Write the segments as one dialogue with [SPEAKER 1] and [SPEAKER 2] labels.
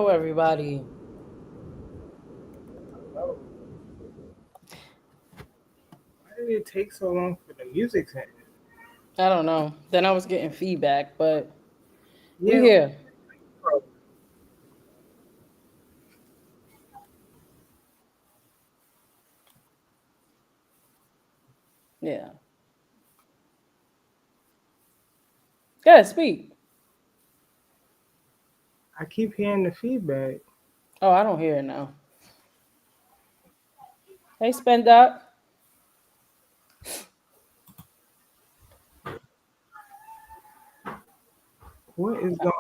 [SPEAKER 1] Hello, everybody.
[SPEAKER 2] Oh, why did it take so long for the music to end?
[SPEAKER 1] I don't know. Then I was getting feedback, but we
[SPEAKER 2] Yeah,
[SPEAKER 1] here.
[SPEAKER 2] bro.
[SPEAKER 1] Yeah. Yeah, speak.
[SPEAKER 2] I keep hearing the feedback.
[SPEAKER 1] Oh, I don't hear it now. Hey, Spend Up.
[SPEAKER 2] What is going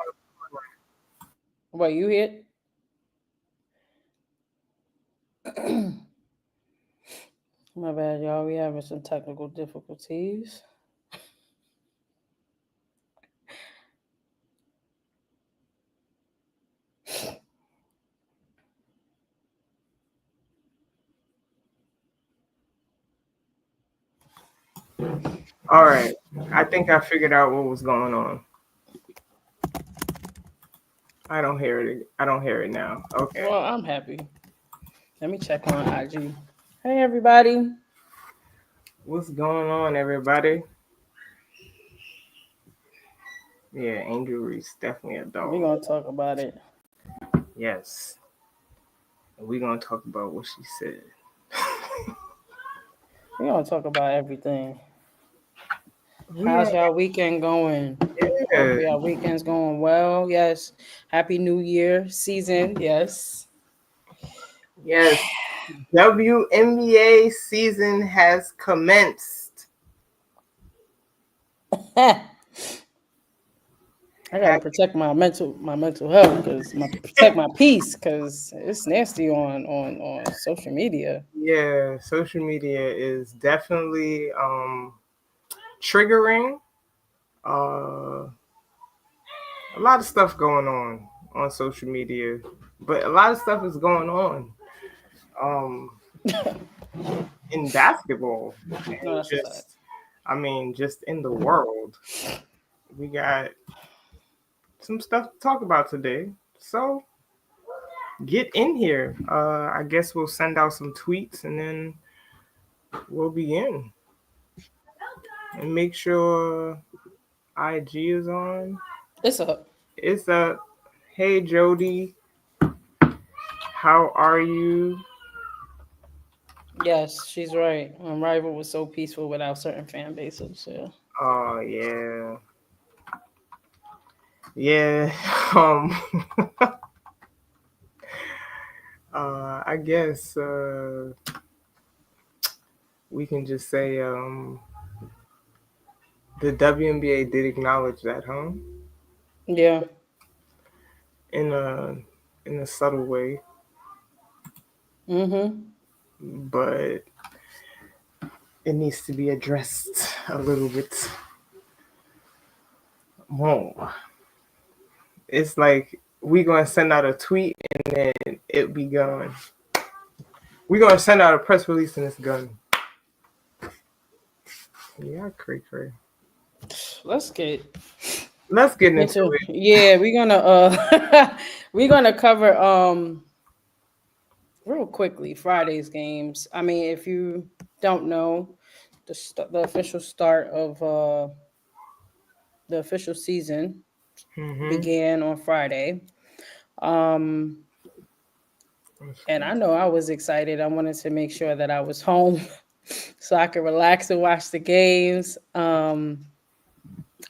[SPEAKER 1] What, you hit? My bad, y'all. We having some technical difficulties.
[SPEAKER 2] on? All right, I think I figured out what was going on. I don't hear it. I don't hear it now. Okay.
[SPEAKER 1] Well, I'm happy. Let me check on IG. Hey, everybody.
[SPEAKER 2] What's going on, everybody? Yeah, Angel Reese, definitely a
[SPEAKER 1] We're
[SPEAKER 2] dog.
[SPEAKER 1] going to talk about it.
[SPEAKER 2] Yes. And we're going to talk about what she said.
[SPEAKER 1] We're going to talk about everything.
[SPEAKER 2] We
[SPEAKER 1] How's
[SPEAKER 2] ain't,
[SPEAKER 1] y'all weekend going? Hope
[SPEAKER 2] yeah.
[SPEAKER 1] y'all weekend's going well. Yes. Happy New Year season. Yes.
[SPEAKER 2] Yes. WNBA season has commenced.
[SPEAKER 1] I gotta protect my mental health because protect my peace because it's nasty on social media.
[SPEAKER 2] Yeah, social media is definitely triggering. Uh, a lot of stuff going on social media, but a lot of stuff is going on um, in basketball
[SPEAKER 1] No,
[SPEAKER 2] and
[SPEAKER 1] that's a fact.
[SPEAKER 2] just in the world. We got some stuff to talk about today. So get in here. I guess we'll send out some tweets and then we'll begin. And make sure IG is on.
[SPEAKER 1] It's up.
[SPEAKER 2] It's a hey Jody, how are you?
[SPEAKER 1] Yes, she's right. Rival was so peaceful without certain fan bases. Yeah.
[SPEAKER 2] Oh yeah, yeah. Um, I guess we can just say the WNBA did acknowledge that, huh?
[SPEAKER 1] Yeah.
[SPEAKER 2] In a subtle way,
[SPEAKER 1] Mm-hmm.
[SPEAKER 2] but it needs to be addressed a little bit more. It's like we gonna send out a tweet and then it be gone. We gonna send out a press release and it's gone. Yeah, cray.
[SPEAKER 1] Let's get
[SPEAKER 2] Let's get into
[SPEAKER 1] into
[SPEAKER 2] it.
[SPEAKER 1] yeah. We're gonna we're gonna cover real quickly Friday's games. I mean, if you don't know, the official start of the official season
[SPEAKER 2] Mm-hmm.
[SPEAKER 1] began on Friday. Um, and I know I was excited. I wanted to make sure that I was home so I could relax and watch the games.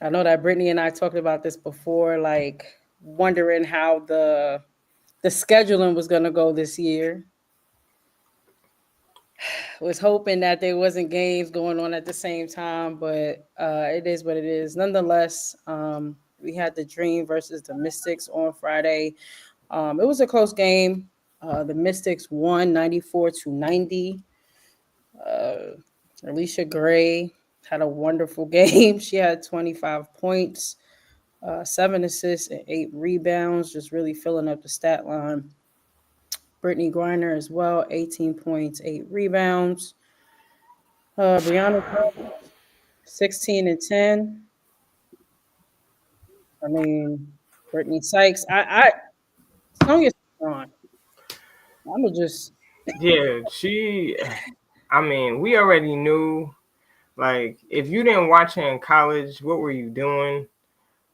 [SPEAKER 1] I know that Brittany and I talked about this before, like wondering how the scheduling was going to go this year. Was hoping that there wasn't games going on at the same time, but it is what it is. Nonetheless, we had the Dream versus the Mystics on Friday. It was a close game. The Mystics won 94-90. Uh, Alicia Gray had a wonderful game. She had 25 points, 7 assists, and 8 rebounds, just really filling up the stat line. Brittany Griner as well, 18 points, 8 rebounds. Brianna, 16 and 10. I mean, Brittany Sykes. I Sonya's on. I'ma just
[SPEAKER 2] Yeah, I mean, we already knew. Like, if you didn't watch her in college, what were you doing?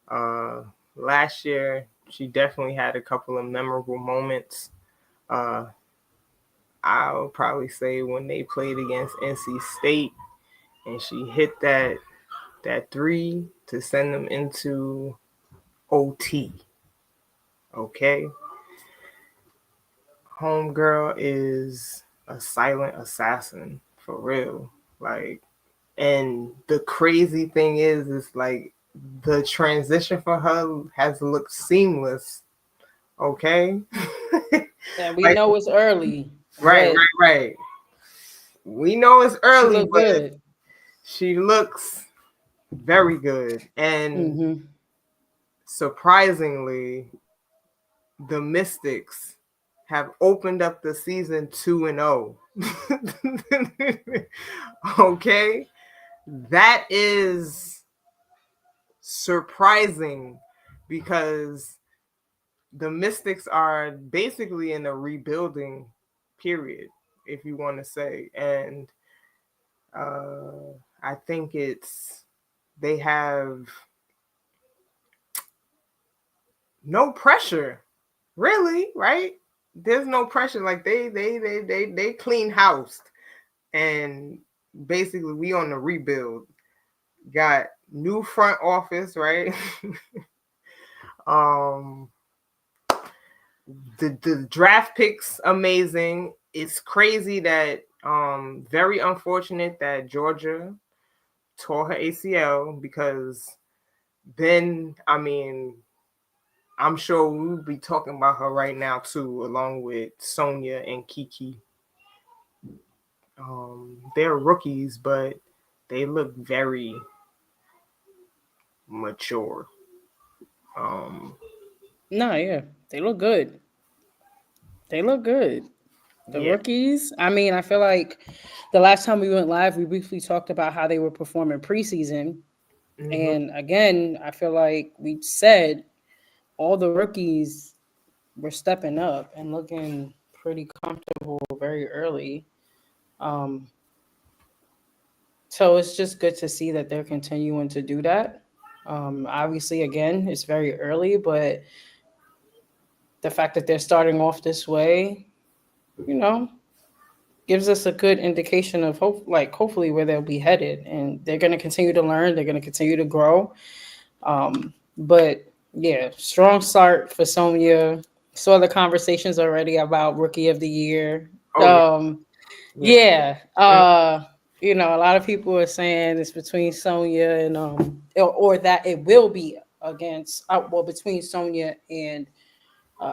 [SPEAKER 2] Uh, Last year, she definitely had a couple of memorable moments. Uh, I'll probably say when they played against NC State and she hit that three to send them into OT. Okay, homegirl is a silent assassin for real. Like, and the crazy thing is like the transition for her has looked seamless. Okay,
[SPEAKER 1] and we
[SPEAKER 2] like
[SPEAKER 1] know it's early,
[SPEAKER 2] right,
[SPEAKER 1] but
[SPEAKER 2] right, right. We know it's
[SPEAKER 1] she
[SPEAKER 2] early,
[SPEAKER 1] looked
[SPEAKER 2] but
[SPEAKER 1] good.
[SPEAKER 2] she looks very good. And
[SPEAKER 1] Mm-hmm.
[SPEAKER 2] surprisingly, the Mystics have opened up the season 2-0. Okay? That is surprising because the Mystics are basically in a rebuilding period, if you want to say. And I think they have no pressure, really, right? There's no pressure. Like they clean house, and basically we on the rebuild. Got new front office, right? um, the draft picks amazing. It's crazy that very unfortunate that Georgia tore her ACL because then I mean I'm sure we'll be talking about her right now too, along with Sonia and Kiki. They're rookies, but they look very mature. Um,
[SPEAKER 1] No, yeah, they look good. They look good. The
[SPEAKER 2] yeah.
[SPEAKER 1] rookies. I mean, I feel like the last time we went live, we briefly talked about how they were performing preseason,
[SPEAKER 2] Hmm.
[SPEAKER 1] and again, I feel like we said all the rookies were stepping up and looking pretty comfortable very early. Um, so it's just good to see that they're continuing to do that. Obviously, again, it's very early, but the fact that they're starting off this way, you know, gives us a good indication of hope, like hopefully where they'll be headed, and they're going to continue to learn. They're going to continue to grow. But yeah, strong start for Sonia. Saw the conversations already about rookie of the year.
[SPEAKER 2] Oh yeah,
[SPEAKER 1] Um,
[SPEAKER 2] yeah.
[SPEAKER 1] yeah, a lot of people are saying it's between Sonia and or that it will be against well between Sonia and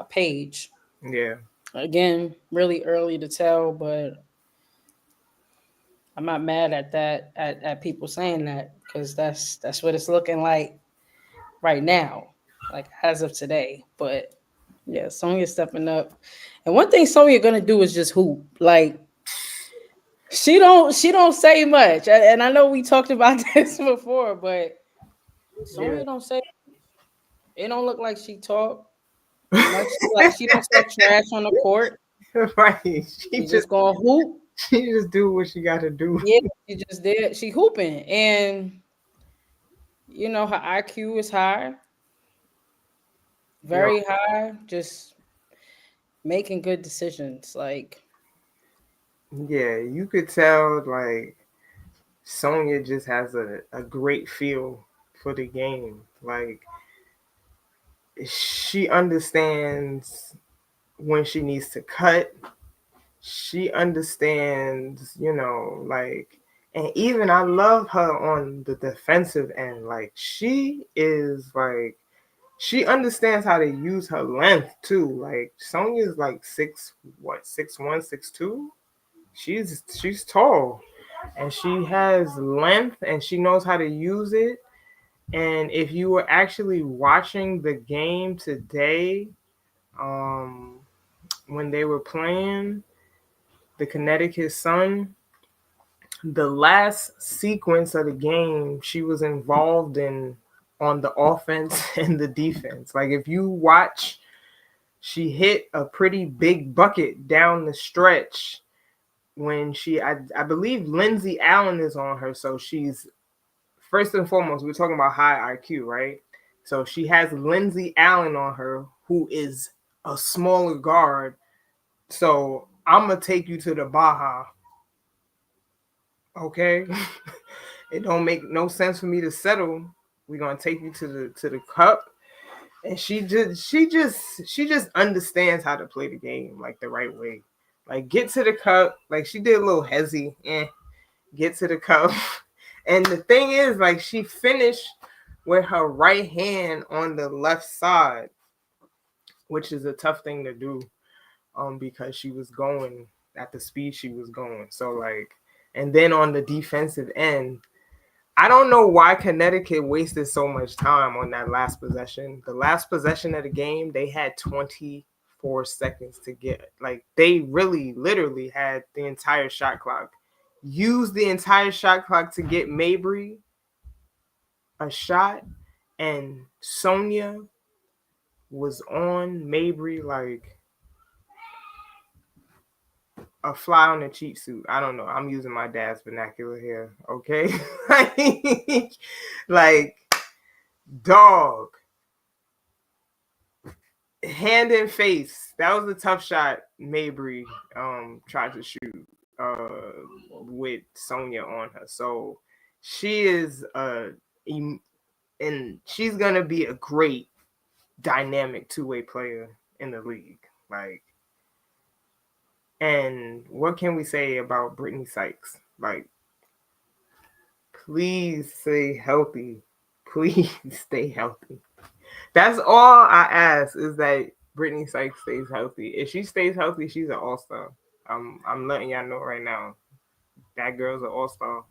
[SPEAKER 1] Paige.
[SPEAKER 2] Yeah.
[SPEAKER 1] Again, really early to tell, but I'm not mad at that at people saying that because that's what it's looking like right now, like as of today. But yeah, Sonya stepping up, and one thing Sonya gonna do is just hoop. Like she don't say much, and I know we talked about this before, but
[SPEAKER 2] Yeah.
[SPEAKER 1] Sonya don't say. It don't look like she talk much. Like she don't talk trash on the court.
[SPEAKER 2] Right.
[SPEAKER 1] She just gonna hoop.
[SPEAKER 2] She just do what she got to do.
[SPEAKER 1] Yeah, she just did. She hooping, and her IQ is high,
[SPEAKER 2] Yo,
[SPEAKER 1] very high. Just making good decisions. Like
[SPEAKER 2] yeah, you could tell like Sonya just has a great feel for the game. Like she understands when she needs to cut. She understands, like, and even I love her on the defensive end. Like she is like she understands how to use her length too. Like Sonya's like 6'1", 6'2". She's tall and she has length and she knows how to use it. And if you were actually watching the game today, um, when they were playing the Connecticut Sun, the last sequence of the game, she was involved in on the offense and the defense. Like if you watch She hit a pretty big bucket down the stretch when I believe Lindsay Allen is on her. So she's, first and foremost, we're talking about high IQ, right? So she has Lindsay Allen on her, who is a smaller guard. So I'm gonna take you to the Baja. Okay. It don't make no sense for me to settle. We're gonna take you to the cup. And she just understands how to play the game like the right way. Like get to the cup. Like she did a little hezzy. Get to the cup. And the thing is, like, she finished with her right hand on the left side, which is a tough thing to do, because she was going at the speed she was going. So like, and then on the defensive end, I don't know why Connecticut wasted so much time on that last possession. The last possession of the game, they had 24 seconds to get. Like, they really, literally had the entire shot clock. Used the entire shot clock to get Mabry a shot, and Sonia was on Mabry like a fly on a cheat suit. I don't know. I'm using my dad's vernacular here, okay? like dog, hand in face. That was a tough shot Mabry tried to shoot with Sonia on her. So she is and she's gonna be a great dynamic two-way player in the league. Like, and what can we say about Brittany Sykes? Like, please stay healthy. Please stay healthy. That's all I ask, is that Brittany Sykes stays healthy. If she stays healthy, she's an all-star. I'm letting y'all know right now. That girl's an all-star.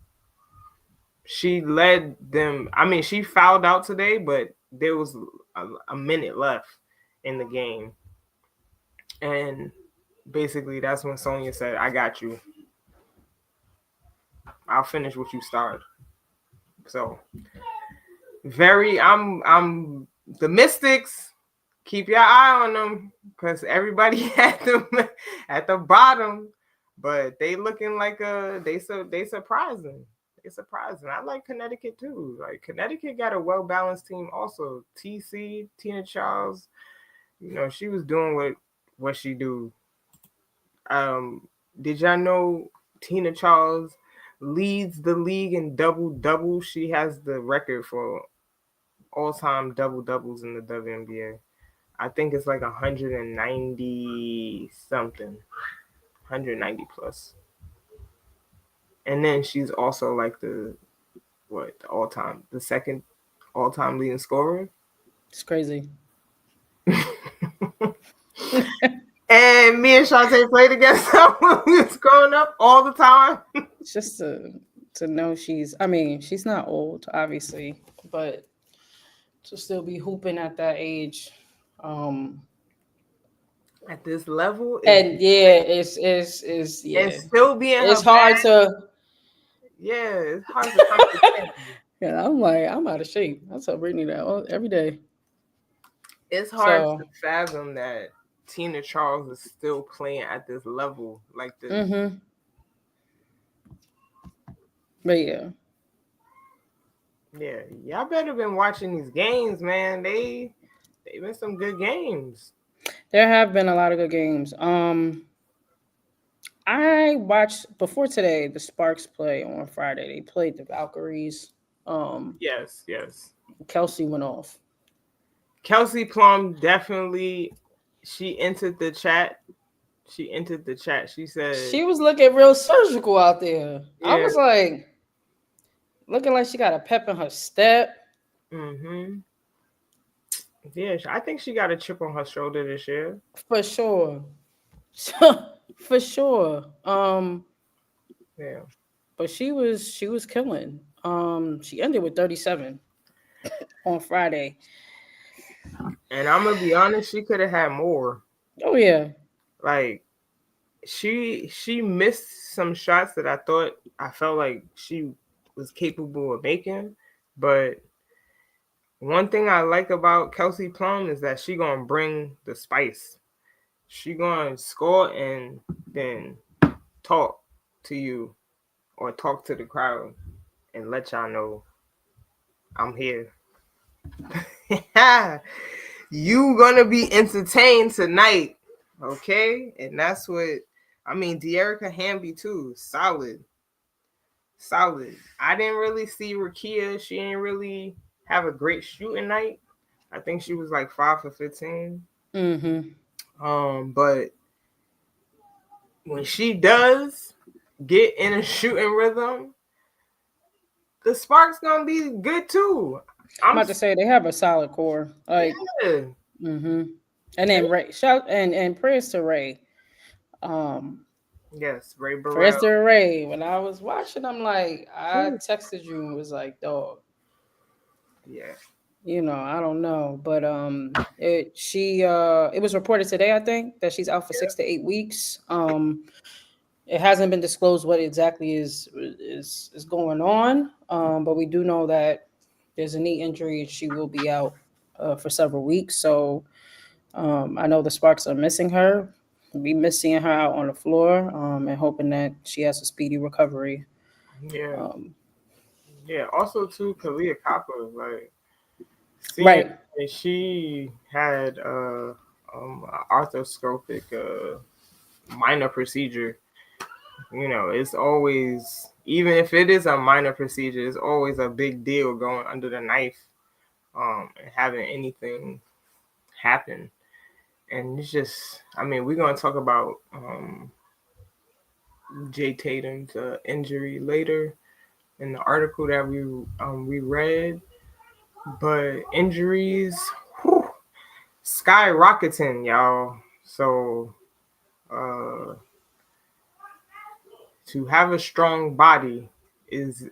[SPEAKER 2] She led them. I mean, she fouled out today, but there was a minute left in the game. And basically, that's when Sonya said, I got you. I'll finish what you started. So, I'm the Mystics. Keep your eye on them, because everybody had them at the bottom, but they looking like they surprising. They surprising. I like Connecticut too. Like, Connecticut got a well balanced team also. TC, Tina Charles, she was doing what she do. Did y'all know Tina Charles leads the league in double doubles? She has the record for all time double doubles in the WNBA. I think it's like 190 something, 190 plus. And then she's also like the second all time leading scorer.
[SPEAKER 1] It's crazy.
[SPEAKER 2] And me and Shantae played against her when we was growing up all the time.
[SPEAKER 1] Just to know she's not old, obviously, but to still be hooping at that age.
[SPEAKER 2] At this level,
[SPEAKER 1] And yeah, it's yeah.
[SPEAKER 2] and still being
[SPEAKER 1] It's
[SPEAKER 2] her
[SPEAKER 1] hard
[SPEAKER 2] bag,
[SPEAKER 1] to
[SPEAKER 2] it's hard to comprehend.
[SPEAKER 1] yeah, I'm like, I'm out of shape. I tell Brittany that every day.
[SPEAKER 2] It's hard to fathom that Tina Charles is still playing at this level like this.
[SPEAKER 1] Mm-hmm. But yeah.
[SPEAKER 2] Yeah, y'all better been watching these games, man. They've been some good games.
[SPEAKER 1] There have been a lot of good games. I watched before today the Sparks play on Friday. They played the Valkyries.
[SPEAKER 2] Yes.
[SPEAKER 1] Kelsey went off.
[SPEAKER 2] Kelsey Plum definitely. She entered the chat. She said
[SPEAKER 1] She was looking real surgical out there. Yeah. I was like, looking like she got a pep in her step.
[SPEAKER 2] Mm-hmm. Yeah, I think she got a chip on her shoulder this year.
[SPEAKER 1] For sure. For sure.
[SPEAKER 2] Yeah.
[SPEAKER 1] But she was killing. She ended with 37 on Friday.
[SPEAKER 2] And I'm gonna be honest, she could have had more.
[SPEAKER 1] Oh yeah.
[SPEAKER 2] Like, she missed some shots that I felt like she was capable of making. But one thing I like about Kelsey Plum is that she gonna bring the spice. She gonna score and then talk to you or talk to the crowd and let y'all know I'm here. You gonna be entertained tonight, okay? And that's what I mean. De'Erica Hamby too, solid, solid. I didn't really see Rakia. She didn't really have a great shooting night. I think she was like 5 for 15.
[SPEAKER 1] Mm-hmm.
[SPEAKER 2] But when she does get in a shooting rhythm, the spark's gonna be good too.
[SPEAKER 1] I'm
[SPEAKER 2] I'm
[SPEAKER 1] about to say they have a solid core. Like,
[SPEAKER 2] yeah,
[SPEAKER 1] mm-hmm. And then Ray shout and prayers to Ray. Um,
[SPEAKER 2] yes, Ray
[SPEAKER 1] prayers
[SPEAKER 2] Burrell.
[SPEAKER 1] to Ray. When I was watching, I'm like, I
[SPEAKER 2] Whew.
[SPEAKER 1] texted you and was like, dog,
[SPEAKER 2] Yeah,
[SPEAKER 1] I don't know. But it was reported today, I think, that she's out for 6 to 8 weeks. It hasn't been disclosed what exactly is going on. But we do know that there's a knee injury and she will be out for several weeks. So I know the Sparks are missing her. We miss seeing her out on the floor, and hoping that she has a speedy recovery.
[SPEAKER 2] yeah,
[SPEAKER 1] Um,
[SPEAKER 2] yeah. Also, too, Kalia Copper, like seeing
[SPEAKER 1] right.
[SPEAKER 2] that she had arthroscopic minor procedure. It's always, even if it is a minor procedure, it's always a big deal going under the knife, and having anything happen. And it's just, I mean, we're gonna talk about Jay Tatum's injury later in the article that we read, but injuries, whew, skyrocketing, y'all. So uh, to have a strong body is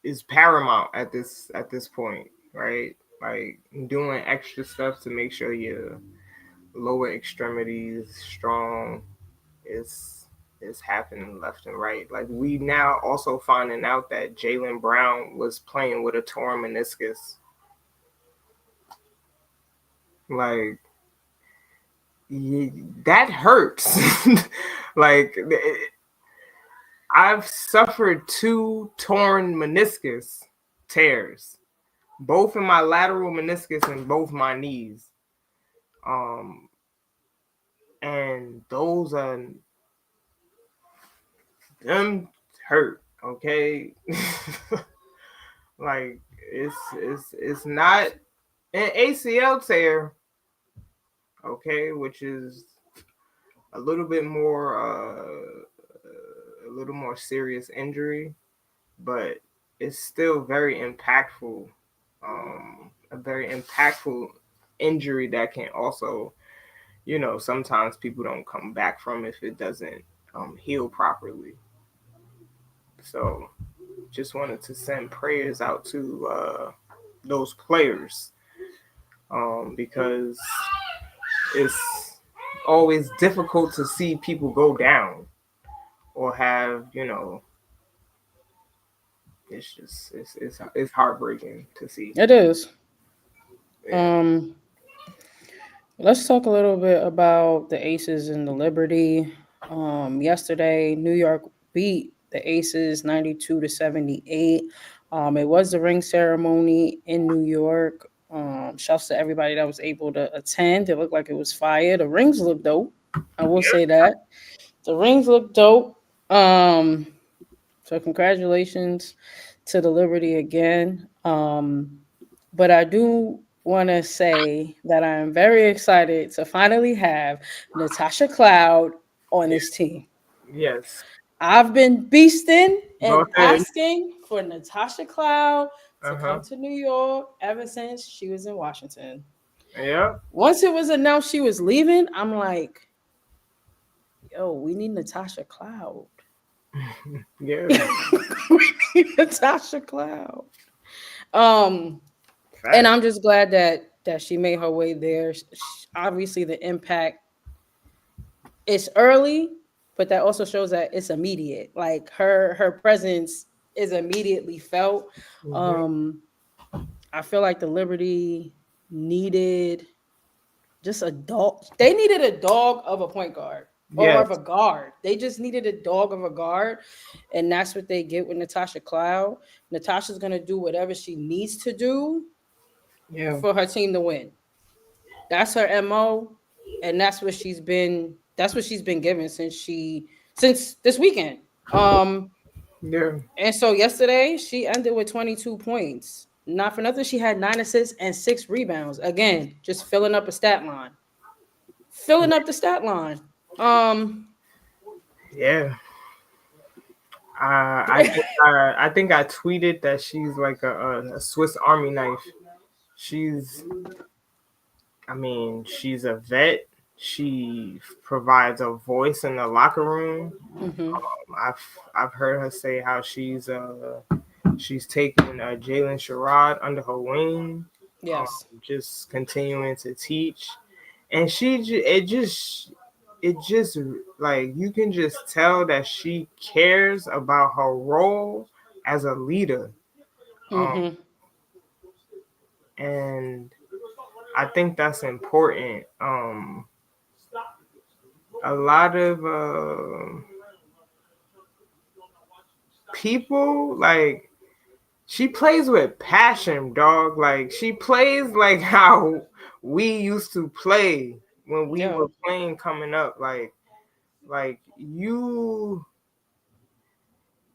[SPEAKER 2] is paramount at this point, right? Like doing extra stuff to make sure your lower extremities strong is is happening left and right. Like we now also finding out that Jaylen Brown was playing with a torn meniscus. Like that hurts. like I've suffered two torn meniscus tears, both in my lateral meniscus and both my knees. Um, and those are them hurt. Okay, like it's not an ACL tear. Okay, which is a little bit more a little more serious injury, but it's still very impactful. A very impactful injury that can also, sometimes people don't come back from if it doesn't heal properly. So just wanted to send prayers out to those players, because it's always difficult to see people go down or have, it's heartbreaking to see.
[SPEAKER 1] It is.
[SPEAKER 2] Yeah.
[SPEAKER 1] Um, let's talk a little bit about the Aces and the Liberty. Yesterday, New York beat the Aces 92-78. It was the ring ceremony in New York. Shouts to everybody that was able to attend. It looked like it was fire. The rings look dope. I will say that. The rings look dope. Um, so congratulations to the Liberty again. But I do want to say that I am very excited to finally have Natasha Cloud on
[SPEAKER 2] Yeah.
[SPEAKER 1] this team.
[SPEAKER 2] Yes.
[SPEAKER 1] I've been beasting
[SPEAKER 2] Go
[SPEAKER 1] and
[SPEAKER 2] ahead.
[SPEAKER 1] asking for Natasha Cloud to
[SPEAKER 2] Uh
[SPEAKER 1] come
[SPEAKER 2] huh.
[SPEAKER 1] to New York ever since she was in Washington.
[SPEAKER 2] Yeah.
[SPEAKER 1] Once it was announced she was leaving, I'm like, yo, we need Natasha Cloud.
[SPEAKER 2] Yeah.
[SPEAKER 1] We need Natasha Cloud. Um, and
[SPEAKER 2] Fact.
[SPEAKER 1] I'm just glad that she made her way there. Obviously, the impact is early, but that also shows that it's immediate. Like her presence is immediately felt.
[SPEAKER 2] Mm-hmm.
[SPEAKER 1] Um, I feel like the Liberty needed just a dog. They needed a dog of a point guard or
[SPEAKER 2] Yes.
[SPEAKER 1] of a guard. They just needed a dog of a guard, and that's what they get with Natasha Cloud. Natasha's gonna do whatever she needs to do
[SPEAKER 2] Yeah.
[SPEAKER 1] for her team to win. That's her mo, and that's what she's been. That's what she's been given since this weekend. Um,
[SPEAKER 2] Yeah.
[SPEAKER 1] and so yesterday she ended with 22 points. Not for nothing, she had 9 assists and 6 rebounds. Again, just filling up a stat line, filling up the stat line. Um,
[SPEAKER 2] Yeah. I think I tweeted that she's like a Swiss Army knife. She's I mean, she's a vet. She provides a voice in the locker room.
[SPEAKER 1] mhm,
[SPEAKER 2] I've heard her say how she's taking Jalen Sherrod under her wing,
[SPEAKER 1] yes.
[SPEAKER 2] just continuing to teach, and it just like you can just tell that she cares about her role as a leader, um,
[SPEAKER 1] Mhm.
[SPEAKER 2] and I think that's important. A lot of people like she plays with passion, dog. Like she plays like how we used to play when we
[SPEAKER 1] Yeah.
[SPEAKER 2] were playing coming up. Like you,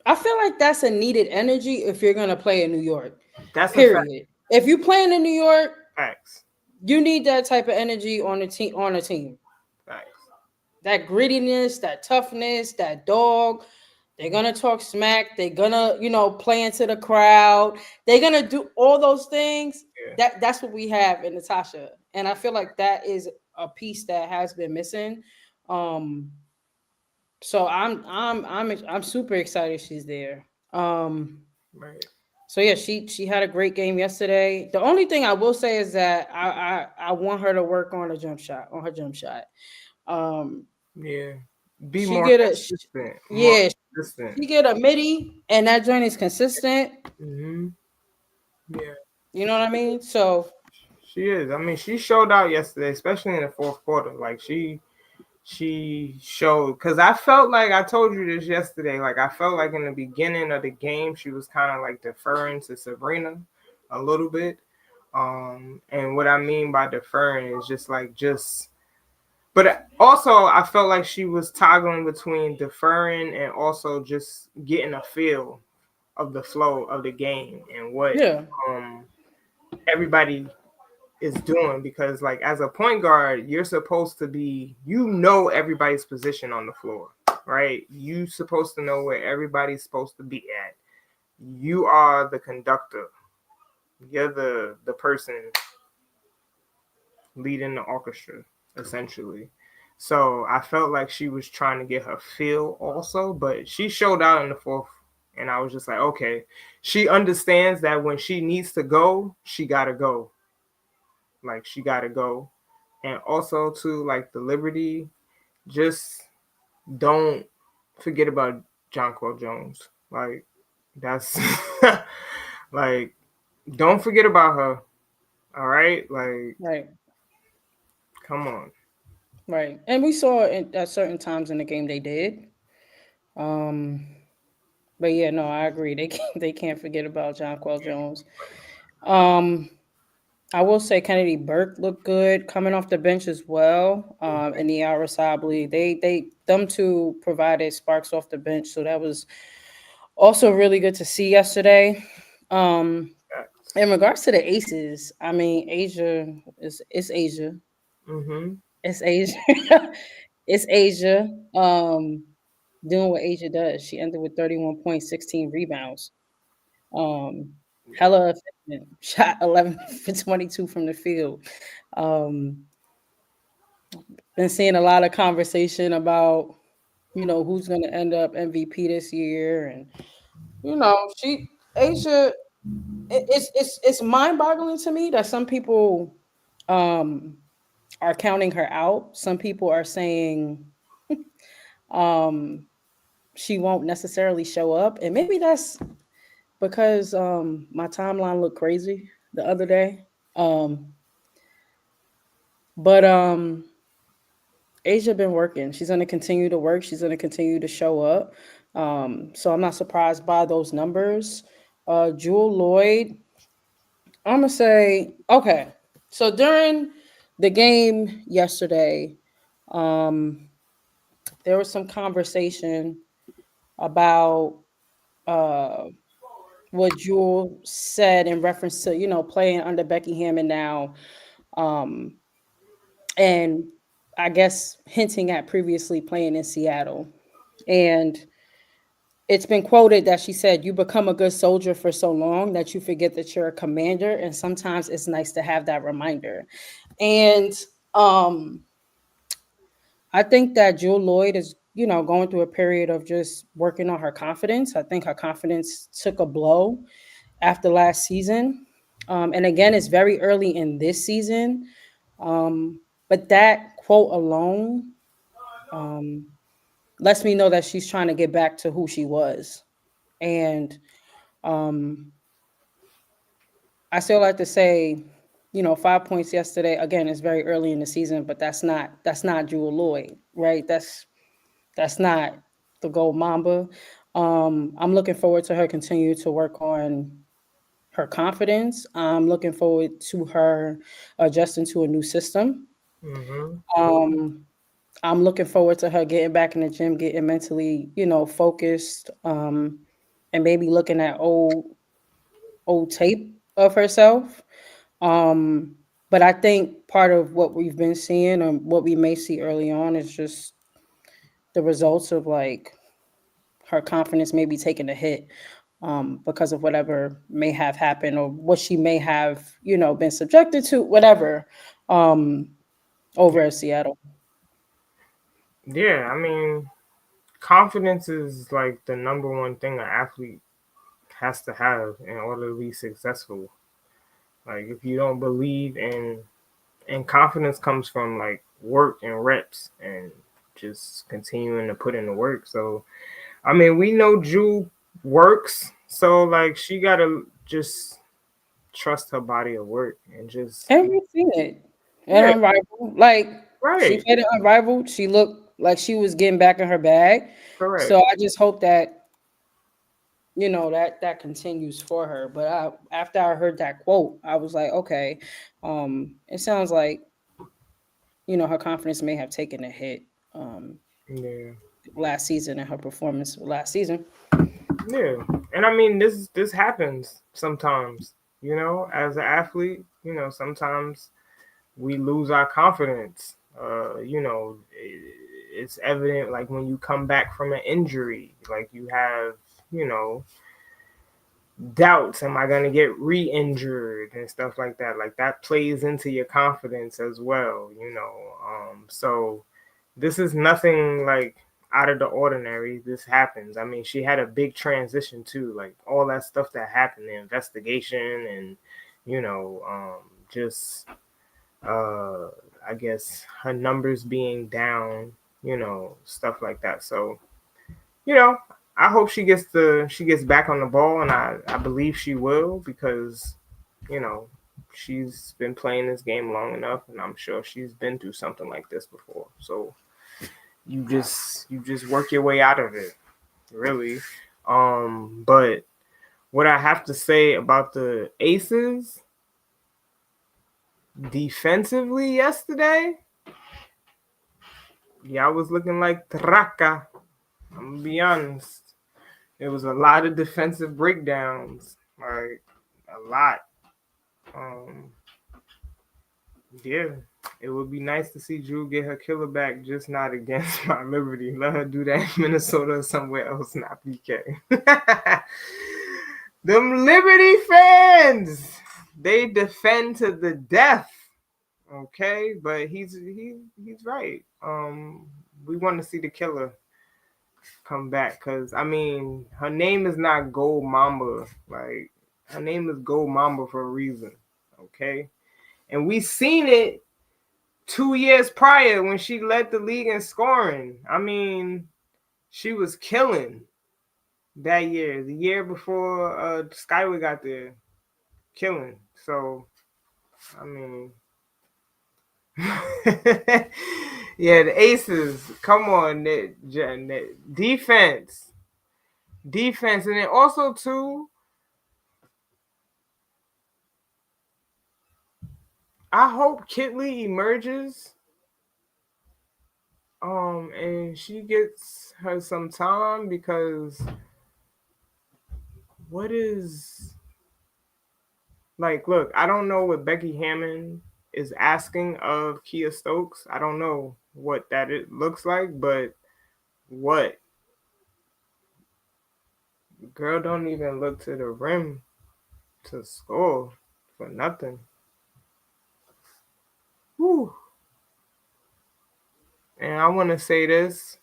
[SPEAKER 1] I feel like that's a needed energy if you're gonna play in New York.
[SPEAKER 2] that's a fact.
[SPEAKER 1] Period. If you playing in New York,
[SPEAKER 2] Facts,
[SPEAKER 1] you need that type of energy on the team. On a team,
[SPEAKER 2] facts.
[SPEAKER 1] that grittiness, that toughness, that dog. They're gonna talk smack. They're gonna, play into the crowd. They're gonna do all those things.
[SPEAKER 2] Yeah,
[SPEAKER 1] That's what we have in Natasha, and I feel like that is a piece that has been missing. Um, so I'm super excited she's there. Um,
[SPEAKER 2] right.
[SPEAKER 1] so yeah, she had a great game yesterday. The only thing I will say is that I want her to work on on her jump shot. Um,
[SPEAKER 2] Yeah, be
[SPEAKER 1] she
[SPEAKER 2] more
[SPEAKER 1] get a sh-
[SPEAKER 2] consistent. More
[SPEAKER 1] yeah,
[SPEAKER 2] consistent.
[SPEAKER 1] she get a midi, and that joint is consistent.
[SPEAKER 2] Hmm. Yeah,
[SPEAKER 1] You know what I mean? So
[SPEAKER 2] she is. I mean, she showed out yesterday, especially in the fourth quarter. Like she showed because I felt like I told you this yesterday. Like I felt like in the beginning of the game, she was kind of like deferring to Sabrina a little bit. And what I mean by deferring is but also I felt like she was toggling between deferring and also just getting a feel of the flow of the game and what
[SPEAKER 1] yeah,
[SPEAKER 2] um everybody is doing because like as a point guard you're supposed to be everybody's position on the floor, right? You supposed to know where everybody's supposed to be at. You are the conductor. You're the person leading the orchestra essentially. So I felt like she was trying to get her feel also, but she showed out in the fourth, and I was just like, okay, she understands that when she needs to go, she gotta go. Like she gotta go. And also to like the Liberty, just don't forget about Jonquel Jones. Like that's like don't forget about her. All right, like
[SPEAKER 1] right,
[SPEAKER 2] come on.
[SPEAKER 1] right. And we saw at certain times in the game they did. Um, but yeah, no, I agree. They can't forget about John Quell Jones. Um, I will say Kennedy Burke looked good coming off the bench as well. And the Sably, they them two provided sparks off the bench, so that was also really good to see yesterday. Um, in regards to the Aces, I mean Asia is it's Asia,
[SPEAKER 2] Mm-hmm.
[SPEAKER 1] it's Asia, it's Asia. Doing what Asia does. She ended with 31 points, 16 rebounds. Um, hella efficient. Shot 11 for 22 from the field. Um, been seeing a lot of conversation about who's going to end up MVP this year, and she Asia. It's mind boggling to me that some people um are counting her out. Some people are saying um she won't necessarily show up, and maybe that's because my timeline looked crazy the other day. Um But Asia been working. She's going to continue to work. She's going to continue to show up. So I'm not surprised by those numbers. Jewel Lloyd, I'm gonna say okay. So during the game yesterday, um, there was some conversation about uh, what Jewel said in reference to playing under Becky Hammond now, um, and I guess hinting at previously playing in Seattle. And it's been quoted that she said, "You become a good soldier for so long that you forget that you're a commander, and sometimes it's nice to have that reminder." And um, I think that Jewel Lloyd is, going through a period of just working on her confidence. I think her confidence took a blow after last season. And again, it's very early in this season. But that quote alone um, lets me know that she's trying to get back to who she was. And um, I still like to say, 5 points yesterday. Again, it's very early in the season, but that's not Jewel Lloyd, right? That's not the Gold Mamba. I'm looking forward to her continue to work on her confidence. I'm looking forward to her adjusting to a new system.
[SPEAKER 2] Mm-hmm.
[SPEAKER 1] Um, I'm looking forward to her getting back in the gym, getting mentally, focused, and maybe looking at old tape of herself. Um, but I think part of what we've been seeing and what we may see early on is just the results of like her confidence may be taking a hit because of whatever may have happened or what she may have, been subjected to, whatever, um, over at Seattle.
[SPEAKER 2] Yeah, I mean, confidence is like the number one thing an athlete has to have in order to be successful. Like if you don't believe in and confidence comes from like work and reps and just continuing to put in the work. So I mean, we know Jewel works, so like she gotta just trust her body of work and just
[SPEAKER 1] And
[SPEAKER 2] keep.
[SPEAKER 1] we've seen it. And
[SPEAKER 2] Yeah,
[SPEAKER 1] Unrivaled, like she
[SPEAKER 2] right,
[SPEAKER 1] played it Unrivaled. She looked like she was getting back in her bag. So
[SPEAKER 2] correct.
[SPEAKER 1] I just hope that that continues for her. But after I heard that quote, I was like, okay, it sounds like her confidence may have taken a hit
[SPEAKER 2] Yeah,
[SPEAKER 1] last season and her performance last season.
[SPEAKER 2] yeah. And I mean, this happens sometimes. You know, as an athlete, you know, sometimes we lose our confidence. You know, it's evident like when you come back from an injury, like you have, you know, doubts. Am I going to get re-injured and stuff like that? Like that plays into your confidence as well, you know. So this is nothing like out of the ordinary. This happens. I mean, she had a big transition too, like all that stuff that happened, the investigation, and you know, just uh, I guess her numbers being down, you know, stuff like that. So you know, I hope she gets back on the ball, and I believe she will because you know she's been playing this game long enough, and I'm sure she's been through something like this before. So you just work your way out of it, really. But what I have to say about the Aces defensively yesterday, y'all was looking like Traka. I'm gonna be honest. It was a lot of defensive breakdowns, like a lot. Um, yeah, it would be nice to see Drew get her killer back, just not against my Liberty. Let her do that in Minnesota or somewhere else, not PK. Them Liberty fans, they defend to the death. Okay, but he's right. We want to see the killer come back because I mean her name is not Gold Mamba. Like her name is Gold Mamba for a reason. Okay, and we seen it 2 years prior when she led the league in scoring. I mean, she was killing that year. The year before Skyway got there, killing. So I mean, Yeah, the Aces. Come on, defense, defense, and then also too. I hope Kitley emerges, and she gets her some time because what is like? Look, I don't know what Becky Hammond is asking of Kia Stokes. I don't know what that it looks like, but what girl don't even look to the rim to score for nothing. Whew. And I want to say this.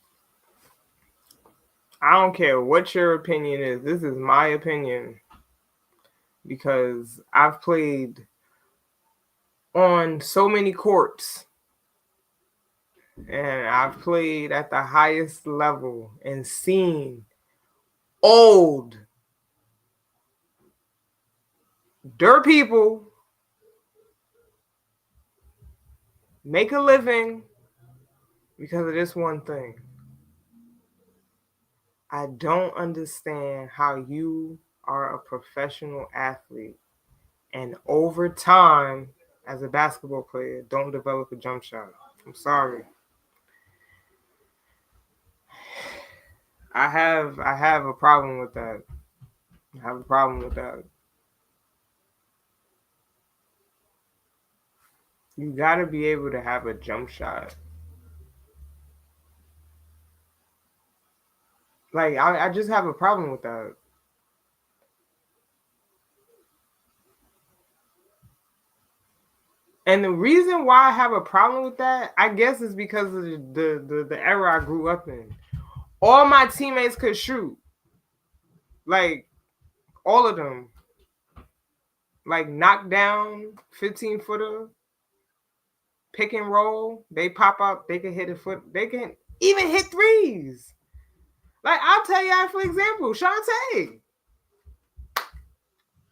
[SPEAKER 2] I don't care what your opinion is. This is my opinion because I've played on so many courts and I've played at the highest level and seen old dirt people make a living because of this one thing. I don't understand how you are a professional athlete and over time as a basketball player don't develop a jump shot. I'm sorry. I have a problem with that. I have a problem with that. You gotta be able to have a jump shot. Like I just have a problem with that. And the reason why I have a problem with that, I guess, is because of the era I grew up in. All my teammates could shoot. Like all of them. Like knock down 15-footer, pick and roll. They pop up, they can hit a foot, they can even hit threes. Like I'll tell you for example, Shantae.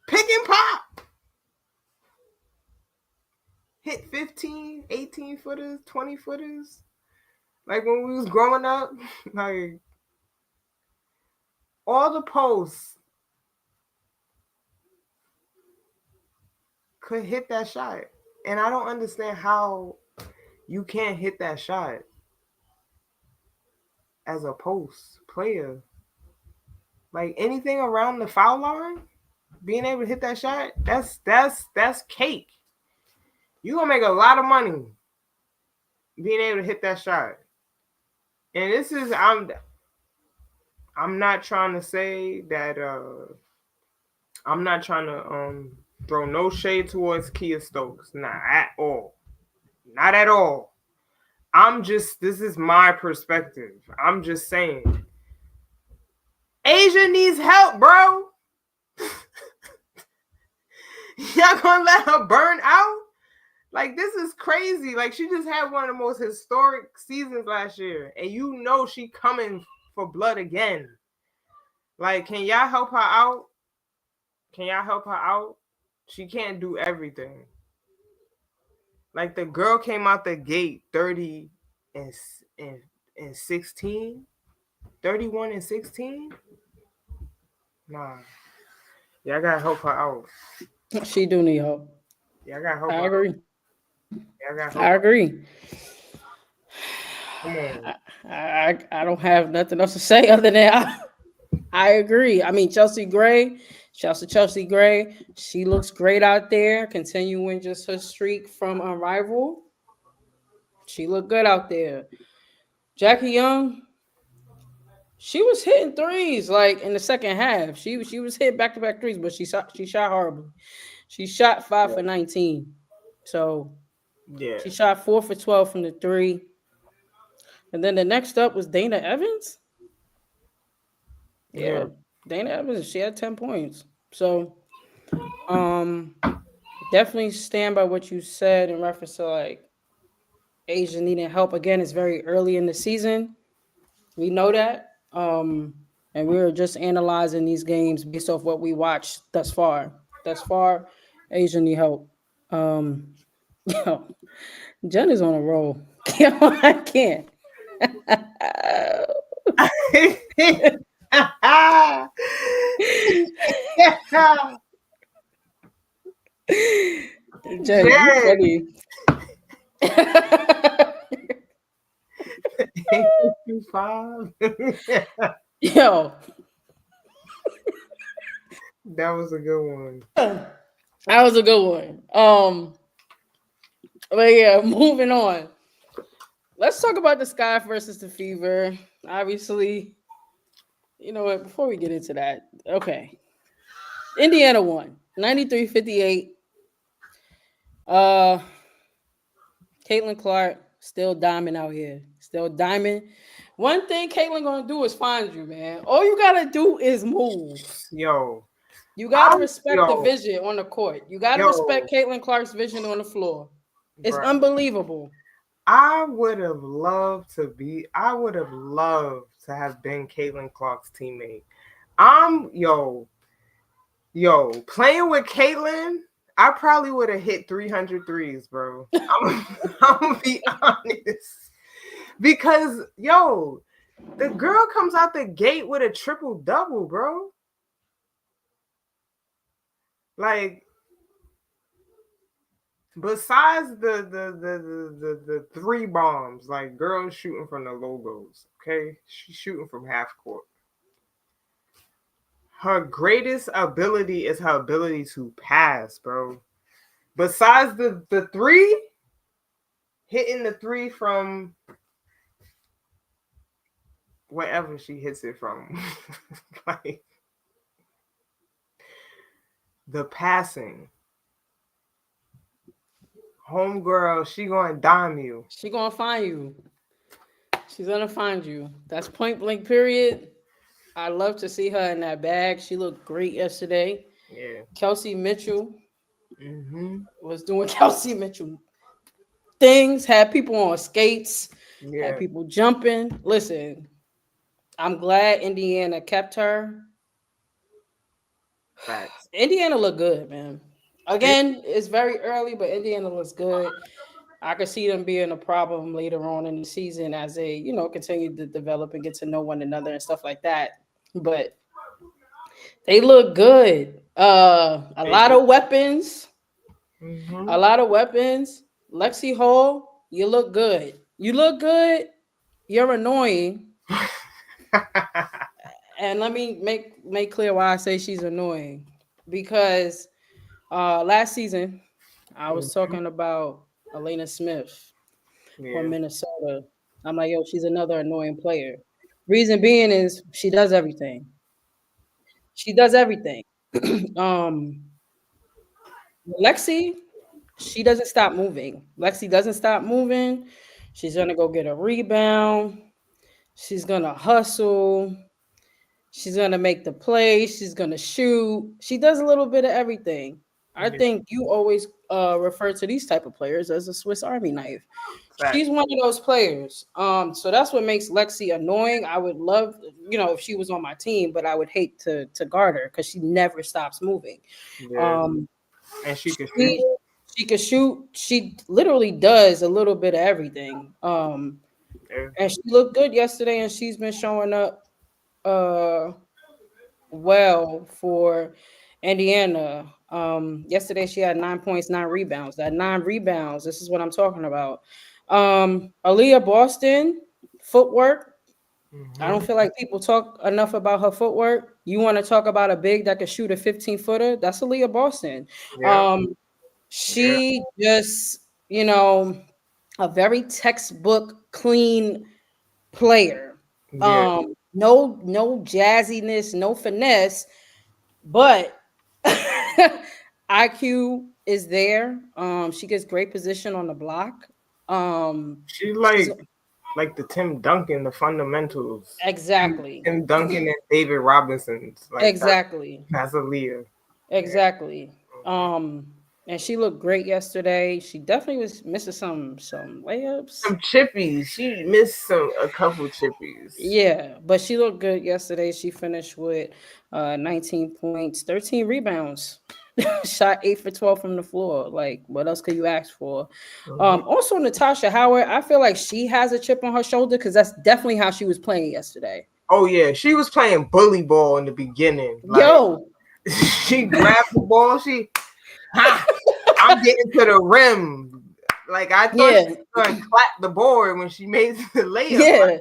[SPEAKER 2] Pick and pop. Hit 15, 18 footers, 20 footers. Like when we was growing up, like all the posts could hit that shot. And I don't understand how you can't hit that shot as a post player. Like anything around the foul line, being able to hit that shot, that's cake. You're gonna make a lot of money being able to hit that shot. And this is I'm not trying to say that I'm not trying to throw no shade towards Kia Stokes. Not at all. Not at all. This is my perspective. I'm just saying. Asia needs help, bro. Y'all gonna let her burn out? Like, this is crazy. Like, she just had one of the most historic seasons last year. And you know she coming for blood again. Like, can y'all help her out? Can y'all help her out? She can't do everything. Like, the girl came out the gate 30 and 16. 31 and 16? Nah. Y'all gotta help her out.
[SPEAKER 1] She do need help.
[SPEAKER 2] Y'all gotta help
[SPEAKER 1] I
[SPEAKER 2] her
[SPEAKER 1] agree.
[SPEAKER 2] out. Y'all gotta help
[SPEAKER 1] I
[SPEAKER 2] her.
[SPEAKER 1] agree.
[SPEAKER 2] Come on.
[SPEAKER 1] I don't have nothing else to say other than I agree. I mean, Chelsea Gray, she looks great out there, continuing just her streak from Unrival. She looked good out there. Jackie Young, she was hitting threes like in the second half. She was hitting back to back threes, but she shot horribly. She shot 5 for 19. So
[SPEAKER 2] Yeah.
[SPEAKER 1] she shot 4 for 12 from the three. And then the next up was Dana Evans.
[SPEAKER 2] Yeah.
[SPEAKER 1] Yeah, Dana Evans. She had 10 points. So um, definitely stand by what you said in reference to like Asia needing help. Again, it's very early in the season. We know that. And we were just analyzing these games based off what we watched thus far. Thus far, Asia need help. Um, Jen is on a roll. I can't. Jen, you
[SPEAKER 2] Jen,
[SPEAKER 1] funny.
[SPEAKER 2] 855.
[SPEAKER 1] Yo,
[SPEAKER 2] That was a good one.
[SPEAKER 1] that was a good one. But yeah, moving on. Let's talk about the Sky versus the Fever. Obviously, you know what? Before we get into that, okay. Indiana won 93-58. Uh, Caitlin Clark still diamond out here. Still diamond. One thing Caitlin gonna do is find you, man. All you gotta do is move.
[SPEAKER 2] Yo,
[SPEAKER 1] You gotta respect the
[SPEAKER 2] yo,
[SPEAKER 1] vision on the court. You gotta
[SPEAKER 2] yo,
[SPEAKER 1] respect Caitlin Clark's vision on the floor. It's
[SPEAKER 2] bro.
[SPEAKER 1] unbelievable.
[SPEAKER 2] I would have loved to be. I would have loved to have been Caitlin Clark's teammate. Yo, playing with Caitlin, I probably would have hit 300 threes, bro. I'm gonna be honest. Because, yo, the girl comes out the gate with a triple double, bro. Like, besides the three bombs, like girls shooting from the logos, okay? She's shooting from half court. Her greatest ability is her ability to pass, bro. Besides the three, hitting the three from wherever she hits it from. Like the passing. Homegirl, she gonna dime you.
[SPEAKER 1] She gonna find you. She's gonna find you. That's point blank. Period. I love to see her in that bag. She looked great yesterday.
[SPEAKER 2] Yeah.
[SPEAKER 1] Kelsey Mitchell
[SPEAKER 2] Mm-hmm.
[SPEAKER 1] was doing Kelsey Mitchell things. Had people on skates. Had
[SPEAKER 2] Yeah.
[SPEAKER 1] people jumping. Listen, I'm glad Indiana kept her.
[SPEAKER 2] Facts.
[SPEAKER 1] Indiana looked good, man.
[SPEAKER 2] It,
[SPEAKER 1] Again, it's very early, but Indiana looks good. I could see them being a problem later on in the season as they, continue to develop and get to know one another and stuff like that. But they look good. A
[SPEAKER 2] they
[SPEAKER 1] lot
[SPEAKER 2] do.
[SPEAKER 1] of weapons.
[SPEAKER 2] Mm-hmm.
[SPEAKER 1] A lot of weapons. Lexi Hall, you look good. You look good. You're annoying. And let me make clear why I say she's annoying. Because last season I was
[SPEAKER 2] Mhm.
[SPEAKER 1] talking about Elena Smith from
[SPEAKER 2] Yeah.
[SPEAKER 1] Minnesota. I'm like, yo, she's another annoying player. Reason being is she does everything. She does everything. um, Lexi, she doesn't stop moving. Lexi doesn't stop moving. She's gonna go get a rebound. She's gonna hustle. She's gonna make the play. She's gonna shoot. She does a little bit of everything. I
[SPEAKER 2] Yeah.
[SPEAKER 1] think you always refer to these type of players as a Swiss Army knife. She's
[SPEAKER 2] Facts.
[SPEAKER 1] one of those players. So that's what makes Lexi annoying. I would love, if she was on my team, but I would hate to guard her because she never stops moving.
[SPEAKER 2] Yeah.
[SPEAKER 1] Um,
[SPEAKER 2] And she could shoot.
[SPEAKER 1] she she can shoot. She literally does a little bit of everything.
[SPEAKER 2] Yeah.
[SPEAKER 1] And she looked good yesterday, and she's been showing up uh well for Indiana. Yesterday she had 9 points, 9 rebounds. That 9 rebounds, this is what I'm talking about. Aaliyah Boston, footwork. I don't
[SPEAKER 2] Mm-hmm.
[SPEAKER 1] feel like people talk enough about her footwork. You want to talk about a big that can shoot a 15-footer? That's Aaliyah Boston.
[SPEAKER 2] Yeah.
[SPEAKER 1] Um,
[SPEAKER 2] Yeah.
[SPEAKER 1] she just, a very textbook clean player.
[SPEAKER 2] Yeah.
[SPEAKER 1] No jazziness, no finesse, but IQ is there. She gets great position on the block. Um,
[SPEAKER 2] She
[SPEAKER 1] she's
[SPEAKER 2] like the Tim Duncan, the fundamentals.
[SPEAKER 1] exactly,
[SPEAKER 2] Tim Duncan and David Robinson's. Like
[SPEAKER 1] exactly,
[SPEAKER 2] that's Aaliyah. Yeah.
[SPEAKER 1] exactly.
[SPEAKER 2] Mhm.
[SPEAKER 1] And she looked great yesterday. She definitely was missing some layups.
[SPEAKER 2] Some chippies. She missed a couple chippies.
[SPEAKER 1] Yeah, but she looked good yesterday. She finished with 19 points, 13 rebounds. Shot 8 for 12 from the floor. Like, what else could you ask for?
[SPEAKER 2] Mhm.
[SPEAKER 1] Also, Natasha Howard, I feel like she has a chip on her shoulder because that's definitely how she was playing yesterday.
[SPEAKER 2] Oh yeah, she was playing bully ball in the beginning. Like
[SPEAKER 1] Yo,
[SPEAKER 2] she grabbed the ball, ha, I'm getting to the rim. Like I thought she
[SPEAKER 1] yeah,
[SPEAKER 2] was gonna clap the board when she made the layup. Like,
[SPEAKER 1] yeah,
[SPEAKER 2] damn.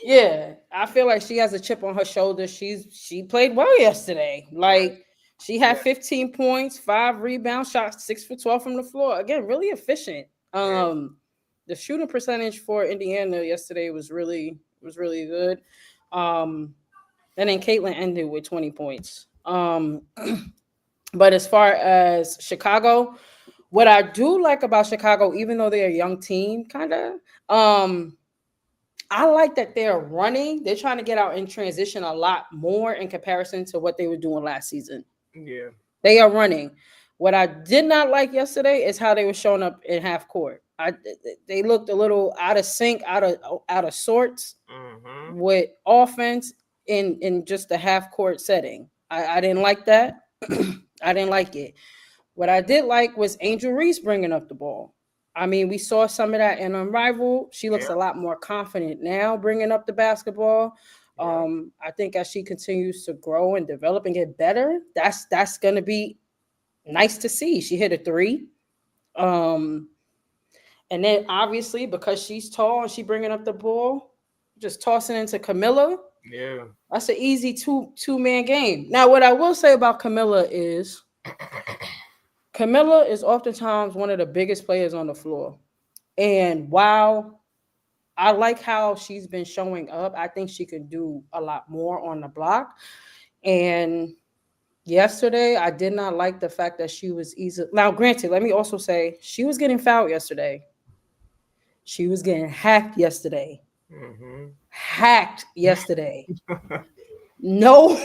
[SPEAKER 1] yeah. I feel like she has a chip on her shoulder. She played well yesterday.
[SPEAKER 2] Right.
[SPEAKER 1] Like she had
[SPEAKER 2] Yeah.
[SPEAKER 1] 15 points, 5 rebounds, shot 6 for 12 from the floor. Again, really efficient.
[SPEAKER 2] Yeah.
[SPEAKER 1] The shooting percentage for Indiana yesterday was really good. Um, and then Caitlin ended with 20 points. But as far as Chicago, what I do like about Chicago, even though they're a young team, kind of, I like that they're running. They're trying to get out in transition a lot more in comparison to what they were doing last season.
[SPEAKER 2] Yeah.
[SPEAKER 1] They are running. What I did not like yesterday is how they were showing up in half court. They looked a little out of sync, out of sorts
[SPEAKER 2] Mm-hmm.
[SPEAKER 1] with offense in just the half court setting. I didn't like that. I didn't like it. What I did like was Angel Reese bringing up the ball. I mean, we saw some of that in Unrivaled. She looks
[SPEAKER 2] Yeah.
[SPEAKER 1] a lot more confident now bringing up the basketball.
[SPEAKER 2] Yeah.
[SPEAKER 1] I think as she continues to grow and develop and get better, that's gonna be nice to see. She hit a three. Um, and then obviously because she's tall and she bringing up the ball, just tossing into Camilla.
[SPEAKER 2] Yeah.
[SPEAKER 1] That's an easy two-man game. Now, what I will say about Camilla is Camilla is oftentimes one of the biggest players on the floor. And while I like how she's been showing up, I think she could do a lot more on the block. And yesterday, I did not like the fact that she was easy. Now, granted, let me also say she was getting fouled yesterday. She was getting hacked yesterday.
[SPEAKER 2] Mm-hmm.
[SPEAKER 1] Hacked yesterday. No,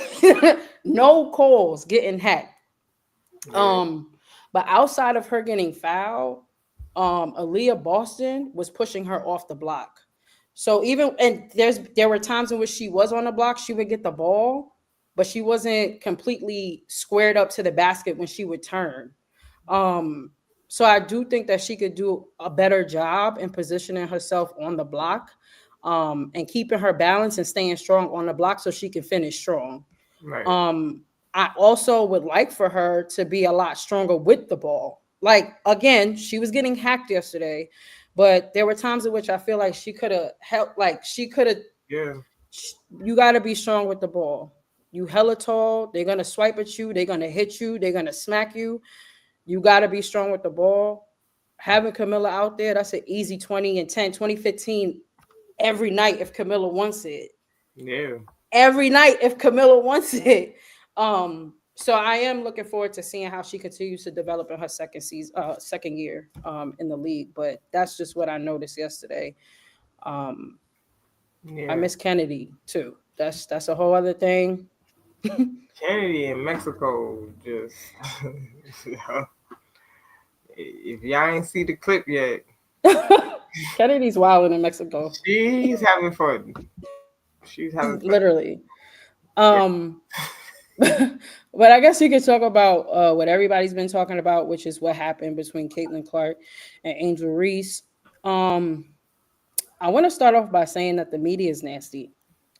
[SPEAKER 1] no calls getting hacked.
[SPEAKER 2] Yeah.
[SPEAKER 1] Um, but outside of her getting fouled, Aaliyah Boston was pushing her off the block. So even and there were times in which she was on the block, she would get the ball, but she wasn't completely squared up to the basket when she would turn. Um, so I do think that she could do a better job in positioning herself on the block, and keeping her balance and staying strong on the block so she can finish strong.
[SPEAKER 2] Right.
[SPEAKER 1] Um, I also would like for her to be a lot stronger with the ball. Like again, she was getting hacked yesterday, but there were times in which I feel like she could have helped. Like she could have.
[SPEAKER 2] Yeah.
[SPEAKER 1] You got to be strong with the ball. You hella tall. They're gonna swipe at you. They're gonna hit you. They're gonna smack you. You got to be strong with the ball. Having Camilla out there, that's an easy 20 and 10, 2015 every night if Camilla wants it.
[SPEAKER 2] Yeah.
[SPEAKER 1] Every night if Camilla wants it. So I am looking forward to seeing how she continues to develop in her second year in the league. But that's just what I noticed yesterday. Um, I
[SPEAKER 2] Yeah.
[SPEAKER 1] miss Kennedy too. That's a whole other thing.
[SPEAKER 2] Kennedy in Mexico just if y'all ain't see the clip yet,
[SPEAKER 1] Kennedy's wilding in Mexico,
[SPEAKER 2] she's having fun. She's having fun.
[SPEAKER 1] literally.
[SPEAKER 2] Yeah.
[SPEAKER 1] Um, but I guess you could talk about what everybody's been talking about, which is what happened between Caitlin Clark and Angel Reese. Um, I want to start off by saying that the media is nasty.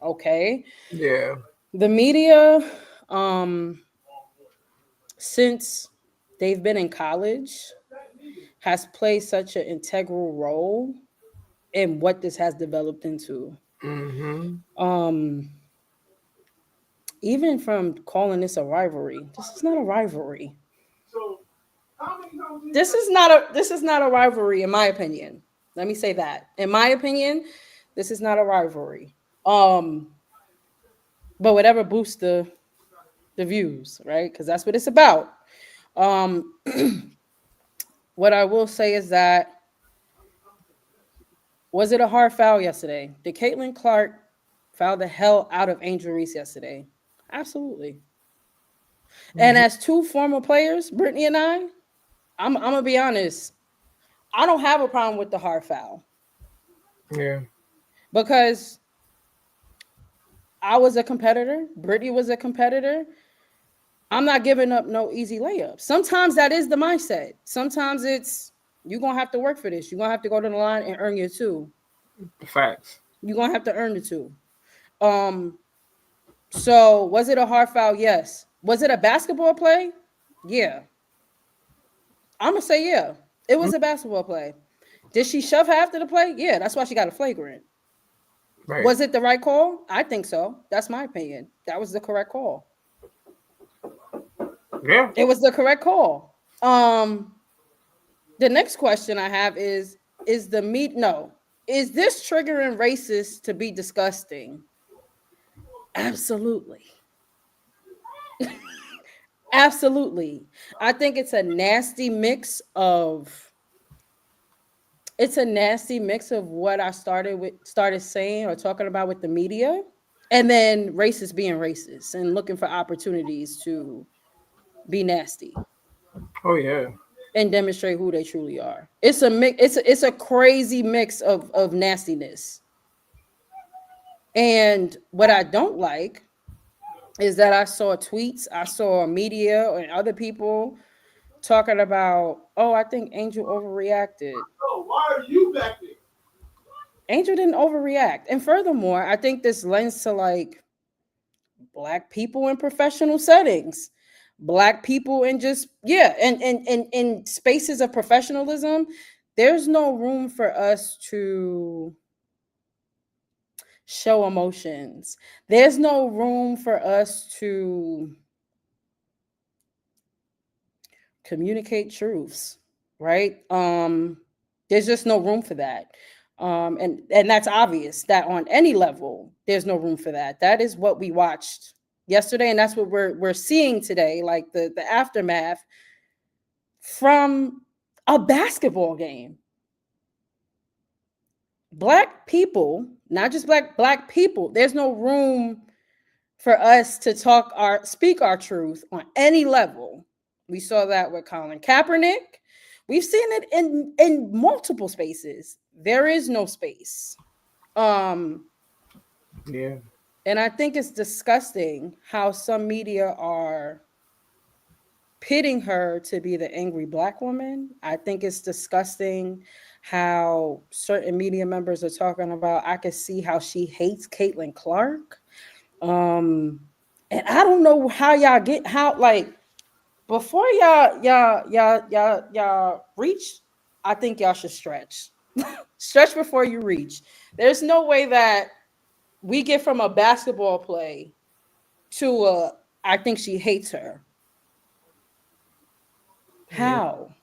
[SPEAKER 1] Okay,
[SPEAKER 2] Yeah.
[SPEAKER 1] the media, um, since they've been in college, has played such an integral role in what this has developed into.
[SPEAKER 2] Mm-hmm.
[SPEAKER 1] Um, Even from calling this a rivalry, this is not a rivalry. This is not a rivalry in my opinion. Let me say that. In my opinion, this is not a rivalry. Um, but whatever boosts the views, right? Because that's what it's about. Um, what I will say is that was it a hard foul yesterday? Did Caitlin Clark foul the hell out of Angel Reese yesterday? Absolutely. And
[SPEAKER 2] Mm-hmm.
[SPEAKER 1] as two former players, Brittany and I'm gonna be honest. I don't have a problem with the hard foul
[SPEAKER 2] Yeah.
[SPEAKER 1] because I was a competitor. Brittany was a competitor. I'm not giving up no easy layups. Sometimes that is the mindset. Sometimes it's you're gonna have to work for this. You're gonna have to go to the line and earn your two.
[SPEAKER 2] The facts.
[SPEAKER 1] You're gonna have to earn the two. Um, so was it a hard foul? Yes. Was it a basketball play? Yeah. I'm gonna say yeah. It
[SPEAKER 2] Mm,
[SPEAKER 1] was a basketball play. Did she shove her after the play? Yeah, that's why she got a flagrant.
[SPEAKER 2] right.
[SPEAKER 1] Was it the right call? I think so. That's my opinion. That was the correct call.
[SPEAKER 2] Yeah.
[SPEAKER 1] It was the correct call. The next question I have is the meat no. Is this triggering racists to be disgusting? Absolutely. Absolutely. I think it's a nasty mix of what I started saying or talking about with the media, and then racists being racist and looking for opportunities to be nasty
[SPEAKER 2] Oh yeah.
[SPEAKER 1] and demonstrate who they truly are. It's a mix. It's a crazy mix of nastiness. And what I don't like is that I saw tweets, I saw media and other people talking about, oh, I think Angel overreacted.
[SPEAKER 3] Oh, why are you back there?
[SPEAKER 1] Angel didn't overreact. And furthermore, I think this lends to like black people in professional settings, black people in just, yeah, and in spaces of professionalism. There's no room for us to show emotions. There's no room for us to communicate truths, right? There's just no room for that. And that's obvious that on any level there's no room for that. That is what we watched yesterday, and that's what we're seeing today, like the aftermath from a basketball game. Black people, not just black people, there's no room for us to speak our truth on any level. We saw that with Colin Kaepernick. We've seen it in multiple spaces. There is no space. Um,
[SPEAKER 2] Yeah.
[SPEAKER 1] and I think it's disgusting how some media are pitting her to be the angry black woman. I think it's disgusting how certain media members are talking about. I could see how she hates Caitlin Clark. Um, and I don't know how y'all get how like before y'all reach. I think y'all should stretch. Stretch before you reach. There's no way that we get from a basketball play to a I think she hates her.
[SPEAKER 2] Yeah.
[SPEAKER 1] How?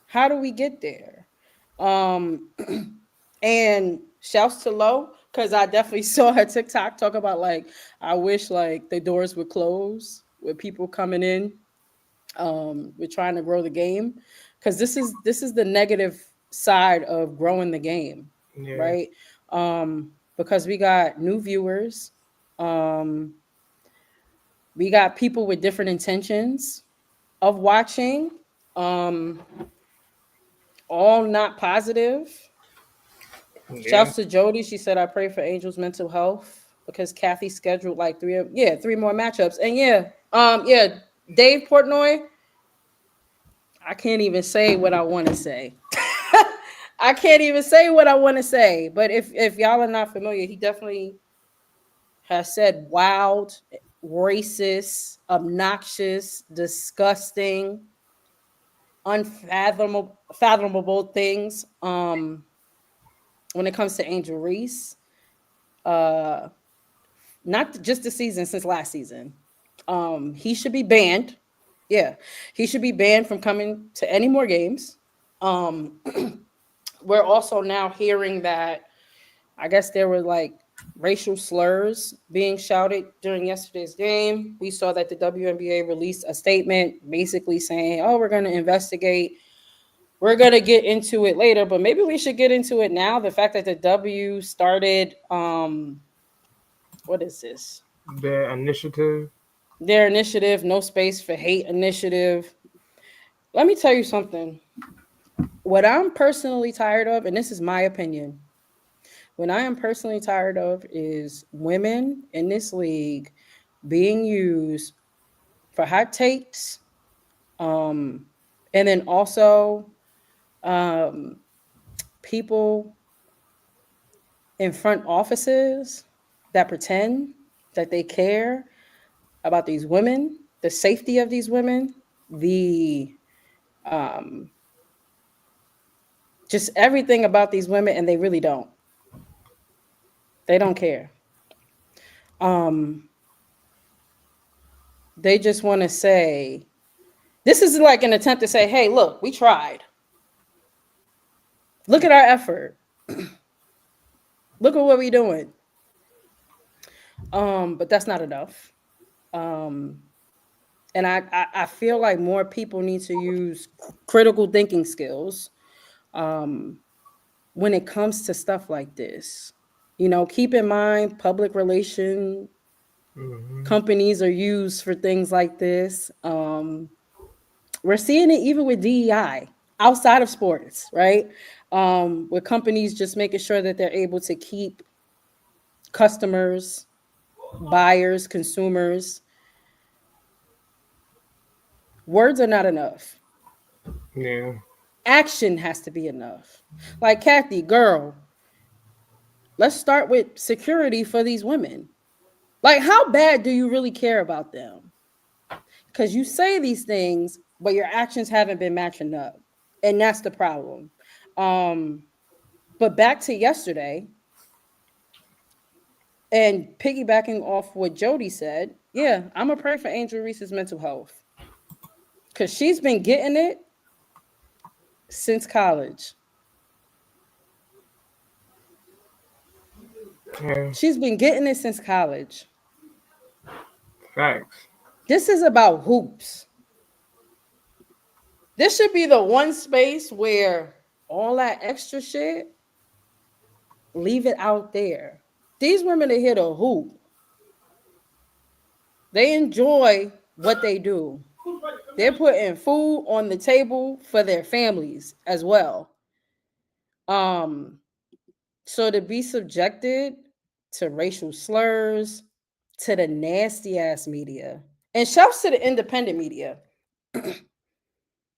[SPEAKER 1] How do we get there? Um and shouts to Lo, because I definitely saw her TikTok talk about like I wish like the doors would close with people coming in. We're trying to grow the game because this is the negative side of growing the game,
[SPEAKER 2] Yeah.
[SPEAKER 1] right? Because we got new viewers, um, we got people with different intentions of watching, um, all not positive.
[SPEAKER 2] Yeah.
[SPEAKER 1] Shouts to Jody. She said, I pray for Angel's mental health because Kathy scheduled like three more matchups. And yeah, Dave Portnoy, I can't even say what I want to say. I can't even say what I want to say. But if y'all are not familiar, he definitely has said wild, racist, obnoxious, disgusting, unfathomable things. When it comes to Angel Reese, uh, not just the season since last season. He should be banned. Yeah, he should be banned from coming to any more games. Um, we're also now hearing that I guess there were like racial slurs being shouted during yesterday's game. We saw that the WNBA released a statement basically saying, "Oh, we're going to investigate. We're going to get into it later, but maybe we should get into it now." The fact that the W started what is this?
[SPEAKER 2] The initiative.
[SPEAKER 1] Their initiative, No Space for Hate initiative. Let me tell you something. What I'm personally tired of, and this is my opinion, what I am personally tired of is women in this league being used for hot takes, um, and then also um, people in front offices that pretend that they care about these women, the safety of these women, the um, just everything about these women, and they really don't. They don't care. Um, they just want to say this is like an attempt to say, "Hey, look, we tried. Look at our effort. Look at what we're doing." But that's not enough. Um, and I feel like more people need to use critical thinking skills um, when it comes to stuff like this. You know, keep in mind public relation
[SPEAKER 2] Mm-hmm.
[SPEAKER 1] companies are used for things like this. We're seeing it even with DEI outside of sports, right? With companies just making sure that they're able to keep customers, buyers, consumers. Words are not enough.
[SPEAKER 2] Yeah.
[SPEAKER 1] Action has to be enough. Like Kathy, girl, let's start with security for these women. Like, how bad do you really care about them? Because you say these things, but your actions haven't been matching up. And that's the problem. Um, but back to yesterday, and piggybacking off what Jody said, yeah, I'm gonna pray for Angel Reese's mental health. Because she's been getting it since college.
[SPEAKER 2] Yeah.
[SPEAKER 1] She's been getting it since college.
[SPEAKER 2] Facts.
[SPEAKER 1] This is about hoops. This should be the one space where all that extra shit, leave it out there. These women are here to hoop. They enjoy what they do. They're putting food on the table for their families as well. Um, so to be subjected to racial slurs, to the nasty ass media, and shouts to the independent media.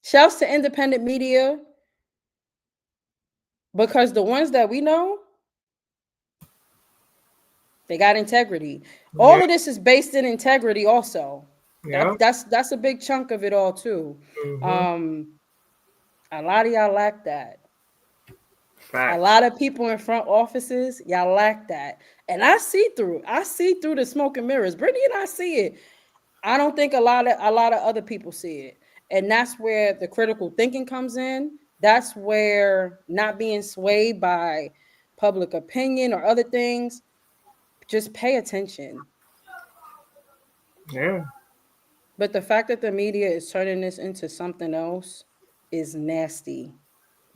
[SPEAKER 1] Shouts to independent media because the ones that we know, they got integrity.
[SPEAKER 2] Yeah.
[SPEAKER 1] All of this is based in integrity also.
[SPEAKER 2] Yeah.
[SPEAKER 1] That's a big chunk of it all too.
[SPEAKER 2] Mm-hmm.
[SPEAKER 1] Um, a lot of y'all lack that. A
[SPEAKER 2] Facts.
[SPEAKER 1] lot of people in front offices, y'all lack that. And I see through. I see through the smoke and mirrors. Brittany and I see it. I don't think a lot of other people see it. And that's where the critical thinking comes in. That's where not being swayed by public opinion or other things, just pay attention.
[SPEAKER 2] Yeah.
[SPEAKER 1] But the fact that the media is turning this into something else is nasty.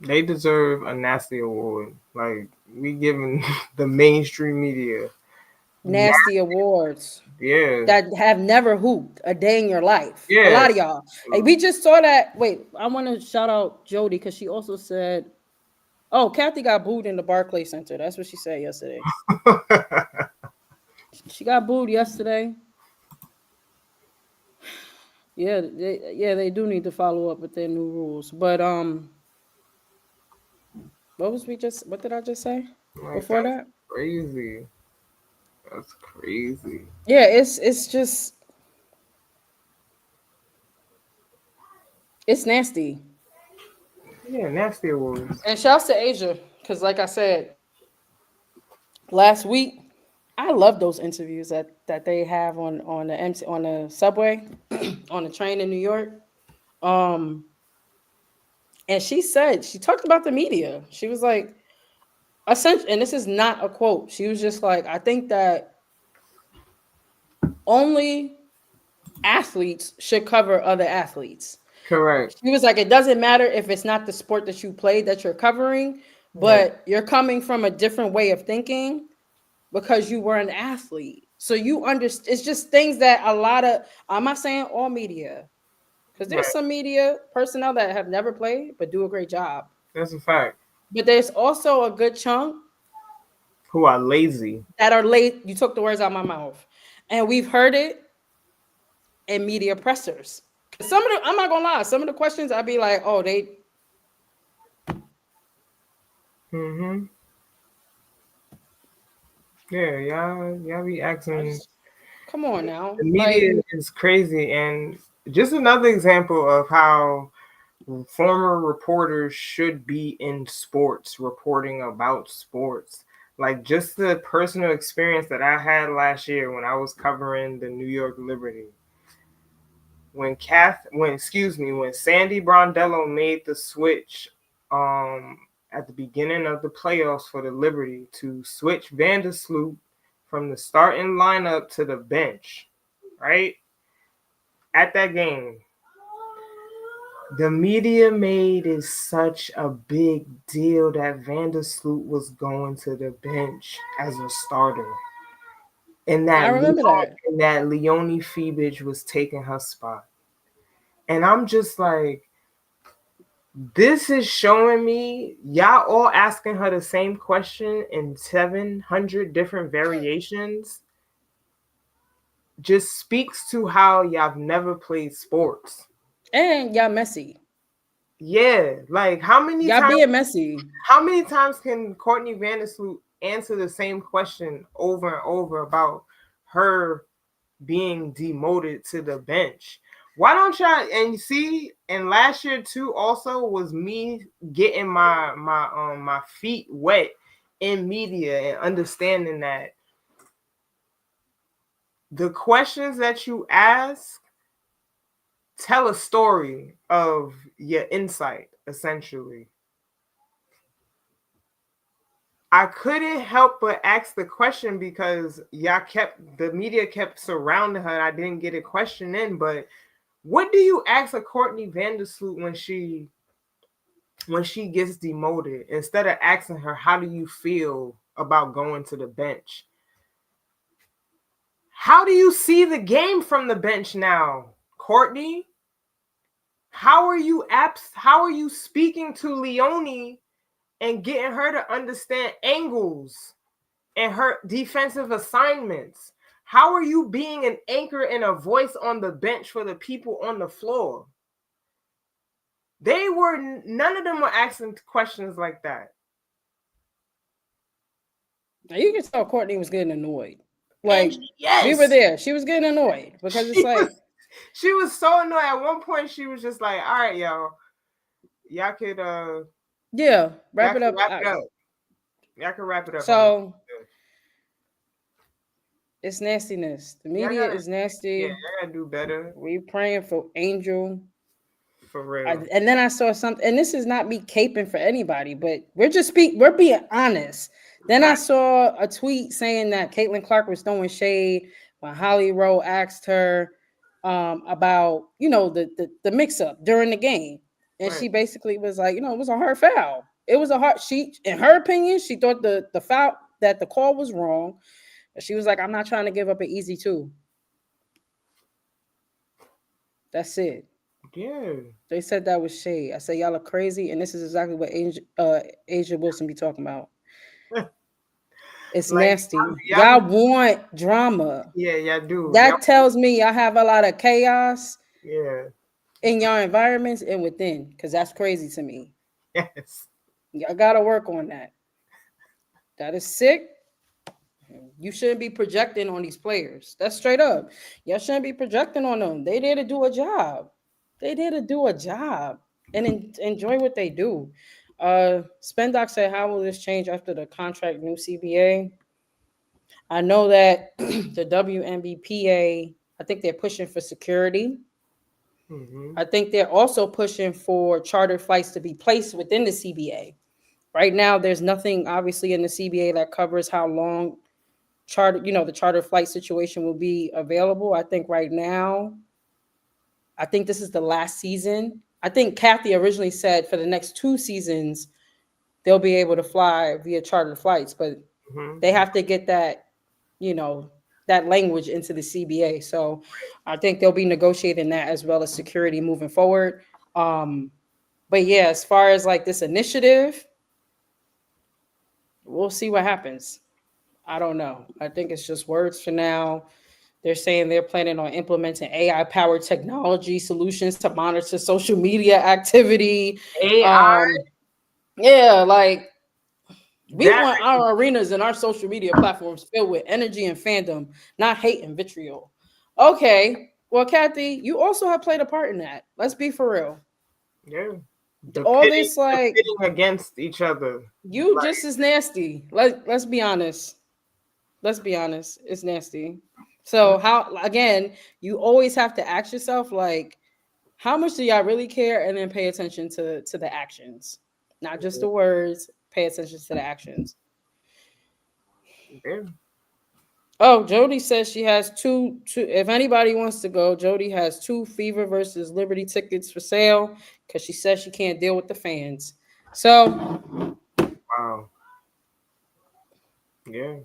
[SPEAKER 2] They deserve a nasty award. Like we giving the mainstream media.
[SPEAKER 1] Nasty awards
[SPEAKER 2] Yeah.
[SPEAKER 1] that have never hooped a day in your life. A
[SPEAKER 2] Yeah.
[SPEAKER 1] lot of y'all. Like we just saw that. Wait, I want to shout out Jody because she also said, "Oh, Kathy got booed in the Barclay Center." That's what she said yesterday. She got booed yesterday. Yeah, they do need to follow up with their new rules. But what did I just say
[SPEAKER 2] Like
[SPEAKER 1] before
[SPEAKER 2] that's
[SPEAKER 1] that?
[SPEAKER 2] crazy. That's crazy.
[SPEAKER 1] Yeah, it's just it's nasty.
[SPEAKER 2] Yeah, nasty awards.
[SPEAKER 1] And shouts to Asia, because like I said last week, I love those interviews that they have on the on the subway, on the train in New York. Um, and she talked about the media. She was like, essentially, and this is not a quote. She was just like, I think that only athletes should cover other athletes.
[SPEAKER 2] Correct.
[SPEAKER 1] She was like, it doesn't matter if it's not the sport that you played that you're covering,
[SPEAKER 2] Yeah.
[SPEAKER 1] but you're coming from a different way of thinking because you were an athlete. So you understand. It's just things that a lot of. I'm not saying all media, because there's
[SPEAKER 2] Right.
[SPEAKER 1] some media personnel that have never played but do a great job.
[SPEAKER 2] That's a fact.
[SPEAKER 1] But there's also a good chunk
[SPEAKER 2] Who are lazy.
[SPEAKER 1] that are late. You took the words out of my mouth, and we've heard it, and media pressers. Some of the, I'm not gonna lie, some of the questions I'd be like, oh, they.
[SPEAKER 2] Mm-hmm. Yeah, y'all be asking.
[SPEAKER 1] Come on now,
[SPEAKER 2] The
[SPEAKER 1] like,
[SPEAKER 2] media is crazy, and just another example of how former reporters should be in sports, reporting about sports. Like just the personal experience that I had last year when I was covering the New York Liberty. When Sandy Brondello made the switch at the beginning of the playoffs for the Liberty to switch Vandersloot from the starting lineup to the bench, right? At that game, the media made it such a big deal that Vandersloot was going to the bench as a starter, and
[SPEAKER 1] I remember that.
[SPEAKER 2] that Leonie Febich was taking her spot. And I'm just like, this is showing me y'all all asking her the same question in 700 different variations. Just speaks to how y'all have never played sports.
[SPEAKER 1] And y'all messy.
[SPEAKER 2] Yeah, like
[SPEAKER 1] Y'all being messy.
[SPEAKER 2] how many times can Courtney Vandersloot answer the same question over and over about her being demoted to the bench? Why don't y'all and see? And last year too also was me getting my feet wet in media and understanding that the questions that you ask tell a story of your insight essentially. I couldn't help but ask the question because the media kept surrounding her and I didn't get a question in. But what do you ask a Courtney Vandersloot when she gets demoted instead of asking her how do you feel about going to the bench? How do you see the game from the bench now, Courtney? How are you speaking to Leonie and getting her to understand angles and her defensive assignments? How are you being an anchor and a voice on the bench for the people on the floor? None of them were asking questions like that.
[SPEAKER 1] Now you can tell Courtney was getting annoyed.
[SPEAKER 2] And
[SPEAKER 1] Like, we were
[SPEAKER 2] yes,
[SPEAKER 1] there. She was getting annoyed because it's
[SPEAKER 2] she
[SPEAKER 1] like,
[SPEAKER 2] she was so annoyed. At one point, she was just like, "All right, y'all could
[SPEAKER 1] yeah, wrap
[SPEAKER 2] y'all
[SPEAKER 1] it
[SPEAKER 2] could
[SPEAKER 1] up.
[SPEAKER 2] wrap it up. Y'all could wrap it up.
[SPEAKER 1] So it's nastiness. The
[SPEAKER 2] Y'all
[SPEAKER 1] media
[SPEAKER 2] gotta,
[SPEAKER 1] is
[SPEAKER 2] yeah,
[SPEAKER 1] nasty.
[SPEAKER 2] y'all gotta do better
[SPEAKER 1] We praying for Angel.
[SPEAKER 2] for real.
[SPEAKER 1] And then I saw something, and this is not me caping for anybody, but we're being honest. Then I
[SPEAKER 2] Fact.
[SPEAKER 1] saw a tweet saying that Caitlin Clark was throwing shade when Holly Rowe asked her about the mix up during the game, and
[SPEAKER 2] Right.
[SPEAKER 1] she basically was like, it was a hard foul. It was a hard. She, in her opinion, she thought the foul that the call was wrong. She was like, I'm not trying to give up an easy two. That's it.
[SPEAKER 2] Yeah.
[SPEAKER 1] They said that was shade. I said y'all are crazy, and this is exactly what Asia Wilson be talking about. It's
[SPEAKER 2] Like
[SPEAKER 1] nasty.
[SPEAKER 2] y'all
[SPEAKER 1] Y'all
[SPEAKER 2] be
[SPEAKER 1] want drama.
[SPEAKER 2] yeah, y'all do. Y'all
[SPEAKER 1] That tells me y'all have a lot of chaos
[SPEAKER 2] yeah.
[SPEAKER 1] in your environments and within, because that's crazy to me.
[SPEAKER 2] Yes.
[SPEAKER 1] Y'all gotta work on that. That is sick. You shouldn't be projecting on these players. That's straight up. Y'all shouldn't be projecting on them. They there to do a job. They there to do a job and enjoy what they do. Spendoc said, "How will this change after the contract new CBA?" I know that the WNBPA. I think they're pushing for security.
[SPEAKER 2] Mm-hmm.
[SPEAKER 1] I think they're also pushing for charter flights to be placed within the CBA. Right now, there's nothing obviously in the CBA that covers how long the charter flight situation will be available. I think right now, I think this is the last season. I think Kathy originally said for the next 2 seasons they'll be able to fly via charter flights, but
[SPEAKER 2] Mm-hmm.
[SPEAKER 1] they have to get you know, that language into the CBA. So I think they'll be negotiating that as well as security moving forward. But yeah, as far as like this initiative, we'll see what happens. I don't know. I think it's just words for now. They're saying they're planning on implementing AI powered technology solutions to monitor social media activity.
[SPEAKER 2] AI,
[SPEAKER 1] Um, yeah, like we
[SPEAKER 2] that
[SPEAKER 1] want our arenas and our social media platforms filled with energy and fandom, not hate and vitriol. Okay, well, Kathy, you also have played a part in that. Let's be for real.
[SPEAKER 2] yeah,
[SPEAKER 1] All this
[SPEAKER 2] the
[SPEAKER 1] like
[SPEAKER 2] pitting against each other.
[SPEAKER 1] you
[SPEAKER 2] Like,
[SPEAKER 1] just as nasty. Let's be honest. Let's be honest. It's nasty. So how again, you always have to ask yourself like how much do y'all really care and then pay attention to the actions. Not just the words, pay attention to the actions.
[SPEAKER 2] yeah,
[SPEAKER 1] Oh, Jody says she has two. If anybody wants to go, Jody has two Fever versus Liberty tickets for sale because she says she can't deal with the fans. So,
[SPEAKER 2] wow, yeah,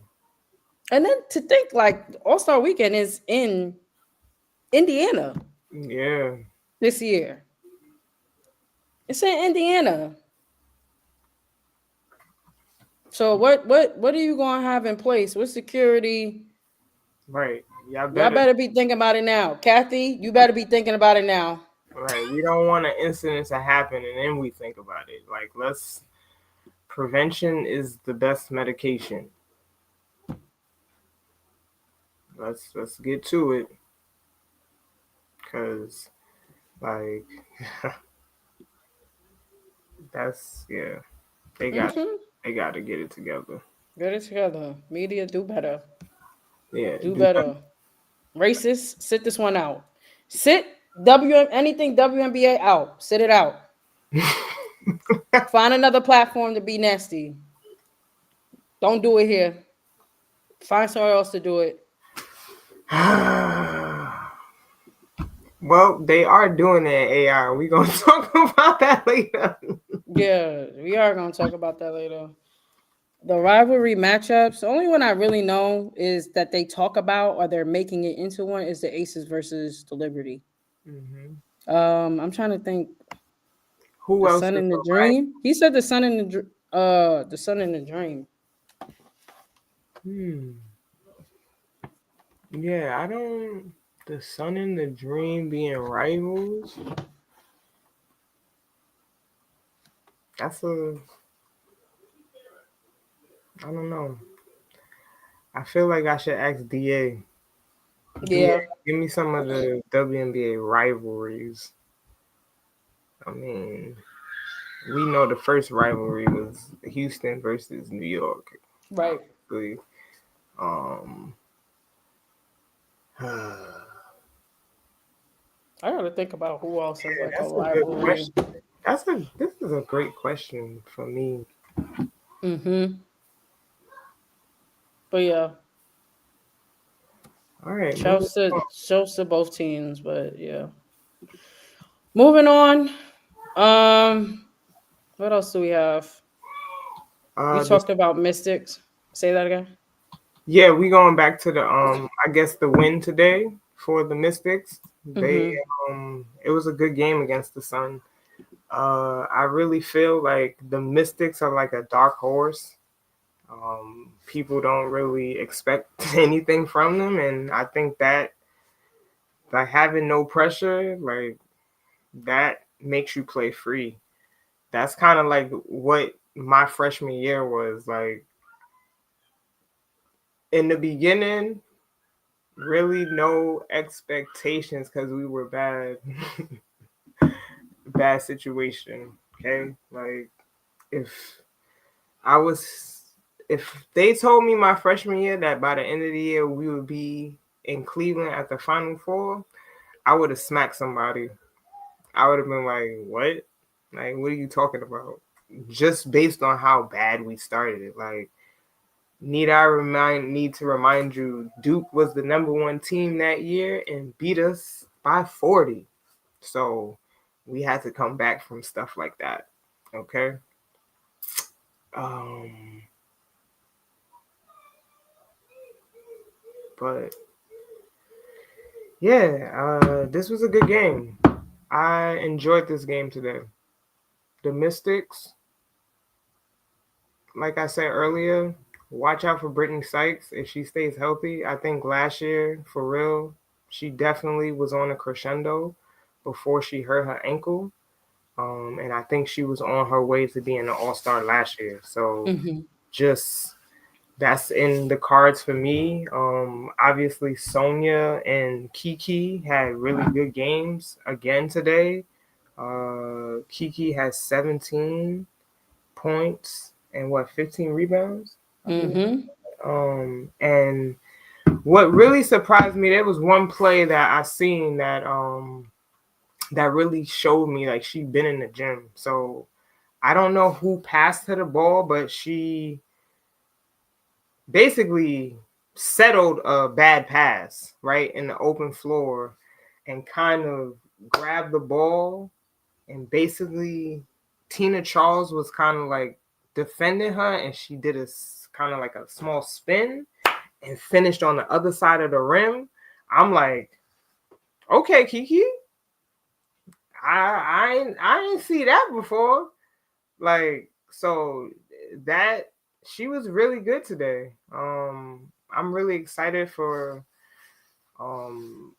[SPEAKER 1] and then to think like All Star Weekend is in Indiana
[SPEAKER 2] yeah,
[SPEAKER 1] this year. It's in Indiana. So what are you gonna have in place? What security?
[SPEAKER 2] right. Y'all
[SPEAKER 1] Y'all
[SPEAKER 2] better,
[SPEAKER 1] better be thinking about it now. Kathy, you better be thinking about it now.
[SPEAKER 2] right. We don't want an incident to happen and then we think about it. Like, prevention is the best medication. Let's get to it, cause like that's yeah. They got
[SPEAKER 1] Mm-hmm.
[SPEAKER 2] they got to get it together.
[SPEAKER 1] Get it together. Media, do better.
[SPEAKER 2] Yeah,
[SPEAKER 1] Do
[SPEAKER 2] do
[SPEAKER 1] better. Racists, sit this one out. Sit anything WNBA out. Sit it out. Find another platform to be nasty. Don't do it here. Find somewhere else to do it.
[SPEAKER 2] Well, they are doing it in AI. We gonna talk about that later.
[SPEAKER 1] Yeah, we are gonna talk about that later. The rivalry matchups. The only one I really know is that they talk about or they're making it into one is the Aces versus the Liberty.
[SPEAKER 2] Hmm.
[SPEAKER 1] I'm trying to think.
[SPEAKER 2] Who
[SPEAKER 1] The
[SPEAKER 2] else
[SPEAKER 1] Sun
[SPEAKER 2] is
[SPEAKER 1] in the
[SPEAKER 2] right?
[SPEAKER 1] Dream. He said the Sun in the Sun in the Dream.
[SPEAKER 2] Hmm. Yeah, I don't. The Sun and the Dream being rivals. That's a. I don't know. I feel like I should ask DA. DA,
[SPEAKER 1] Yeah,
[SPEAKER 2] give me some of the WNBA rivalries. I mean, we know the first rivalry was Houston versus New York.
[SPEAKER 1] right.
[SPEAKER 2] Obviously. Um,
[SPEAKER 1] I gotta think about who else has like a
[SPEAKER 2] that's a good
[SPEAKER 1] rivalry.
[SPEAKER 2] question. This is a great question for me.
[SPEAKER 1] Mm-hmm. But yeah,
[SPEAKER 2] All right, moving
[SPEAKER 1] shouts to
[SPEAKER 2] on.
[SPEAKER 1] shouts to both teams. But yeah, moving on. Um, what else do we have? You
[SPEAKER 2] This
[SPEAKER 1] talked about Mystics. Say that again.
[SPEAKER 2] yeah, we going back to the I guess the win today for the Mystics. They
[SPEAKER 1] Mm-hmm.
[SPEAKER 2] it was a good game against the Sun. I really feel like the Mystics are like a dark horse. People don't really expect anything from them, and I think that like having no pressure, like that makes you play free. That's kind of like what my freshman year was like. In the beginning, really no expectations because we were bad, bad situation. Okay, like if I was, if they told me my freshman year that by the end of the year we would be in Cleveland at the Final Four, I would have smacked somebody. I would have been like, "What? Like, what are you talking about?" Just based on how bad we started it. Like, need to remind you, Duke was the number one team that year and beat us by 40. So we had to come back from stuff like that. Okay. Um, but yeah, this was a good game. I enjoyed this game today. The Mystics, like I said earlier, watch out for Brittany Sykes if she stays healthy. I think last year, for real, she definitely was on a crescendo before she hurt her ankle. And I think she was on her way to being an all-star last year. So
[SPEAKER 1] Mm-hmm.
[SPEAKER 2] just that's in the cards for me. Obviously, Sonia and Kiki had really good games again today. Kiki has 17 points and 15 rebounds, I believe.
[SPEAKER 1] Mm-hmm.
[SPEAKER 2] And what really surprised me, there was one play that I seen that really showed me like she'd been in the gym. So I don't know who passed her the ball, but she basically settled a bad pass right in the open floor and kind of grabbed the ball, and basically Tina Charles was kind of like defending her, and she did a kind of like a small spin and finished on the other side of the rim. I'm like, okay, Kiki, I ain't see that before. Like, so that she was really good today. I'm really excited for um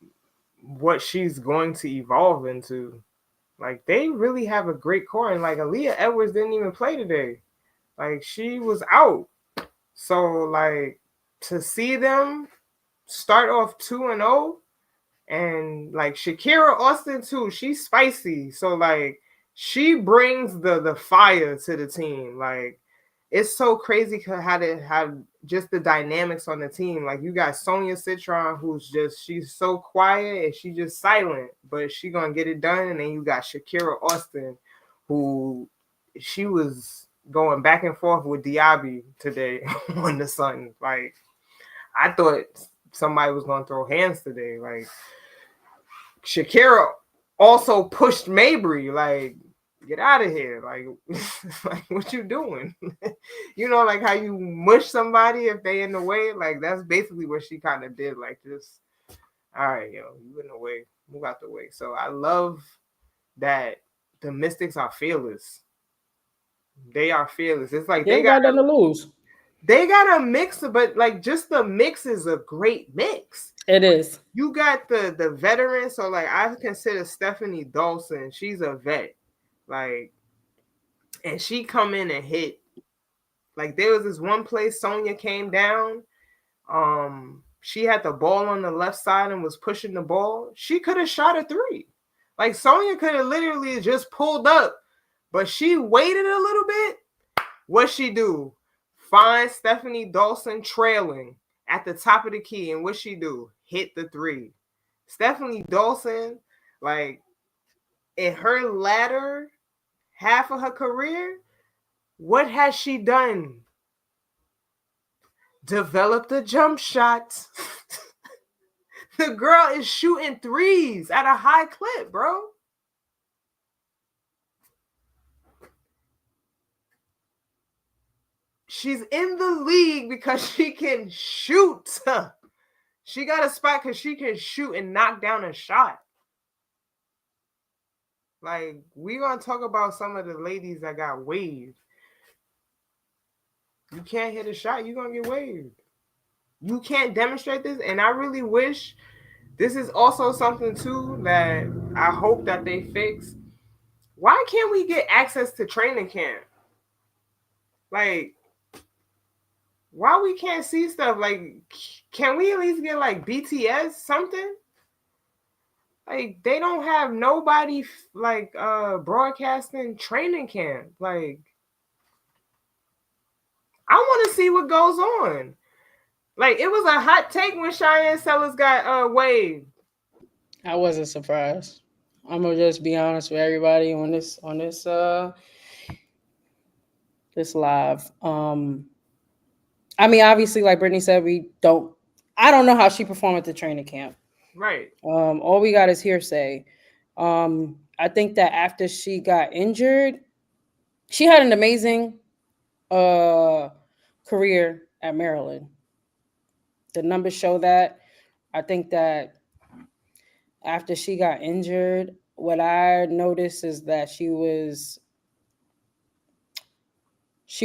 [SPEAKER 2] what she's going to evolve into. Like, they really have a great core, and like Aaliyah Edwards didn't even play today. Like, she was out. So like, to see them start off 2-0, and like Shakira Austin too, she's spicy. So like, she brings the fire to the team. Like, it's so crazy how they have just the dynamics on the team. Like, you got Sonia Citron, who's just, she's so quiet and she just silent, but she gonna get it done. And then you got Shakira Austin, who she was going back and forth with Diaby today on the Sun. Like, I thought somebody was gonna throw hands today. Like, Shakira also pushed Mabry, like, get out of here. Like, like, what you doing? You know, like how you mush somebody if they in the way. Like, that's basically what she kind of did. Like, just, all right, yo, you in the way, move out the way. So I love that the Mystics are fearless. They are fearless. It's like
[SPEAKER 1] They don't got nothing to lose.
[SPEAKER 2] they got a mix, but like, just the mix is a great mix.
[SPEAKER 1] It is.
[SPEAKER 2] You got the veterans, so like, I consider Stephanie Dawson, she's a vet. Like, and she come in and hit. Like, there was this one place Sonya came down. She had the ball on the left side and was pushing the ball. She could have shot a three. Like, Sonya could have literally just pulled up, but she waited a little bit. What she do? Find Stephanie Dawson trailing at the top of the key, and what she do? Hit the three. Stephanie Dawson, like, in her latter half of her career, what has she done? Developed a jump shot. The girl is shooting threes at a high clip, bro. She's in the league because she can shoot. She got a spot because she can shoot and knock down a shot. Like, we gonna talk about some of the ladies that got waived. You can't hit a shot, you're gonna get waived. You can't demonstrate this, and I really wish this is also something too that I hope that they fix. Why can't we get access to training camp? Like, why we can't see stuff? Like, can we at least get like BTS something? Like, they don't have nobody like broadcasting training camp. Like, I want to see what goes on. Like, it was a hot take when Cheyenne Sellers got waived.
[SPEAKER 1] I wasn't surprised. I'm gonna just be honest with everybody on this live. I mean, obviously, like Brittany said, I don't know how she performed at the training camp.
[SPEAKER 2] Right.
[SPEAKER 1] All we got is hearsay. I think that after she got injured, she had an amazing career at Maryland. The numbers show that. I think that after she got injured, what I noticed is that she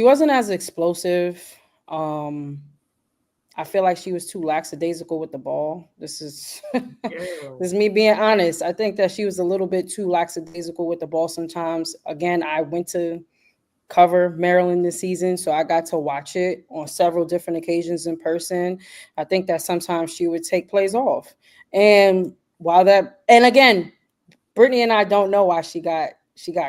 [SPEAKER 1] wasn't as explosive. Um, I feel like she was too lackadaisical with the ball. This is
[SPEAKER 2] Yeah.
[SPEAKER 1] this is me being honest. I think that she was a little bit too lackadaisical with the ball sometimes. Again, I went to cover Maryland this season, so I got to watch it on several different occasions in person. I think that sometimes she would take plays off. And and again, Brittany and I don't know why she got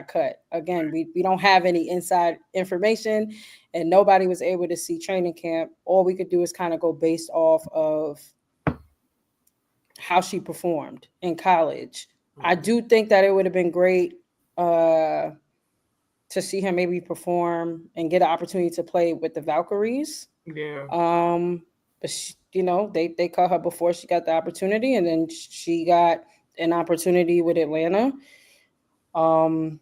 [SPEAKER 1] cut. Again, we don't have any inside information, and nobody was able to see training camp. All we could do is kind of go based off of how she performed in college. I do think that it would have been great uh, to see her maybe perform and get an opportunity to play with the Valkyries.
[SPEAKER 2] Yeah.
[SPEAKER 1] But they cut her before she got the opportunity, and then she got an opportunity with Atlanta. Um,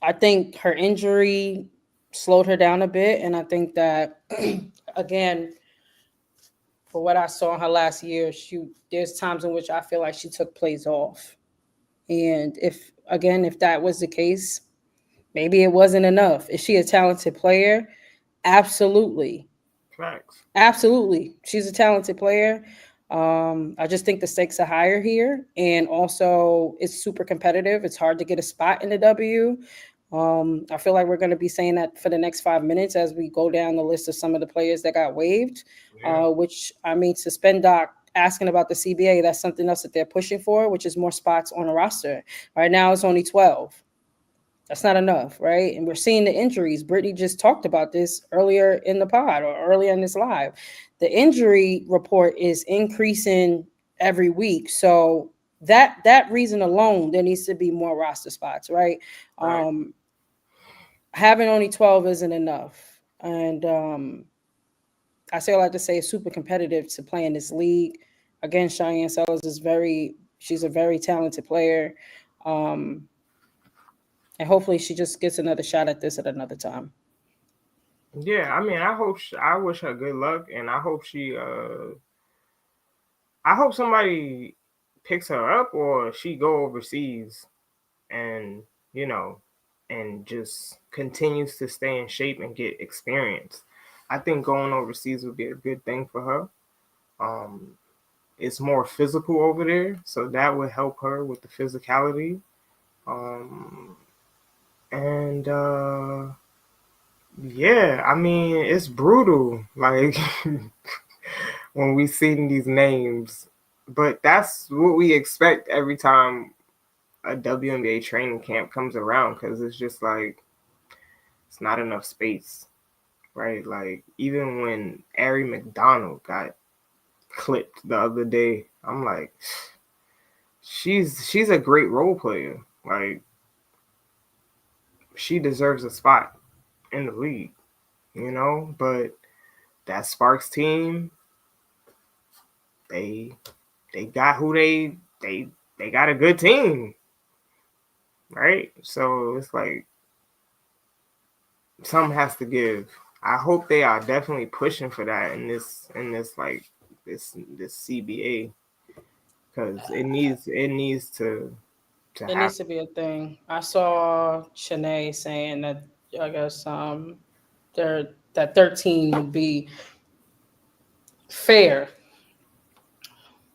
[SPEAKER 1] I think her injury slowed her down a bit, and I think that again, for what I saw in her last year, there's times in which I feel like she took plays off, and if that was the case, maybe it wasn't enough. Is she a talented player? Absolutely.
[SPEAKER 2] Facts.
[SPEAKER 1] Absolutely. She's a talented player. I just think the stakes are higher here. And also, it's super competitive. It's hard to get a spot in the W. I feel like we're going to be saying that for the next 5 minutes as we go down the list of some of the players that got waived,
[SPEAKER 2] Yeah.
[SPEAKER 1] which, I mean, suspend doc asking about the CBA, that's something else that they're pushing for, which is more spots on the roster. Right now, it's only 12. That's not enough, right? And we're seeing the injuries. Brittany just talked about this earlier in the pod or earlier in this live. The injury report is increasing every week. So that reason alone, there needs to be more roster spots, right?
[SPEAKER 2] Right.
[SPEAKER 1] Having only 12 isn't enough. And I say I like to say it's super competitive to play in this league. Again, Cheyenne Sellers she's a very talented player. Um, and hopefully she just gets another shot at this at another time.
[SPEAKER 2] Yeah, I mean, I wish her good luck, and I hope somebody picks her up or she go overseas and, you know, and just continues to stay in shape and get experience. I think going overseas would be a good thing for her. Um, it's more physical over there, so that would help her with the physicality. Um, and yeah, I mean, it's brutal. Like when we seen these names, but that's what we expect every time a WNBA training camp comes around because it's just like it's not enough space, right? Like even when Ari McDonald got clipped the other day, I'm like, she's a great role player. Like she deserves a spot in the league, you know. But that Sparks team, they they got who they got a good team, right? So it's like something has to give. I hope they are definitely pushing for that in this CBA because it needs to
[SPEAKER 1] It
[SPEAKER 2] happen.
[SPEAKER 1] needs to be a thing. I saw Shanae saying that I guess that 13 would be fair.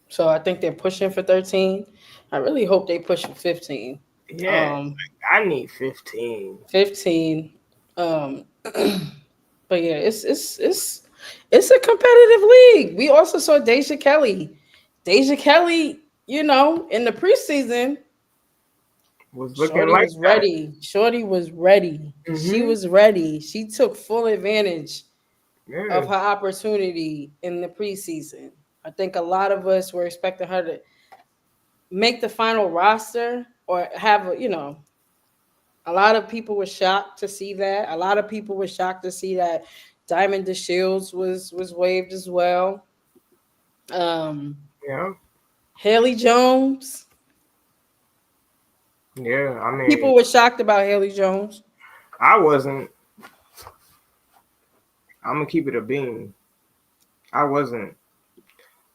[SPEAKER 1] So I think they're pushing for 13. I really hope they push for 15.
[SPEAKER 2] Yeah,
[SPEAKER 1] Um,
[SPEAKER 2] I need 15.
[SPEAKER 1] 15. Um, but yeah, it's a competitive league. We also saw Deja Kelly. Deja Kelly, in the preseason,
[SPEAKER 2] Was looking
[SPEAKER 1] Shorty
[SPEAKER 2] like
[SPEAKER 1] was
[SPEAKER 2] that.
[SPEAKER 1] ready. Shorty was ready. She
[SPEAKER 2] Mm-hmm.
[SPEAKER 1] was ready. She took full advantage
[SPEAKER 2] Yeah,
[SPEAKER 1] of her opportunity in the preseason. I think a lot of us were expecting her to make the final roster or have a lot of people were shocked to see that. A lot of people were shocked to see that Diamond DeShields was waived as well. Um,
[SPEAKER 2] yeah,
[SPEAKER 1] Haley Jones.
[SPEAKER 2] yeah. I mean,
[SPEAKER 1] People were shocked about Haley Jones.
[SPEAKER 2] I wasn't. I'm gonna keep it a beam. I wasn't.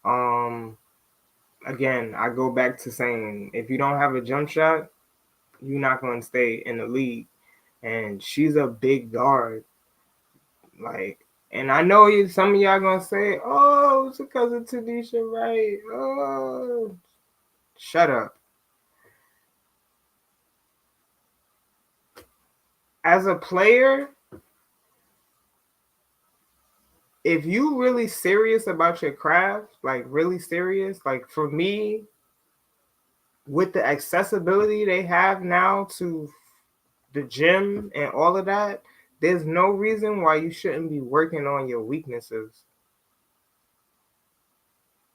[SPEAKER 2] Um, Again, I go back to saying if you don't have a jump shot, you're not going to stay in the league. And she's a big guard. Like, and I know some of y'all gonna say, "Oh, it's because of Tanisha Wright." Oh, shut up. As a player, if you really serious about your craft, like really serious, like for me, with the accessibility they have now to the gym and all of that, there's no reason why you shouldn't be working on your weaknesses.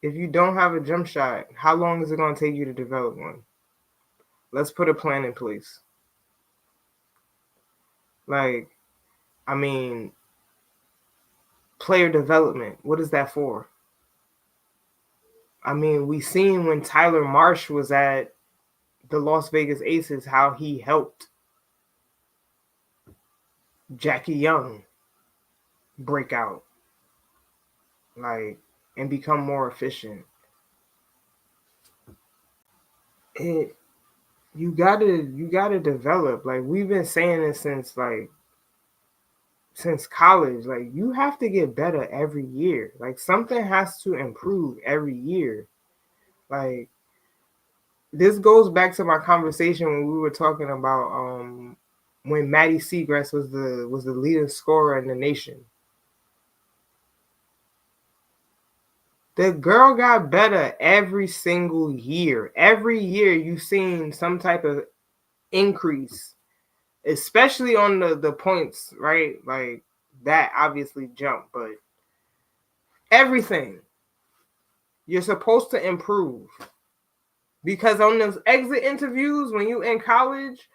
[SPEAKER 2] If you don't have a jump shot, how long is it going to take you to develop one? Let's put a plan in place. Like, I mean, player development, what is that for? I mean, we seen when Tyler Marsh was at the Las Vegas Aces how he helped Jackie Young break out, like, and become more efficient. It you gotta develop. Like, we've been saying this since college. Like, you have to get better every year. Like, something has to improve every year. Like, this goes back to my conversation when we were talking about when Maddie Seagrass was the leading scorer in the nation. The girl got better every single year. Every year you've seen some type of increase, especially on the points, right? Like, that obviously jumped, but everything you're supposed to improve. Because on those exit interviews when you in college,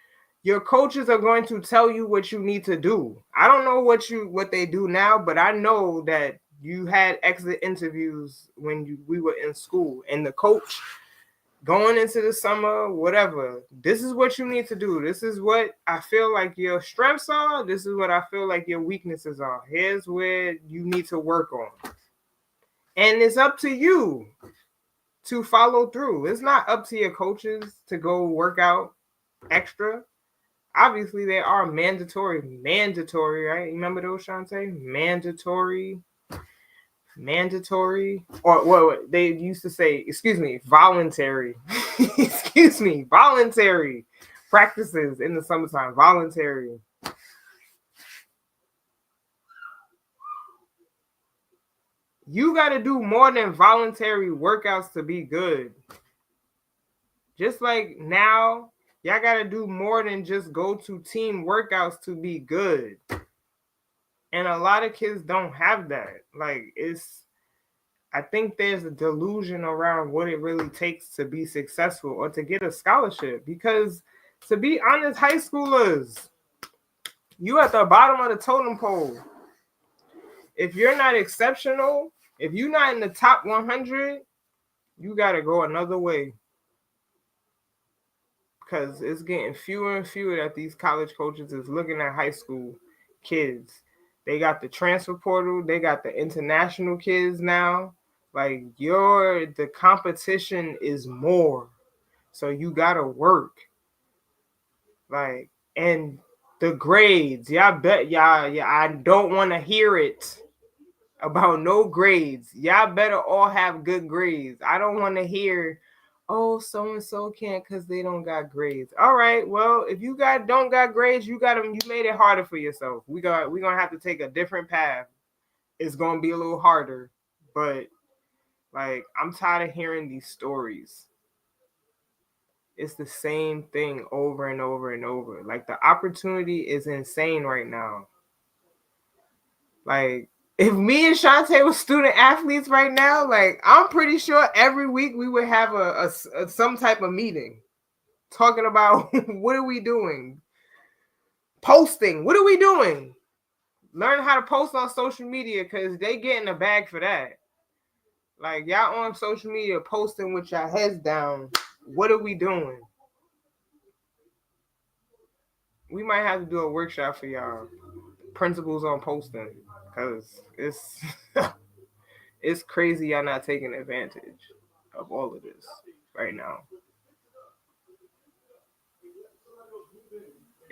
[SPEAKER 2] your coaches are going to tell you what you need to do. I don't know what they do now, but I know that you had exit interviews when we were in school, and the coach going into the summer, whatever, this is what you need to do. This is what I feel like your strengths are. This is what I feel like your weaknesses are. Here's where you need to work on. And it's up to you to follow through. It's not up to your coaches to go work out extra. Obviously, they are mandatory, right? You remember those, Shantae? Mandatory, or what they used to say, excuse me, voluntary. Excuse me, voluntary practices in the summertime, voluntary. You got to do more than voluntary workouts to be good. Just like now, y'all got to do more than just go to team workouts to be good. And a lot of kids don't have that. Like, I think there's a delusion around what it really takes to be successful or to get a scholarship. Because, to be honest, high schoolers, you at the bottom of the totem pole. If you're not exceptional, if you're not in the top 100, you got to go another way. Because it's getting fewer and fewer that these college coaches is looking at high school kids. They got the transfer portal. They got the international kids now. Like, the competition is more. So you got to work. Like, and the grades. I don't want to hear it about no grades. Y'all better all have good grades. I don't want to hear, oh, so and so can't because they don't got grades. All right, well, if you don't got grades, you made it harder for yourself. We're gonna have to take a different path. It's gonna be a little harder, but like, I'm tired of hearing these stories. It's the same thing over and over and over. Like, the opportunity is insane right now. Like, if me and Shantae were student athletes right now, like, I'm pretty sure every week we would have a some type of meeting talking about what are we doing? Posting. What are we doing? Learn how to post on social media because they getting a bag for that. Like, y'all on social media posting with your heads down. What are we doing? We might have to do a workshop for y'all. Principles on posting. Because it's it's crazy y'all not taking advantage of all of this right now.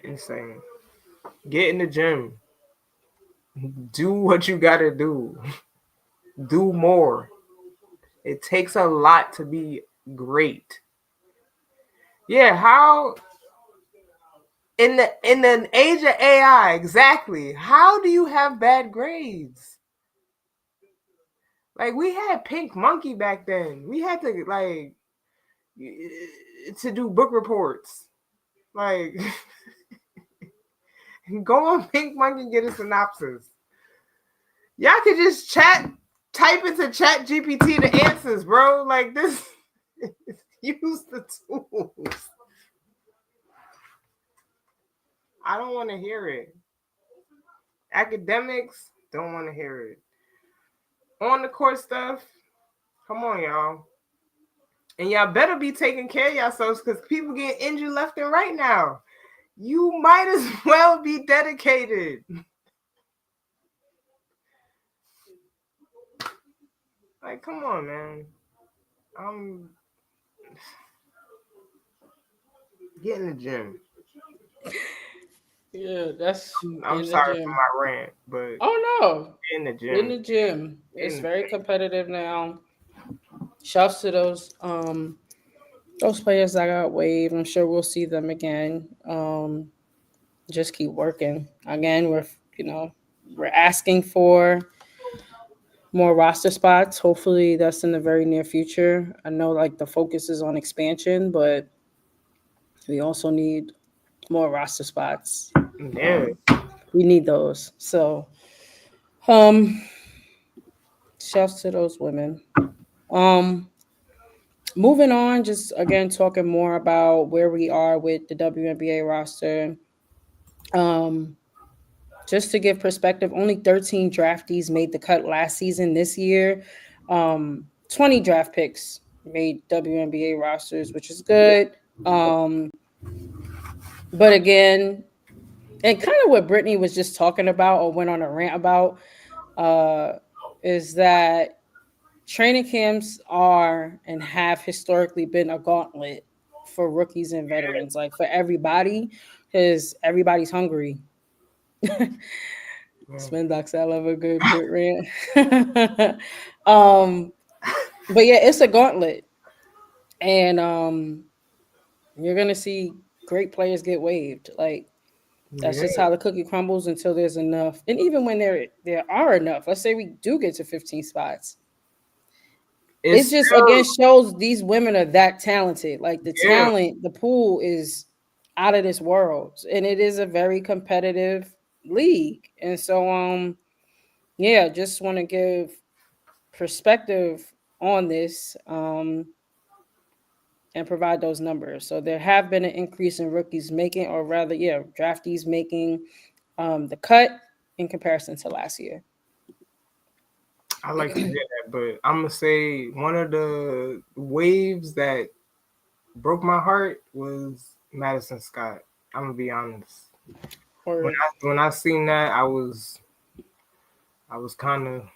[SPEAKER 2] Insane. Get in the gym. Do what you gotta do. Do more. It takes a lot to be great. Yeah, how in the age of AI, exactly. How do you have bad grades? Like we had Pink Monkey back then. We had to to do book reports. Like go on Pink Monkey and get a synopsis. Y'all could just type into Chat GPT the answers, bro. Like this, use the tools. I don't want to hear it. Academics don't want to hear it. On the court stuff, come on, y'all. And y'all better be taking care of yourselves because people get injured left and right now. You might as well be dedicated. Like, come on, man. I'm get in the gym.
[SPEAKER 1] Yeah, that's
[SPEAKER 2] I'm
[SPEAKER 1] in the
[SPEAKER 2] sorry for
[SPEAKER 1] gym.
[SPEAKER 2] my rant, but
[SPEAKER 1] Oh no,
[SPEAKER 2] get in the
[SPEAKER 1] in
[SPEAKER 2] gym.
[SPEAKER 1] the gym.
[SPEAKER 2] Get in
[SPEAKER 1] It's
[SPEAKER 2] the
[SPEAKER 1] very
[SPEAKER 2] gym.
[SPEAKER 1] competitive now. Shouts to those players that got waived. I'm sure we'll see them again. Just keep working. Again, we're asking for more roster spots. Hopefully that's in the very near future. I know like the focus is on expansion, but we also need more roster spots.
[SPEAKER 2] Yeah.
[SPEAKER 1] We need those. So um shouts to those women. Um Moving on, just again talking more about where we are with the WNBA roster. Um just to give perspective, only 13 draftees made the cut last season. This year, 20 draft picks made WNBA rosters, which is good. Um, but again, and kind of what Brittany was just talking about or went on a rant about, uh, is that training camps are and have historically been a gauntlet for rookies and veterans, like for everybody, because everybody's hungry.
[SPEAKER 2] Yeah.
[SPEAKER 1] Spendox, I love a good Brit rant. um, but yeah, it's a gauntlet, and you're gonna see great players get waived. Like that's
[SPEAKER 2] Yeah.
[SPEAKER 1] just how the cookie crumbles until there's enough. And even when there are enough, let's say we do get to 15 spots, it
[SPEAKER 2] It's
[SPEAKER 1] just
[SPEAKER 2] still
[SPEAKER 1] again shows these women are that talented. Like the
[SPEAKER 2] yeah.
[SPEAKER 1] talent, the pool is out of this world, and it is a very competitive league. And so, yeah, just want to give perspective on this and provide those numbers. So there have been an increase in rookies making, or rather, yeah, draftees making the cut in comparison to last year.
[SPEAKER 2] I like to hear that, but I'm gonna say one of the waves that broke my heart was Madison Scott. I'm gonna be honest. When
[SPEAKER 1] Or
[SPEAKER 2] I seen that, I was kind of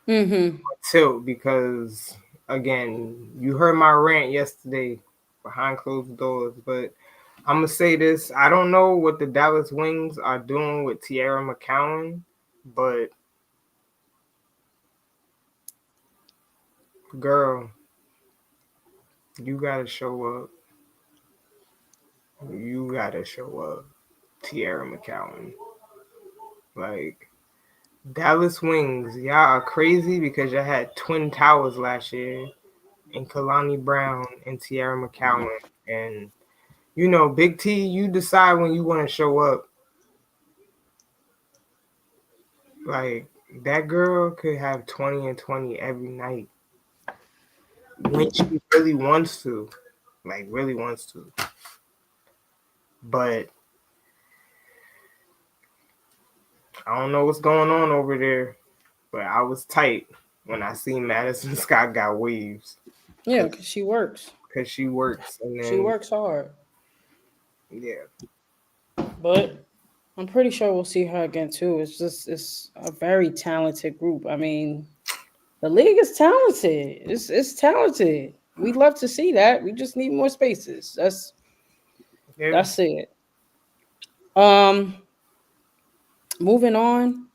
[SPEAKER 1] mm-hmm.
[SPEAKER 2] tilt because again, you heard my rant yesterday behind closed doors, but I'm gonna say this: I don't know what the Dallas Wings are doing with Tierra McCowan, but girl, you gotta show up. You gotta show up, Tierra McCowan. Like Dallas Wings, y'all are crazy because y'all had twin towers last year and Kalani Brown and Tierra McCowan. And you know, Big T, you decide when you want to show up. Like that girl could have 20 and 20 every night when she really wants to. Like really wants to. But I don't know what's going on over there. But I was tight when I seen Madison Scott got waves.
[SPEAKER 1] Yeah, because she works.
[SPEAKER 2] Cause she works and
[SPEAKER 1] She
[SPEAKER 2] then
[SPEAKER 1] works hard.
[SPEAKER 2] yeah.
[SPEAKER 1] But I'm pretty sure we'll see her again too. It's a very talented group. I mean, the league is talented. It's talented. We love to see that. We just need more spaces.
[SPEAKER 2] Yeah.
[SPEAKER 1] That's it. Um, Moving on,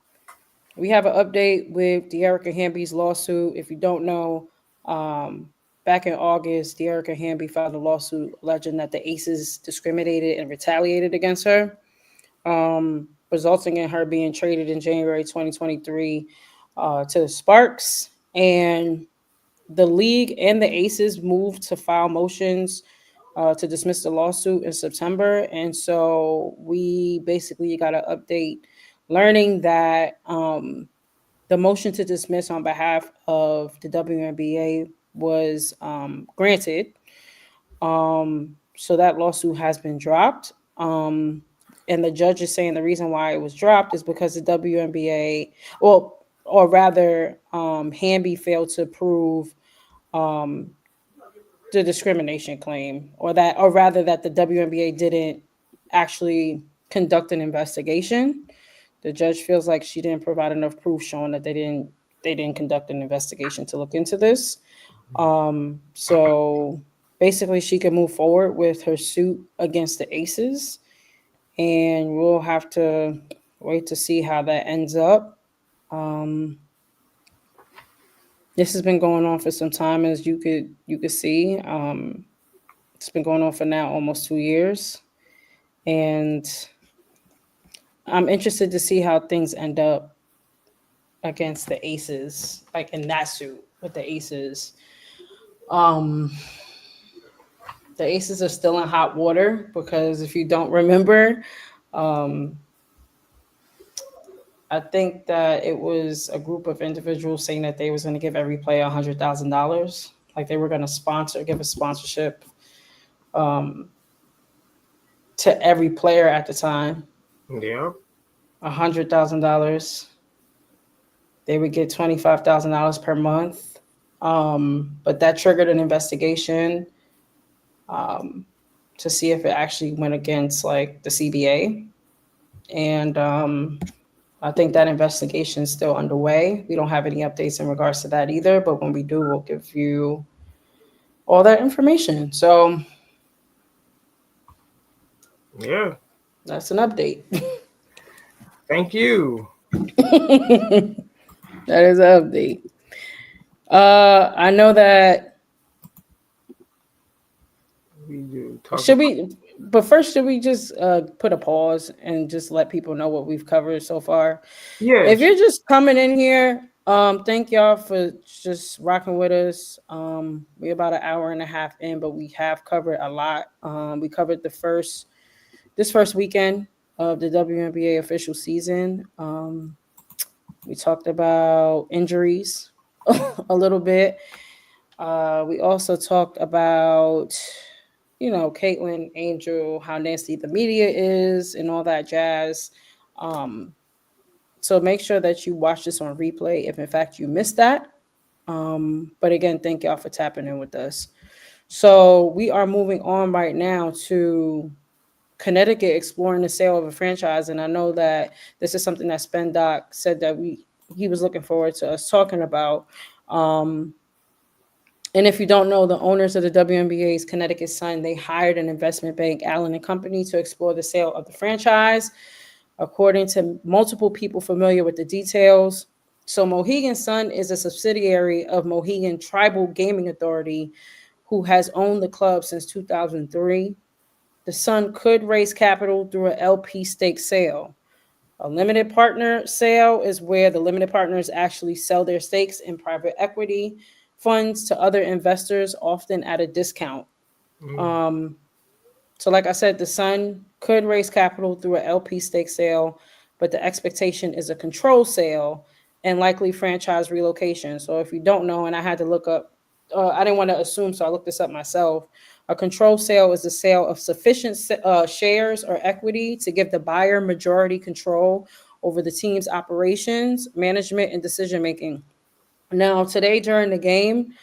[SPEAKER 1] we have an update with De'Erica Hamby's lawsuit. If you don't know, um, back in August, De'Erica Hamby filed a lawsuit alleging that the Aces discriminated and retaliated against her, resulting in her being traded in January 2023 to the Sparks. And the league and the Aces moved to file motions to dismiss the lawsuit in September. And so we basically got an update learning that the motion to dismiss on behalf of the WNBA was granted. So that lawsuit has been dropped. And the judge is saying the reason why it was dropped is because the WNBA, well, or rather, Hamby failed to prove um, the discrimination claim, or rather that the WNBA didn't actually conduct an investigation. The judge feels like she didn't provide enough proof showing that they didn't conduct an investigation to look into this. So basically, she can move forward with her suit against the Aces, and we'll have to wait to see how that ends up. Um, this has been going on for some time, as you could see. It's been going on for now almost 2 years, and I'm interested to see how things end up against the Aces, like in that suit with the Aces. Um, the Aces are still in hot water because if you don't remember, um, I think that it was a group of individuals saying that they was going to give every player $100,000, like they were going to give a sponsorship um, to every player at the time,
[SPEAKER 2] Yeah.
[SPEAKER 1] $100,000. They would get $25,000 per month. But that triggered an investigation um, to see if it actually went against like the CBA. And I think that investigation is still underway. We don't have any updates in regards to that either, but when we do, we'll give you all that information. So
[SPEAKER 2] Yeah.
[SPEAKER 1] that's an update.
[SPEAKER 2] Thank you.
[SPEAKER 1] That is an update. I know that.
[SPEAKER 2] We do talk
[SPEAKER 1] Should
[SPEAKER 2] about.
[SPEAKER 1] we? But first, should we just put a pause and just let people know what we've covered so far? If
[SPEAKER 2] Yes.
[SPEAKER 1] you're just coming in here, thank y'all for just rocking with us. We're about an hour and a half in, but we have covered a lot. We covered this first weekend of the WNBA official season. We talked about injuries a little bit. We also talked about, Caitlin, Angel, how nasty the media is, and all that jazz. Um, so make sure that you watch this on replay if, in fact, you missed that. But again, thank y'all for tapping in with us. So we are moving on right now to Connecticut exploring the sale of a franchise, and I know that this is something that Spendoc said that he was looking forward to us talking about. Um, and if you don't know, the owners of the WNBA's Connecticut Sun, they hired an investment bank, Allen and Company, to explore the sale of the franchise, according to multiple people familiar with the details. So Mohegan Sun is a subsidiary of Mohegan Tribal Gaming Authority, who has owned the club since 2003. The Sun could raise capital through an LP stake sale. A limited partner sale is where the limited partners actually sell their stakes in private equity funds to other investors, often at a discount.
[SPEAKER 2] Mm.
[SPEAKER 1] Um, so, like I said, the Sun could raise capital through an LP stake sale, but the expectation is a control sale and likely franchise relocation. So, if you don't know, and I had to look up, I didn't want to assume, so I looked this up myself. A control sale is the sale of sufficient shares or equity to give the buyer majority control over the team's operations, management, and decision making. Now, today during the game,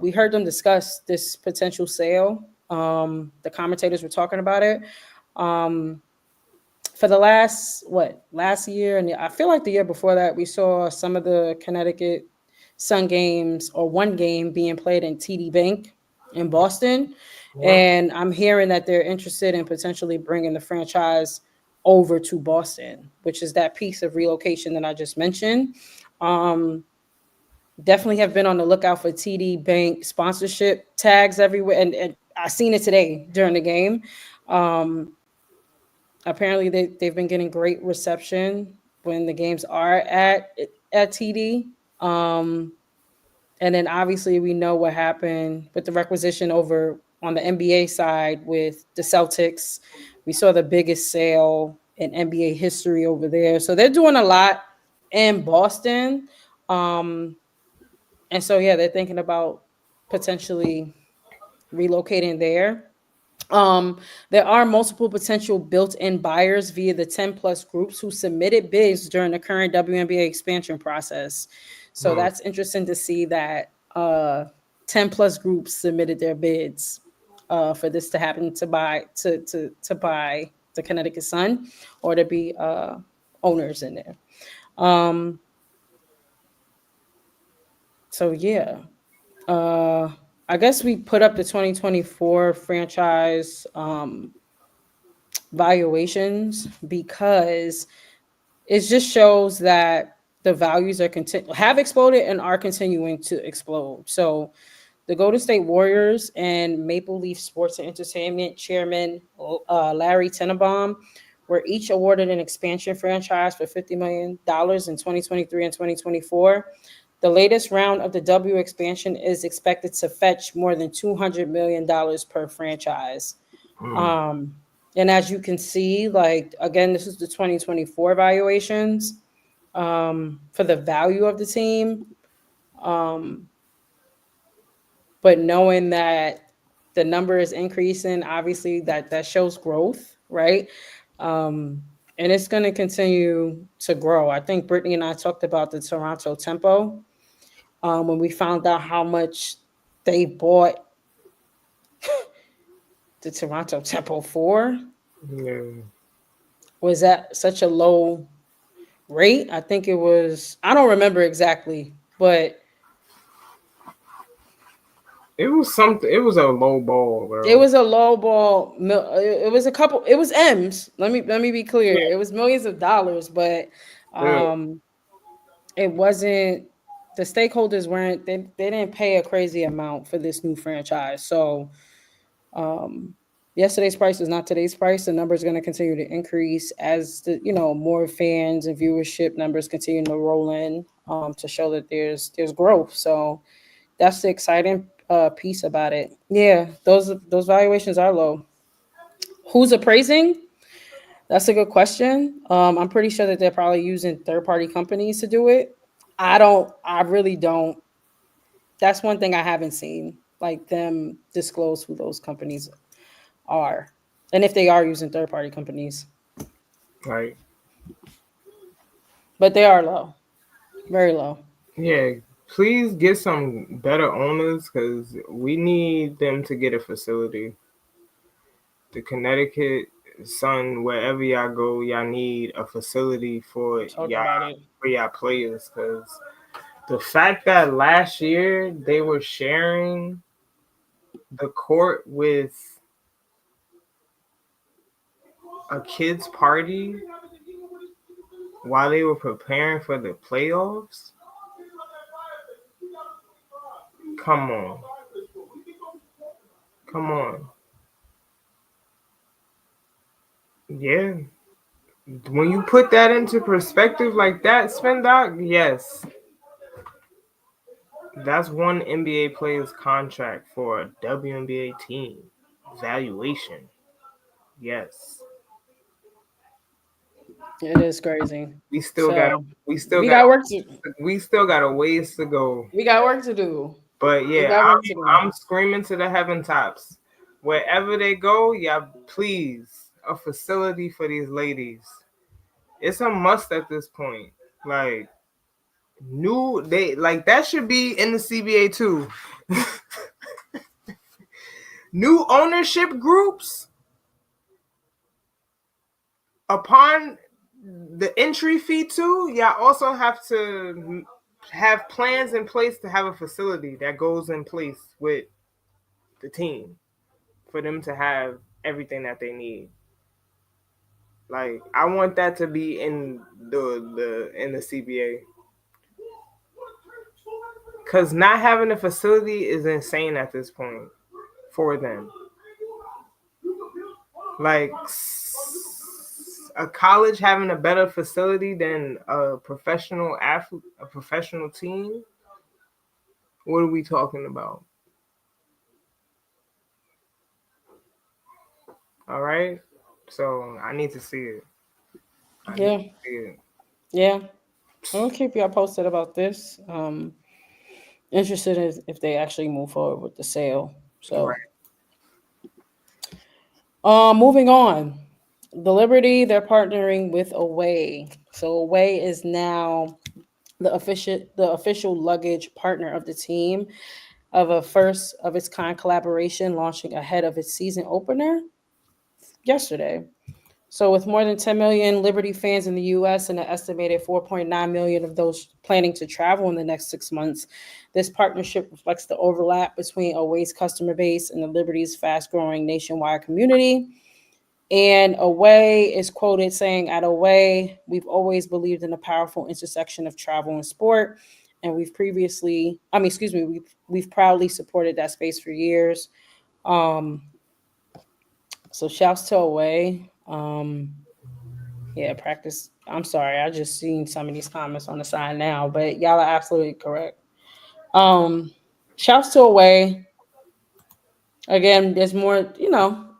[SPEAKER 1] we heard them discuss this potential sale. The commentators were talking about it. Um, for the last year, and I feel like the year before that, we saw some of the Connecticut Sun games or one game being played in TD Bank in Boston.
[SPEAKER 2] Yeah.
[SPEAKER 1] And I'm hearing that they're interested in potentially bringing the franchise over to Boston, which is that piece of relocation that I just mentioned. Um, Definitely have been on the lookout for TD Bank sponsorship tags everywhere, and I seen it today during the game. Um, Apparently, they've been getting great reception when the games are at TD. Um, and then obviously we know what happened with the requisition over on the NBA side with the Celtics. We saw the biggest sale in NBA history over there. So they're doing a lot in Boston. Um, and so yeah, they're thinking about potentially relocating there. Um, there are multiple potential built-in buyers via the 10 plus groups who submitted bids during the current WNBA expansion process. So
[SPEAKER 2] Hmm.
[SPEAKER 1] that's interesting to see that 10 plus groups submitted their bids for this to happen to buy the Connecticut Sun or to be owners in there. Um, so yeah. Uh I guess we put up the 2024 franchise valuations because it just shows that the values are have exploded and are continuing to explode. So the Golden State Warriors and Maple Leaf Sports and Entertainment chairman Larry Tenenbaum were each awarded an expansion franchise for $50 million in 2023 and 2024. The latest round of the W expansion is expected to fetch more than $200 million per franchise.
[SPEAKER 2] Hmm.
[SPEAKER 1] Um, and as you can see, like again, this is the 2024 valuations for the value of the team. Um, but knowing that the number is increasing, obviously that shows growth, right? And it's going to continue to grow. I think Brittany and I talked about the Toronto Tempo when we found out how much they bought the Toronto Tempo for.
[SPEAKER 2] Yeah.
[SPEAKER 1] Was that such a low rate? I think it was. I don't remember exactly, but
[SPEAKER 2] It was something. It was a low ball,
[SPEAKER 1] it
[SPEAKER 2] bro.
[SPEAKER 1] was a low ball. It was a couple. It was M's. Let me be clear.
[SPEAKER 2] Yeah.
[SPEAKER 1] It was millions of dollars, but
[SPEAKER 2] Still.
[SPEAKER 1] um, it wasn't. The stakeholders weren't. They didn't pay a crazy amount for this new franchise. So um, yesterday's price is not today's price. The number is going to continue to increase as the more fans and viewership numbers continue to roll in to show that there's growth. So that's the exciting piece about it. Yeah, those valuations are low. Who's appraising? That's a good question. I'm pretty sure that they're probably using third party companies to do it. I don't. I really don't. That's one thing I haven't seen, like them disclose who those companies are, and if they are using third party companies.
[SPEAKER 2] Like,
[SPEAKER 1] But they are low, very low.
[SPEAKER 2] yeah. Please get some better owners because we need them to get a facility. The Connecticut Sun, wherever y'all go, y'all need a facility
[SPEAKER 1] Talk about it.
[SPEAKER 2] for y'all players. Because the fact that last year they were sharing the court with a kids party while they were preparing for the playoffs. Come on, come on, yeah. When you put that into perspective like that, Spendoc, yes, that's one NBA player's contract for a WNBA team. Valuation, yes.
[SPEAKER 1] It is crazy.
[SPEAKER 2] We still got
[SPEAKER 1] So
[SPEAKER 2] we still
[SPEAKER 1] we
[SPEAKER 2] got
[SPEAKER 1] got work to
[SPEAKER 2] we still got a ways to go.
[SPEAKER 1] we got work to do.
[SPEAKER 2] But
[SPEAKER 1] We
[SPEAKER 2] yeah,
[SPEAKER 1] got work to do.
[SPEAKER 2] I'm screaming to the heaven tops. Wherever they go, yeah, please a facility for these ladies. It's a must at this point. Like new, they like that should be in the CBA too. New ownership groups upon the entry fee too. Y'all also have to have plans in place to have a facility that goes in place with the team for them to have everything that they need. Like I want that to be in the CBA. Cause not having a facility is insane at this point for them. Like a college having a better facility than a professional athlete, a professional team. What are we talking about? All right. So I need to see it. I need
[SPEAKER 1] Yeah,
[SPEAKER 2] to see it.
[SPEAKER 1] yeah. I'll keep y'all posted about this. Interested if they actually move forward with the sale. So,
[SPEAKER 2] Right.
[SPEAKER 1] moving on. The Liberty, they're partnering with Away. So Away is now the official luggage partner of the team of a first of its kind collaboration launching ahead of its season opener yesterday. So, with more than 10 million Liberty fans in the US and an estimated 4.9 million of those planning to travel in the next 6 months, this partnership reflects the overlap between Away's customer base and the Liberty's fast growing nationwide community. And Away is quoted saying, "At Away, we've always believed in the powerful intersection of travel and sport. And we've proudly supported that space for years." Um, so shouts to Away. Yeah, practice. I'm sorry, I just seen some of these comments on the side now, but y'all are absolutely correct. Um, Shouts to Away. Again, there's more,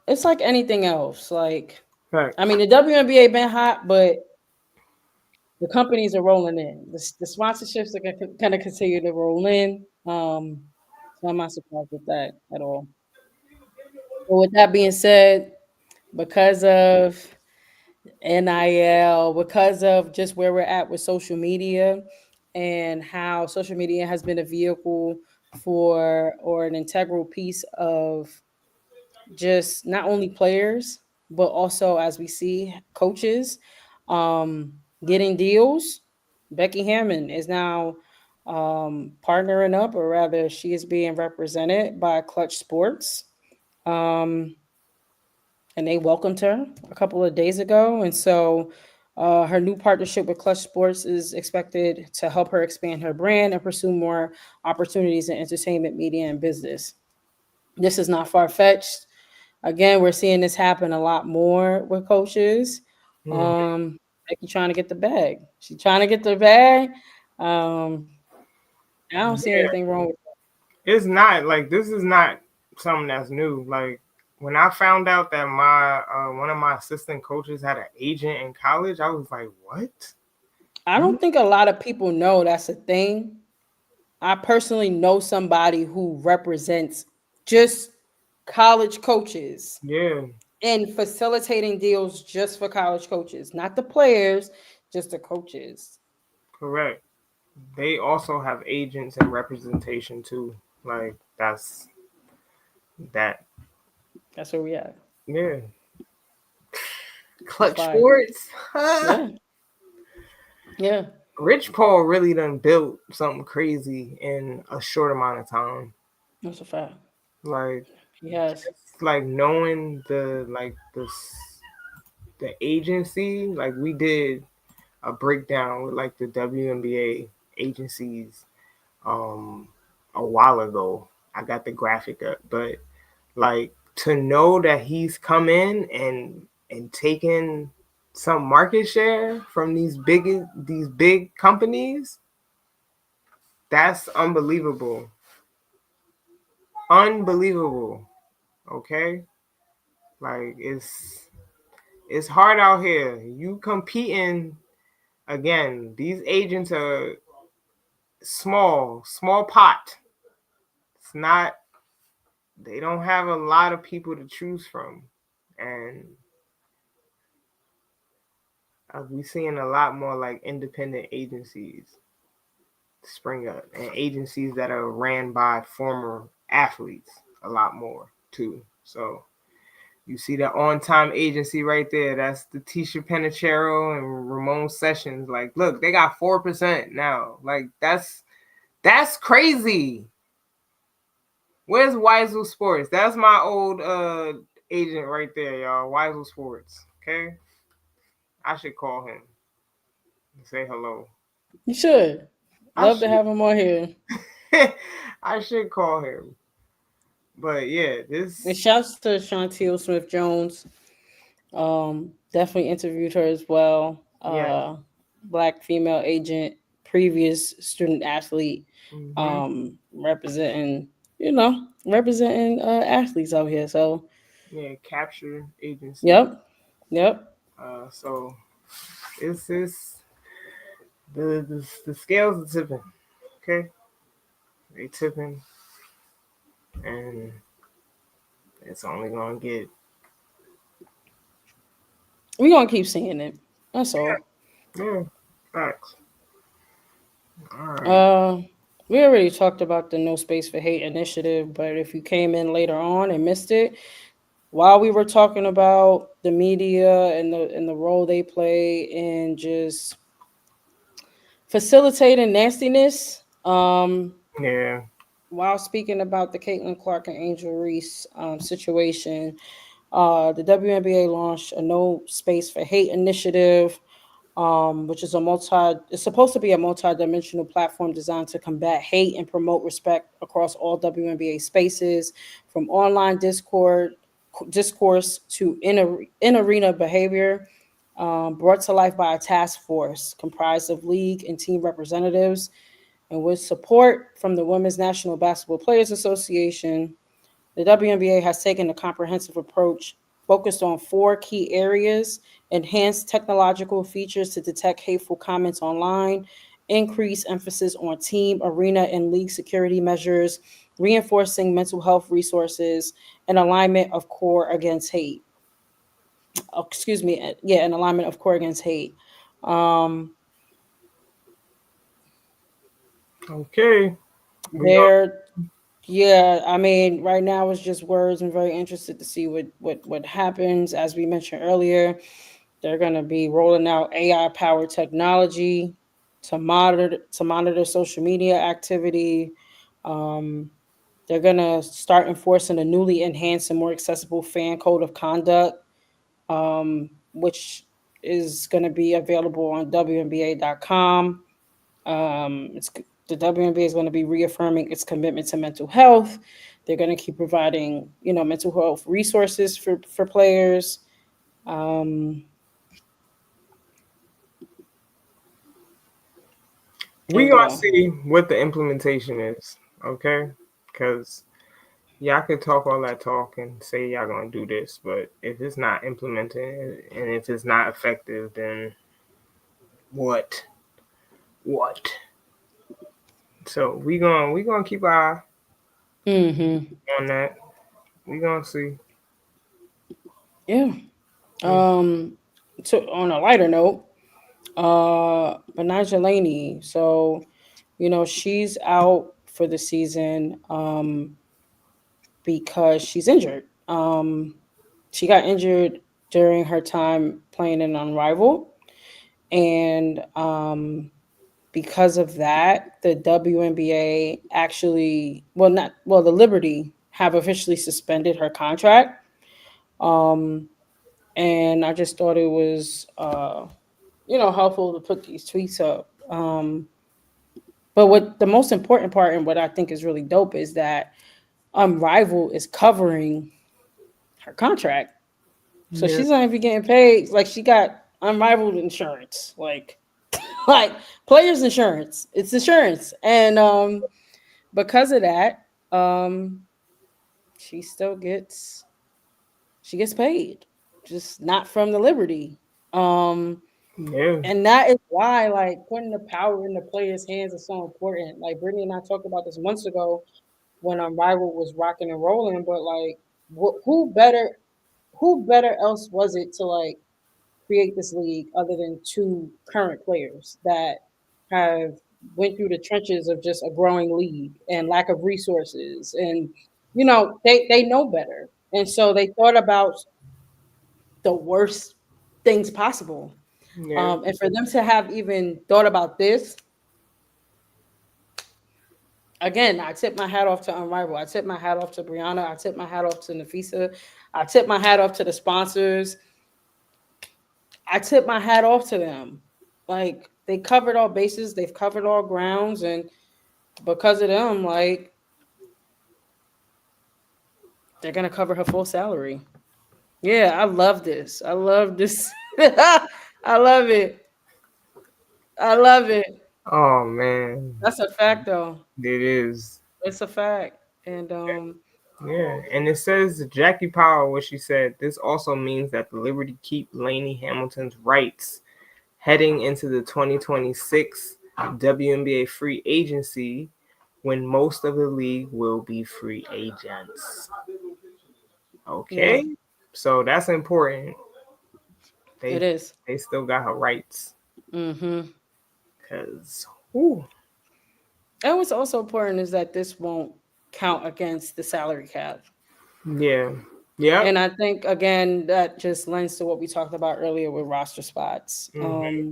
[SPEAKER 1] it's like anything else. Like, I
[SPEAKER 2] Facts.
[SPEAKER 1] mean, the WNBA been hot, but the companies are rolling in. The sponsorships are going to continue to roll in. So I'm not surprised with that at all. But with that being said, because of NIL, because of just where we're at with social media and how social media has been a vehicle for or an integral piece of just not only players, but also as we see coaches um, getting deals. Becky Hammond is now partnering up, or rather, she is being represented by Clutch Sports. Um, and they welcomed her a couple of days ago. And so her new partnership with Clutch Sports is expected to help her expand her brand and pursue more opportunities in entertainment, media, and business. This is not far fetched. Again, we're seeing this happen a lot more with coaches.
[SPEAKER 2] Mhm.
[SPEAKER 1] Becky trying to get the bag. She's trying to get the bag. Um, I don't see
[SPEAKER 2] Yeah,
[SPEAKER 1] anything wrong with
[SPEAKER 2] it's not like this is not something that's new. Like when I found out that my one of my assistant coaches had an agent in college, I was like, "What?
[SPEAKER 1] I don't think a lot of people know that's a thing. I personally know somebody who represents just college coaches
[SPEAKER 2] Yeah,
[SPEAKER 1] and facilitating deals just for college coaches, not the players, just the coaches.
[SPEAKER 2] correct. They also have agents and representation too. Like that's that.
[SPEAKER 1] That's where we at.
[SPEAKER 2] Yeah,
[SPEAKER 1] It's
[SPEAKER 2] Clutch
[SPEAKER 1] fire.
[SPEAKER 2] Sports.
[SPEAKER 1] Yeah. Yeah.
[SPEAKER 2] Rich Paul really done built something crazy in a short amount of time.
[SPEAKER 1] That's a fact.
[SPEAKER 2] Like
[SPEAKER 1] He has.
[SPEAKER 2] just like knowing the agency, like we did a breakdown with like the WNBA agencies um a while ago. I got the graphic up, but like to know that he's come in and taken some market share from these big companies, that's unbelievable. Unbelievable. Okay? Like it's hard out here. You competing again, these agents are small pot. It's not they don't have a lot of people to choose from. And we seeing a lot more like independent agencies spring up and agencies that are ran by former athletes a lot more too. So you see the on time agency right there. That's the Tisha Penachero and Ramon Sessions. Like, look, they got 4% now. Like that's crazy. Where's Wiesel Sports? That's my old agent right there, y'all. Wiesel Sports. Okay. I should call him and say hello.
[SPEAKER 1] You should.
[SPEAKER 2] I
[SPEAKER 1] Love to
[SPEAKER 2] should.
[SPEAKER 1] have him on here.
[SPEAKER 2] I should call him. But yeah,
[SPEAKER 1] And
[SPEAKER 2] this.
[SPEAKER 1] shouts to Chantel Smith Jones. Definitely interviewed her as well.
[SPEAKER 2] Yeah.
[SPEAKER 1] Black female agent, previous student athlete,
[SPEAKER 2] Hmm.
[SPEAKER 1] representing, representing athletes out here. So,
[SPEAKER 2] Yeah. Capture agency.
[SPEAKER 1] yep, yep.
[SPEAKER 2] So it's the scales are tipping. Okay, they tipping, and it's only gonna get.
[SPEAKER 1] We gonna keep seeing it. That's all.
[SPEAKER 2] Yeah, facts. All right.
[SPEAKER 1] Uh, we already talked about the No Space for Hate initiative, but if you came in later on and missed it, while we were talking about the media and the role they play in just facilitating nastiness,
[SPEAKER 2] Yeah.
[SPEAKER 1] while speaking about the Caitlin Clark and Angel Reese situation, the WNBA launched a No Space for Hate initiative, which is it's supposed to be a multi-dimensional platform designed to combat hate and promote respect across all WNBA spaces, from online discourse to in arena behavior. Brought to life by a task force comprised of league and team representatives, and with support from the Women's National Basketball Players Association. The WNBA has taken a comprehensive approach focused on four key areas: enhanced technological features to detect hateful comments online, increase emphasis on team, arena, and league security measures, reinforcing mental health resources, and alignment of core against hate. Oh, excuse me, yeah, an alignment of core against hate. Um,
[SPEAKER 2] Okay. We gonna.
[SPEAKER 1] there Yeah, I mean, right now it's just words. I'm very interested to see what happens. As we mentioned earlier, they're going to be rolling out AI powered technology to monitor social media activity. Um, they're going to start enforcing a newly enhanced and more accessible fan code of conduct, which is going to be available on WNBA.com. It's the WNBA is going to be reaffirming its commitment to mental health. They're going to keep providing, mental health resources for players. Um,
[SPEAKER 2] We
[SPEAKER 1] and
[SPEAKER 2] gonna
[SPEAKER 1] well,
[SPEAKER 2] see what the implementation is. Okay. Because y'all could talk all that talk and say y'all gonna do this, but if it's not implemented and if it's not effective, then what? What? So we gonna keep our eye
[SPEAKER 1] hmm
[SPEAKER 2] on that. We gonna see.
[SPEAKER 1] yeah.
[SPEAKER 2] Mm.
[SPEAKER 1] So on a lighter note, Benija Laney. So, she's out for the season because she's injured. She got injured during her time playing in Unrivaled, and because of that, the WNBA actually, well, not well, the Liberty have officially suspended her contract. Um, and I just thought it was, helpful to put these tweets up. But what the most important part and what I think is really dope is that Unrivaled is covering her contract. So
[SPEAKER 2] Yeah.
[SPEAKER 1] she's not even getting paid. Like she got unrivaled insurance, like players insurance. It's insurance, and because of that, um, she still gets paid, just not from the Liberty. Um,
[SPEAKER 2] Yeah.
[SPEAKER 1] and that is why like putting the power in the players' hands is so important. Like Brittany and I talked about this months ago when Unrivaled was rocking and rolling, but like who better else was it to like create this league other than two current players that have went through the trenches of just a growing league and lack of resources, and they know better, and so they thought about the worst things possible,
[SPEAKER 2] Yeah.
[SPEAKER 1] and for them to have even thought about this, again, I tip my hat off to Unrivaled. I tip my hat off to Brianna. I tip my hat off to Nafisa. I tip my hat off to the sponsors. I tip my hat off to them. Like they covered all bases, they've covered all grounds, and because of them, like they're gonna cover her full salary. Yeah, I love this. I love this. I love it. I love it.
[SPEAKER 2] Oh man,
[SPEAKER 1] That's a fact, though.
[SPEAKER 2] it is.
[SPEAKER 1] It's a fact. And
[SPEAKER 2] Yeah, and it says Jackie Powell, what she said. This also means that the Liberty keep Lainey Hamilton's rights heading into the 2026 WNBA free agency, when most of the league will be free agents.
[SPEAKER 1] yeah,
[SPEAKER 2] Okay, so that's important.
[SPEAKER 1] it
[SPEAKER 2] They
[SPEAKER 1] is.
[SPEAKER 2] they still got her rights
[SPEAKER 1] Mm-hmm.
[SPEAKER 2] because, ooh,
[SPEAKER 1] And what's also important is that this won't count against the salary cap.
[SPEAKER 2] yeah, yep.
[SPEAKER 1] And I think again that just lends to what we talked about earlier with roster spots.
[SPEAKER 2] Mm-hmm.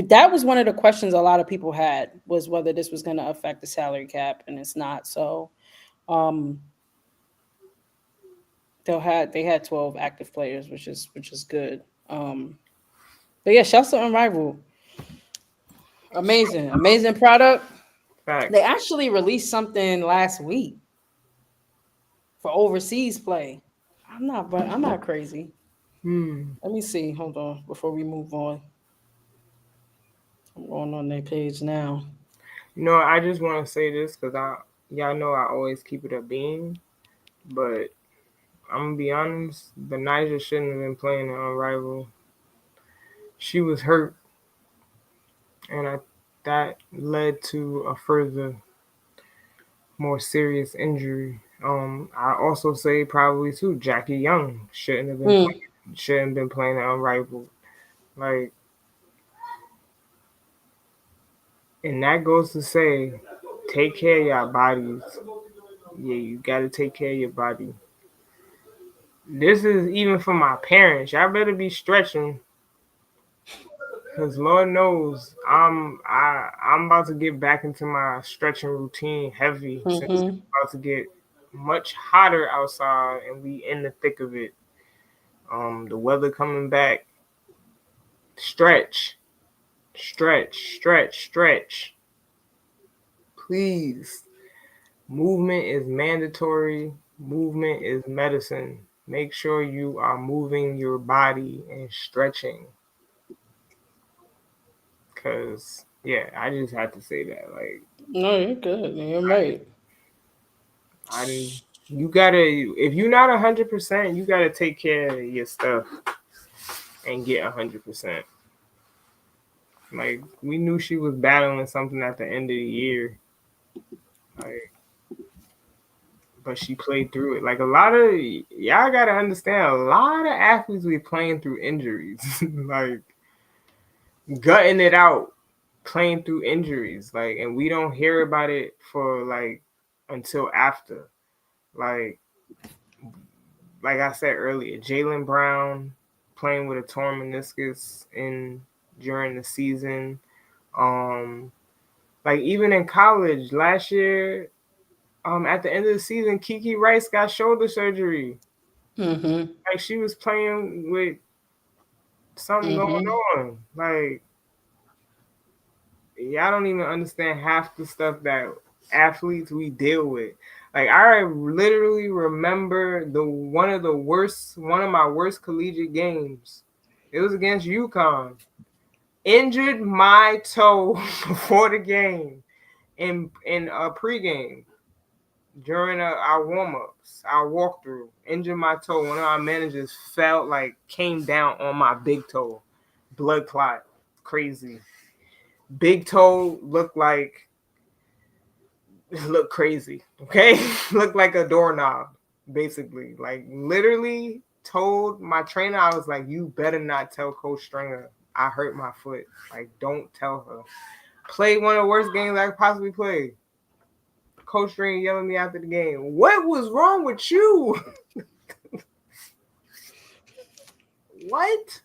[SPEAKER 1] That was one of the questions a lot of people had, was whether this was going to affect the salary cap, and it's not. So um, they had 12 active players, which is good. But yeah, shouts to Unrivaled. Amazing product. They
[SPEAKER 2] Facts.
[SPEAKER 1] actually released something last week for overseas play. I'm not crazy.
[SPEAKER 2] Hmm.
[SPEAKER 1] Let me see. Hold on before we move on. I'm going on their page now.
[SPEAKER 2] You know, I just want to say this because y'all know I always keep it a beam, but I'm gonna be honest, Benija shouldn't have been playing on Rival. She was hurt, and that led to a further, more serious injury. I also say probably too Jackie Young
[SPEAKER 1] Mm,
[SPEAKER 2] shouldn't have been playing on Rival. Like, and that goes to say, take care of your bodies. Yeah, you gotta take care of your body. This is even for my parents. Y'all better be stretching, cause Lord knows I'm about to get back into my stretching routine heavy, since it's
[SPEAKER 1] mm-hmm.
[SPEAKER 2] about to get much hotter outside and we in the thick of it. The weather coming back. Stretch, stretch. Please. Movement is mandatory. Movement is medicine. Make sure you are moving your body and stretching. Cause yeah, I just had to say that. Like,
[SPEAKER 1] No, you're good. You're
[SPEAKER 2] I
[SPEAKER 1] right.
[SPEAKER 2] I didn't. You gotta, if you're not 100%, you gotta take care of your stuff and get 100%. Like, we knew she was battling something at the end of the year, like, but she played through it. Like, a lot of y'all gotta understand, a lot of athletes be playing through injuries, like gutting it out, playing through injuries, like, and we don't hear about it for like until after, like. Like I said earlier, Jaylen Brown playing with a torn meniscus in during the season. Um, like even in college last year, at the end of the season, Kiki Rice got shoulder surgery.
[SPEAKER 1] Mm-hmm.
[SPEAKER 2] Like she was playing with something going
[SPEAKER 1] Mm-hmm.
[SPEAKER 2] on. Like y'all don't even understand half the stuff that athletes we deal with. Like I literally remember one of my worst collegiate games. It was against UConn. Injured my toe before the game in a pregame during our warm ups, our walkthrough. Injured my toe. One of our managers felt like came down on my big toe, blood clot, crazy. Big toe looked crazy. Okay, looked like a doorknob, basically. Like literally told my trainer, I was like, "You better not tell Coach Stringer I hurt my foot. Like, don't tell her." Played one of the worst games I could possibly play. Coach Stringer yelling at me after the game. What was wrong with you? What?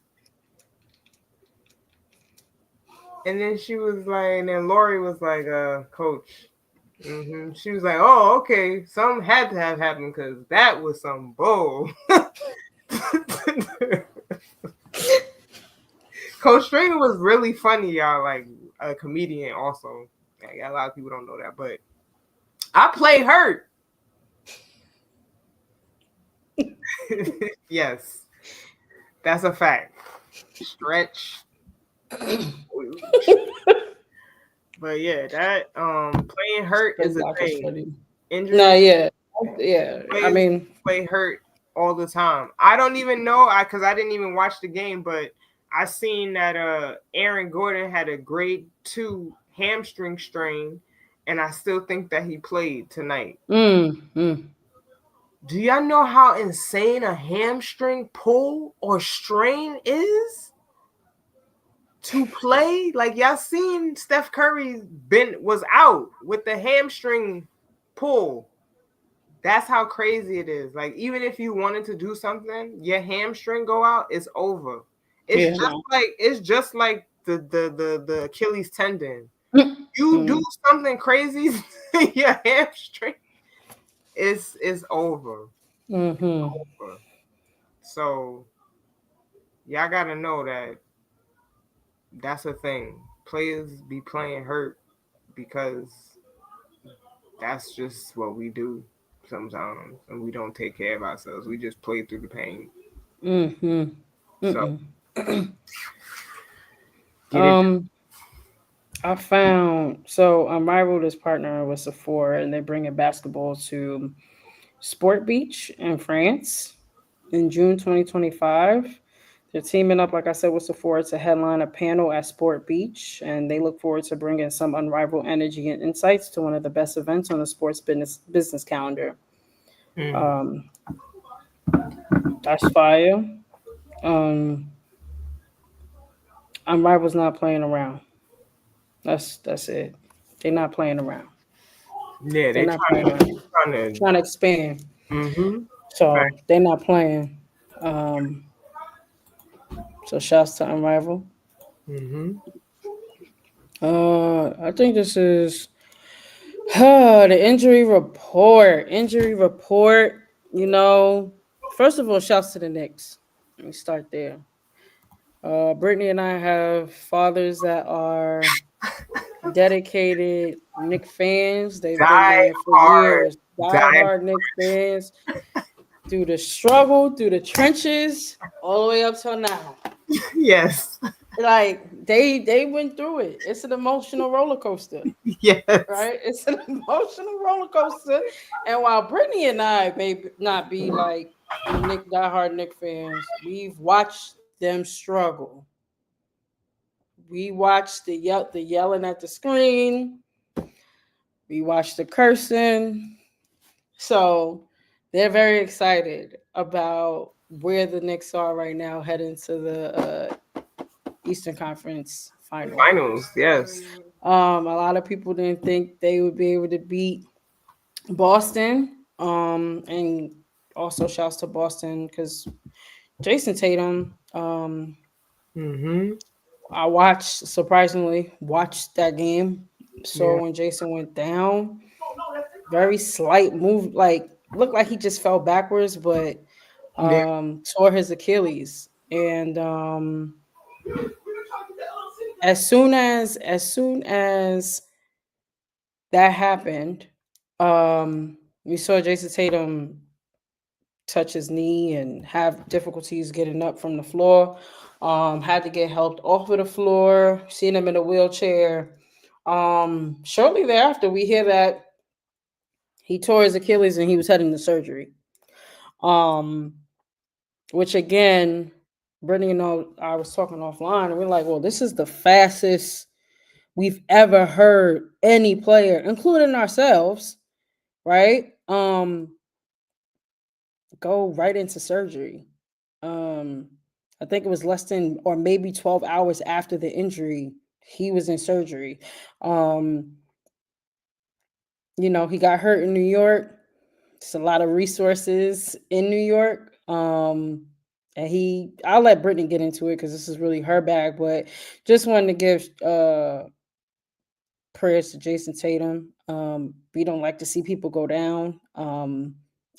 [SPEAKER 2] And then she was like, and then Lori was like, Coach. She was like, "Oh, okay. Something had to have happened because that was some bull." Coach Strainer was really funny, y'all. Like a comedian, also. Like, a lot of people don't know that, but I play hurt. Yes, that's a fact. Stretch. But yeah, that playing hurt
[SPEAKER 1] Spin
[SPEAKER 2] is a
[SPEAKER 1] block is
[SPEAKER 2] thing.
[SPEAKER 1] funny. No,
[SPEAKER 2] Injuries,
[SPEAKER 1] yeah, yeah. I
[SPEAKER 2] players
[SPEAKER 1] mean,
[SPEAKER 2] play hurt all the time. I don't even know because I didn't even watch the game, but I seen that Aaron Gordon had a grade 2 hamstring strain, and I still think that he played tonight.
[SPEAKER 1] mm.
[SPEAKER 2] Do y'all know how insane a hamstring pull or strain is to play? Like y'all seen Steph Curry was out with the hamstring pull. That's how crazy it is. Like even if you wanted to do something, your hamstring go out, it's over. It's
[SPEAKER 1] Yeah,
[SPEAKER 2] just
[SPEAKER 1] no.
[SPEAKER 2] like the Achilles tendon.
[SPEAKER 1] Mm.
[SPEAKER 2] You do
[SPEAKER 1] Mm.
[SPEAKER 2] something crazy, your hamstring is over.
[SPEAKER 1] Mm-hmm.
[SPEAKER 2] Over. So y'all gotta know that that's a thing. Players be playing hurt because that's just what we do sometimes, and we don't take care of ourselves. We just play through the pain.
[SPEAKER 1] Mm-hmm.
[SPEAKER 2] So
[SPEAKER 1] Mm-mm.
[SPEAKER 2] get it.
[SPEAKER 1] I found so Unrivaled is partnering with Sephora, and they're bringing basketball to Sport Beach in France in June 2025. They're teaming up, like I said, with Sephora to headline a panel at Sport Beach, and they look forward to bringing some unrivaled energy and insights to one of the best events on the sports business calendar.
[SPEAKER 2] Mm.
[SPEAKER 1] Um, that's fire. Um, Unrival's not playing around. That's it. They're not playing around.
[SPEAKER 2] Yeah,
[SPEAKER 1] They're
[SPEAKER 2] they
[SPEAKER 1] not playing around.
[SPEAKER 2] trying to.
[SPEAKER 1] Trying to expand.
[SPEAKER 2] Mm-hmm.
[SPEAKER 1] So
[SPEAKER 2] Fact.
[SPEAKER 1] they're not playing. Um, so shouts to Unrivaled.
[SPEAKER 2] Mm-hmm.
[SPEAKER 1] I think this is the injury report. Injury report. You know, first of all, shouts to the Knicks. Let me start there. Brittany and I have fathers that are dedicated Knicks fans. They've been
[SPEAKER 2] Die
[SPEAKER 1] there for
[SPEAKER 2] hard.
[SPEAKER 1] years. Die
[SPEAKER 2] Die.
[SPEAKER 1] hard Knicks fans through the struggle, through the trenches, all the way up till now.
[SPEAKER 2] Yes.
[SPEAKER 1] Like they went through it. It's an emotional roller coaster,
[SPEAKER 2] Yes.
[SPEAKER 1] right? It's an emotional roller coaster. And while Brittany and I may not be like Nick diehard Nick fans, we've watched them struggle. We watched the yelling at the screen. We watched the cursing. So they're very excited about where the Knicks are right now, heading to the Eastern Conference final.
[SPEAKER 2] Finals. Yes.
[SPEAKER 1] A lot of people didn't think they would be able to beat Boston. And also shouts to Boston because Jason Tatum.
[SPEAKER 2] Mm-hmm.
[SPEAKER 1] I watched surprisingly watched that game. So
[SPEAKER 2] Yeah.
[SPEAKER 1] when Jason went down, very slight move, like looked like he just fell backwards, but
[SPEAKER 2] Yeah.
[SPEAKER 1] tore his Achilles. And as soon as that happened, we saw Jason Tatum touch his knee and have difficulties getting up from the floor. Had to get helped off of the floor. Seen him in a wheelchair. Shortly thereafter, we hear that he tore his Achilles and he was heading to surgery. Um, which again, Brittany and I was talking offline, and we're like, well, this is the fastest we've ever heard any player, including ourselves, right? Go right into surgery. Um, I think it was less than or maybe 12 hours after the injury, he was in surgery. Um, he got hurt in New York. It's a lot of resources in New York. And I'll let Brittany get into it because this is really her bag, but just wanted to give prayers to Jason Tatum. We don't like to see people go down.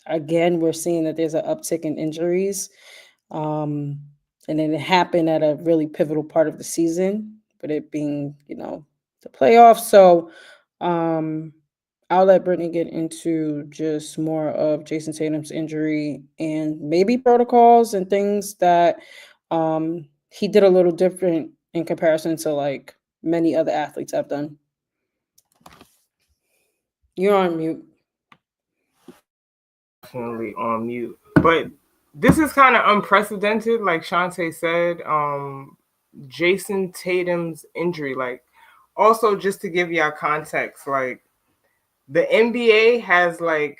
[SPEAKER 1] Again, we're seeing that there's an uptick in injuries. Um, And then it happened at a really pivotal part of the season, with it being, the playoffs. So I'll let Brittany get into just more of Jason Tatum's injury and maybe protocols and things that he did a little different in comparison to like many other athletes have done. You're on mute.
[SPEAKER 2] Definitely on mute. But this is kind of unprecedented, like Shantae said. Jason Tatum's injury, like, also just to give y'all context, like the NBA has like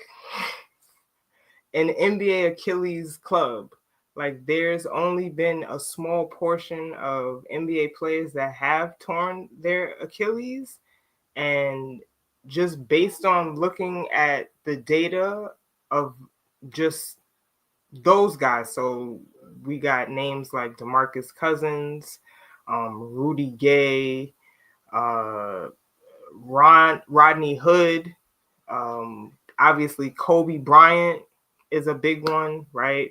[SPEAKER 2] an NBA Achilles club. Like there's only been a small portion of NBA players that have torn their Achilles, and just based on looking at the data of just those guys. So we got names like DeMarcus Cousins, Rudy Gay, Rodney Hood, obviously Kobe Bryant is a big one, right?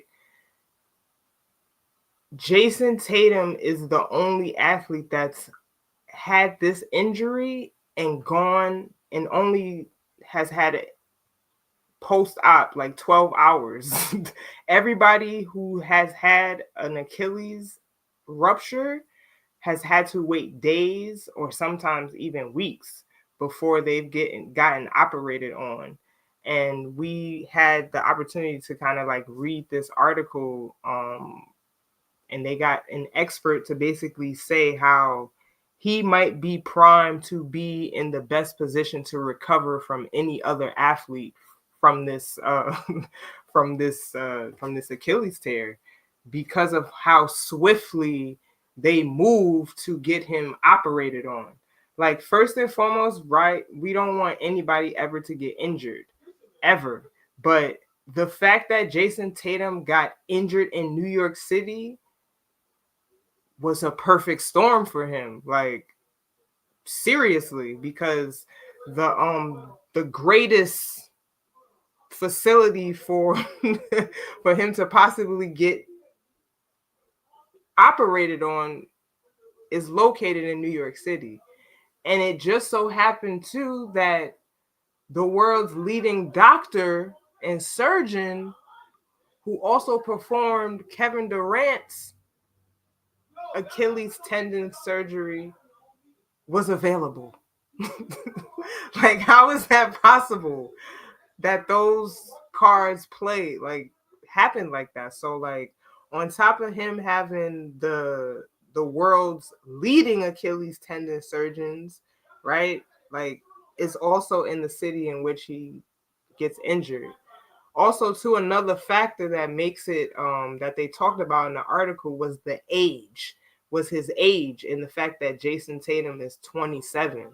[SPEAKER 2] Jason Tatum is the only athlete that's had this injury and gone and only has had it post-op like 12 hours. Everybody who has had an Achilles rupture has had to wait days or sometimes even weeks before they've gotten operated on. And we had the opportunity to kind of like read this article, and they got an expert to basically say how he might be primed to be in the best position to recover from any other athlete from this from this Achilles tear, because of how swiftly they move to get him operated on. Like, first and foremost, right, we don't want anybody ever to get injured, ever. But the fact that Jason Tatum got injured in New York City was a perfect storm for him. Like, seriously, because the greatest facility for for him to possibly get operated on is located in New York City. And it just so happened too that the world's leading doctor and surgeon, who also performed Kevin Durant's Achilles tendon surgery, was available. Like, how is that possible that those cards play like happen like that? So like, on top of him having the world's leading Achilles tendon surgeons, right? Like, it's also in the city in which he gets injured. Also, to another factor that makes it that they talked about in the article was his age, and the fact that Jason Tatum is 27.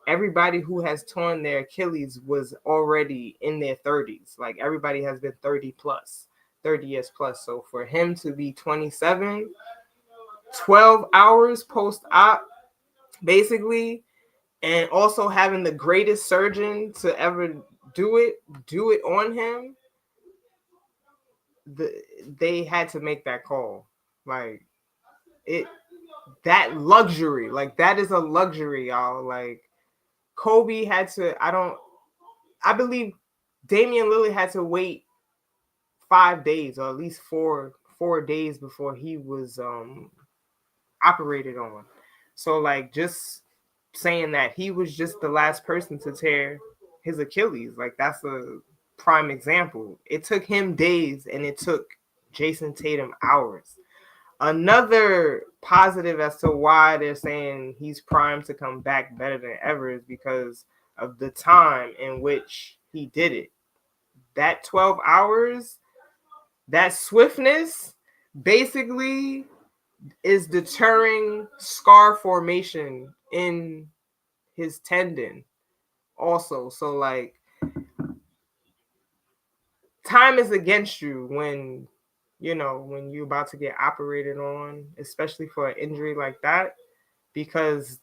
[SPEAKER 2] Everybody who has torn their Achilles was already in their 30s. Like, everybody has been 30 years plus. So for him to be 27, 12 hours post-op, basically, and also having the greatest surgeon to ever do it on him, they had to make that call. Like, that luxury, like, that is a luxury, y'all. Like, Kobe had to, I believe Damian Lillard had to wait 5 days, or at least four days before he was operated on. So like, just saying that he was just the last person to tear his Achilles, like, that's a prime example. It took him days and it took Jason Tatum hours. Another positive as to why they're saying he's primed to come back better than ever is because of the time in which he did it. That 12 hours, that swiftness, basically is deterring scar formation in his tendon also. So like, time is against you when you're about to get operated on, especially for an injury like that, because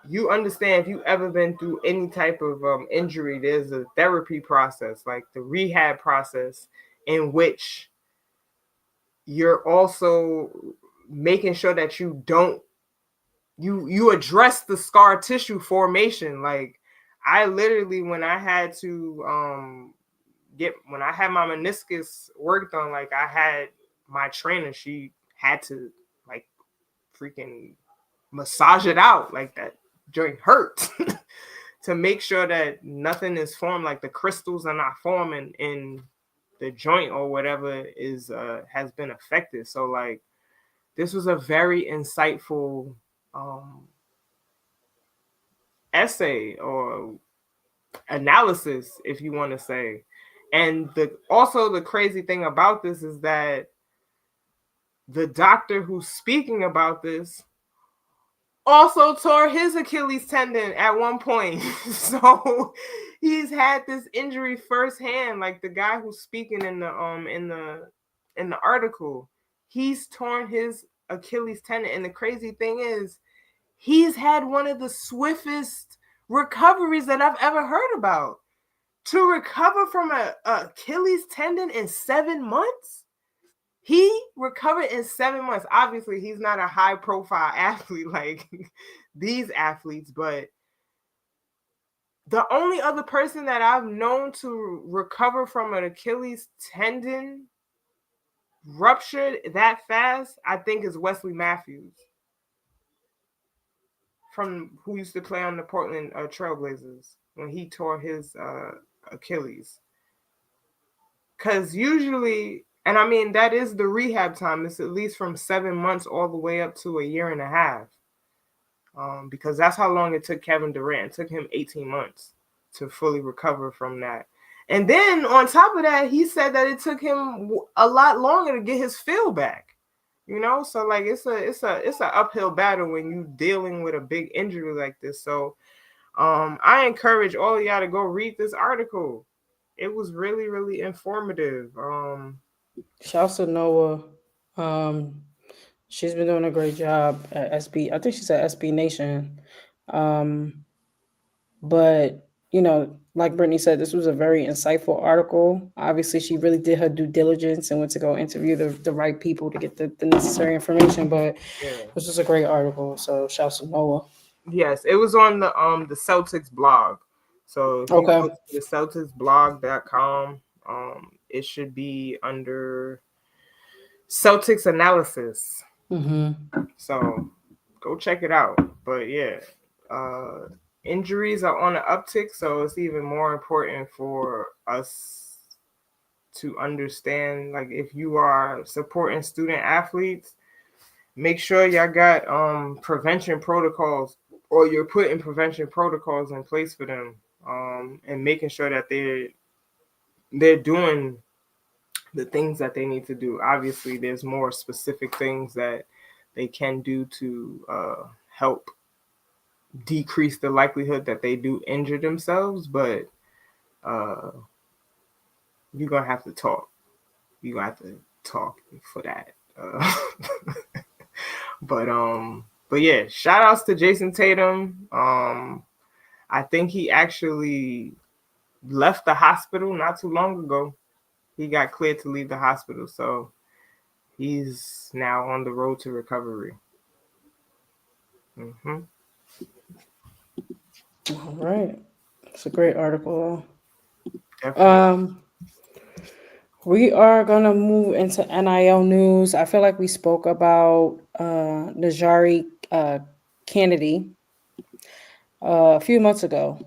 [SPEAKER 2] you understand, if you ever been through any type of injury, there's a therapy process, like the rehab process, in which you're also making sure that you don't you address the scar tissue formation. Like I literally, when I had to when I had my meniscus worked on, like I had my trainer, she had to like freaking massage it out, like that joint hurt to make sure that nothing is formed, like the crystals are not forming in the joint or whatever is has been affected. So like this was a very insightful essay or analysis, if you want to say. And the crazy thing about this is that the doctor who's speaking about this also tore his Achilles tendon at one point. So he's had this injury firsthand. Like the guy who's speaking in the article, he's torn his Achilles tendon. And the crazy thing is, he's had one of the swiftest recoveries that I've ever heard about. To recover from a Achilles tendon in 7 months? He recovered in 7 months. Obviously, he's not a high profile athlete like these athletes, but the only other person that I've known to recover from an Achilles tendon ruptured that fast, I think, is Wesley Matthews, from who used to play on the Portland Trailblazers, when he tore his Achilles. Because usually, and I mean, that is the rehab time. It's at least from 7 months all the way up to a year and a half. Because that's how long it took Kevin Durant. It took him 18 months to fully recover from that. And then on top of that, he said that it took him a lot longer to get his feel back. You know, so like it's an uphill battle when you're dealing with a big injury like this. So I encourage all of y'all to go read this article. It was really, really informative.
[SPEAKER 1] Shouts to Noah. She's been doing a great job at SB. I think she's at SB Nation. Um, but like Brittany said, this was a very insightful article. Obviously, she really did her due diligence and went to go interview the right people to get the necessary information. But this was a great article. So shouts to Noah.
[SPEAKER 2] Yes, it was on the Celtics blog. So if you go to the CelticsBlog.com, it should be under Celtics analysis.
[SPEAKER 1] Mm-hmm.
[SPEAKER 2] So go check it out. But yeah, injuries are on the uptick, so it's even more important for us to understand, like, if you are supporting student athletes, make sure y'all got prevention protocols, or you're putting prevention protocols in place for them, and making sure that they're doing the things that they need to do. Obviously, there's more specific things that they can do to help decrease the likelihood that they do injure themselves, but you're gonna have to talk. You're gonna have to talk for that. But yeah, shout outs to Jason Tatum. I think he actually left the hospital not too long ago. He got cleared to leave the hospital, so he's now on the road to recovery. Mm-hmm.
[SPEAKER 1] All right, it's a great article.
[SPEAKER 2] Definitely.
[SPEAKER 1] We are gonna move into NIL news. I feel like we spoke about Najari Kennedy a few months ago.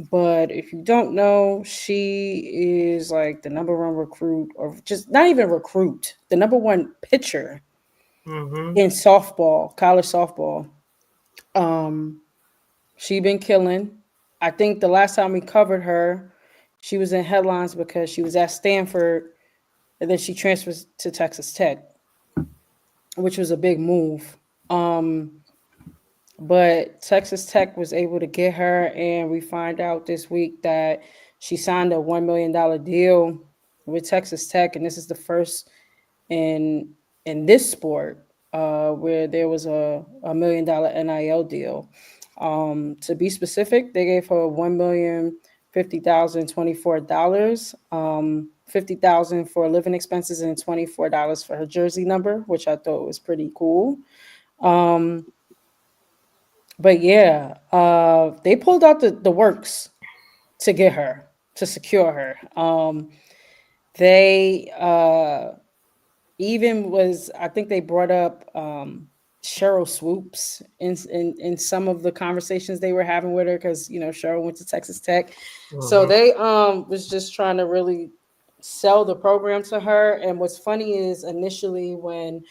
[SPEAKER 1] But if you don't know, she is like the number one recruit, or just not even recruit, the number one pitcher in softball, college softball. She been killing. I think the last time we covered her, she was in headlines because she was at Stanford and then she transferred to Texas Tech, which was a big move. But Texas Tech was able to get her, and we find out this week that she signed a $1 million deal with Texas Tech, and this is the first in this sport where there was a $1 million NIL deal. To be specific, they gave her $1,050,000 $50,024, 50,000 for living expenses, and $24 for her jersey number, which I thought was pretty cool. Um, but yeah, they pulled out the works to get her, to secure her. They even was, I think they brought up Cheryl Swoops in some of the conversations they were having with her, because Cheryl went to Texas Tech, so
[SPEAKER 2] Mm-hmm.
[SPEAKER 1] they was just trying to really sell the program to her. And what's funny is, initially when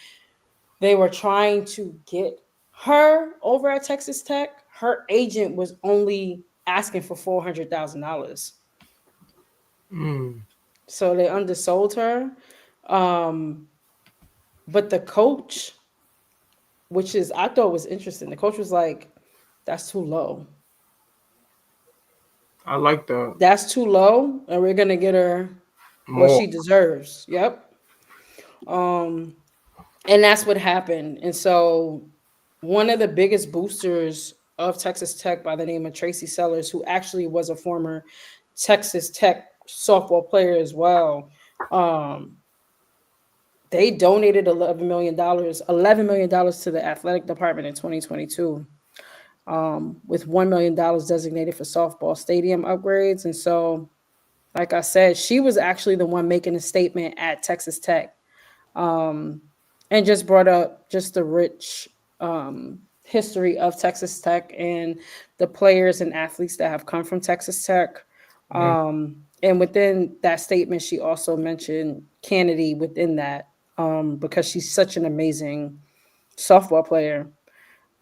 [SPEAKER 1] they were trying to get her over at Texas Tech, her agent was only asking for $400,000,
[SPEAKER 2] Mm.
[SPEAKER 1] so they undersold her. um but the coach, which is, I thought was interesting. The coach was like, "That's too low.
[SPEAKER 2] I like that
[SPEAKER 1] That's too low, and we're gonna get her what
[SPEAKER 2] more.
[SPEAKER 1] she deserves." Yep. Um, and that's what happened. And so, one of the biggest boosters of Texas Tech, by the name of Tracy Sellers, who actually was a former Texas Tech softball player as well, um, they donated $11 million, $11 million to the athletic department in 2022. With $1 million designated for softball stadium upgrades. And so, like I said, she was actually the one making a statement at Texas Tech, um, and just brought up just the rich history of Texas Tech and the players and athletes that have come from Texas Tech.
[SPEAKER 2] Mm.
[SPEAKER 1] And within that statement, she also mentioned Kennedy within that, because she's such an amazing softball player.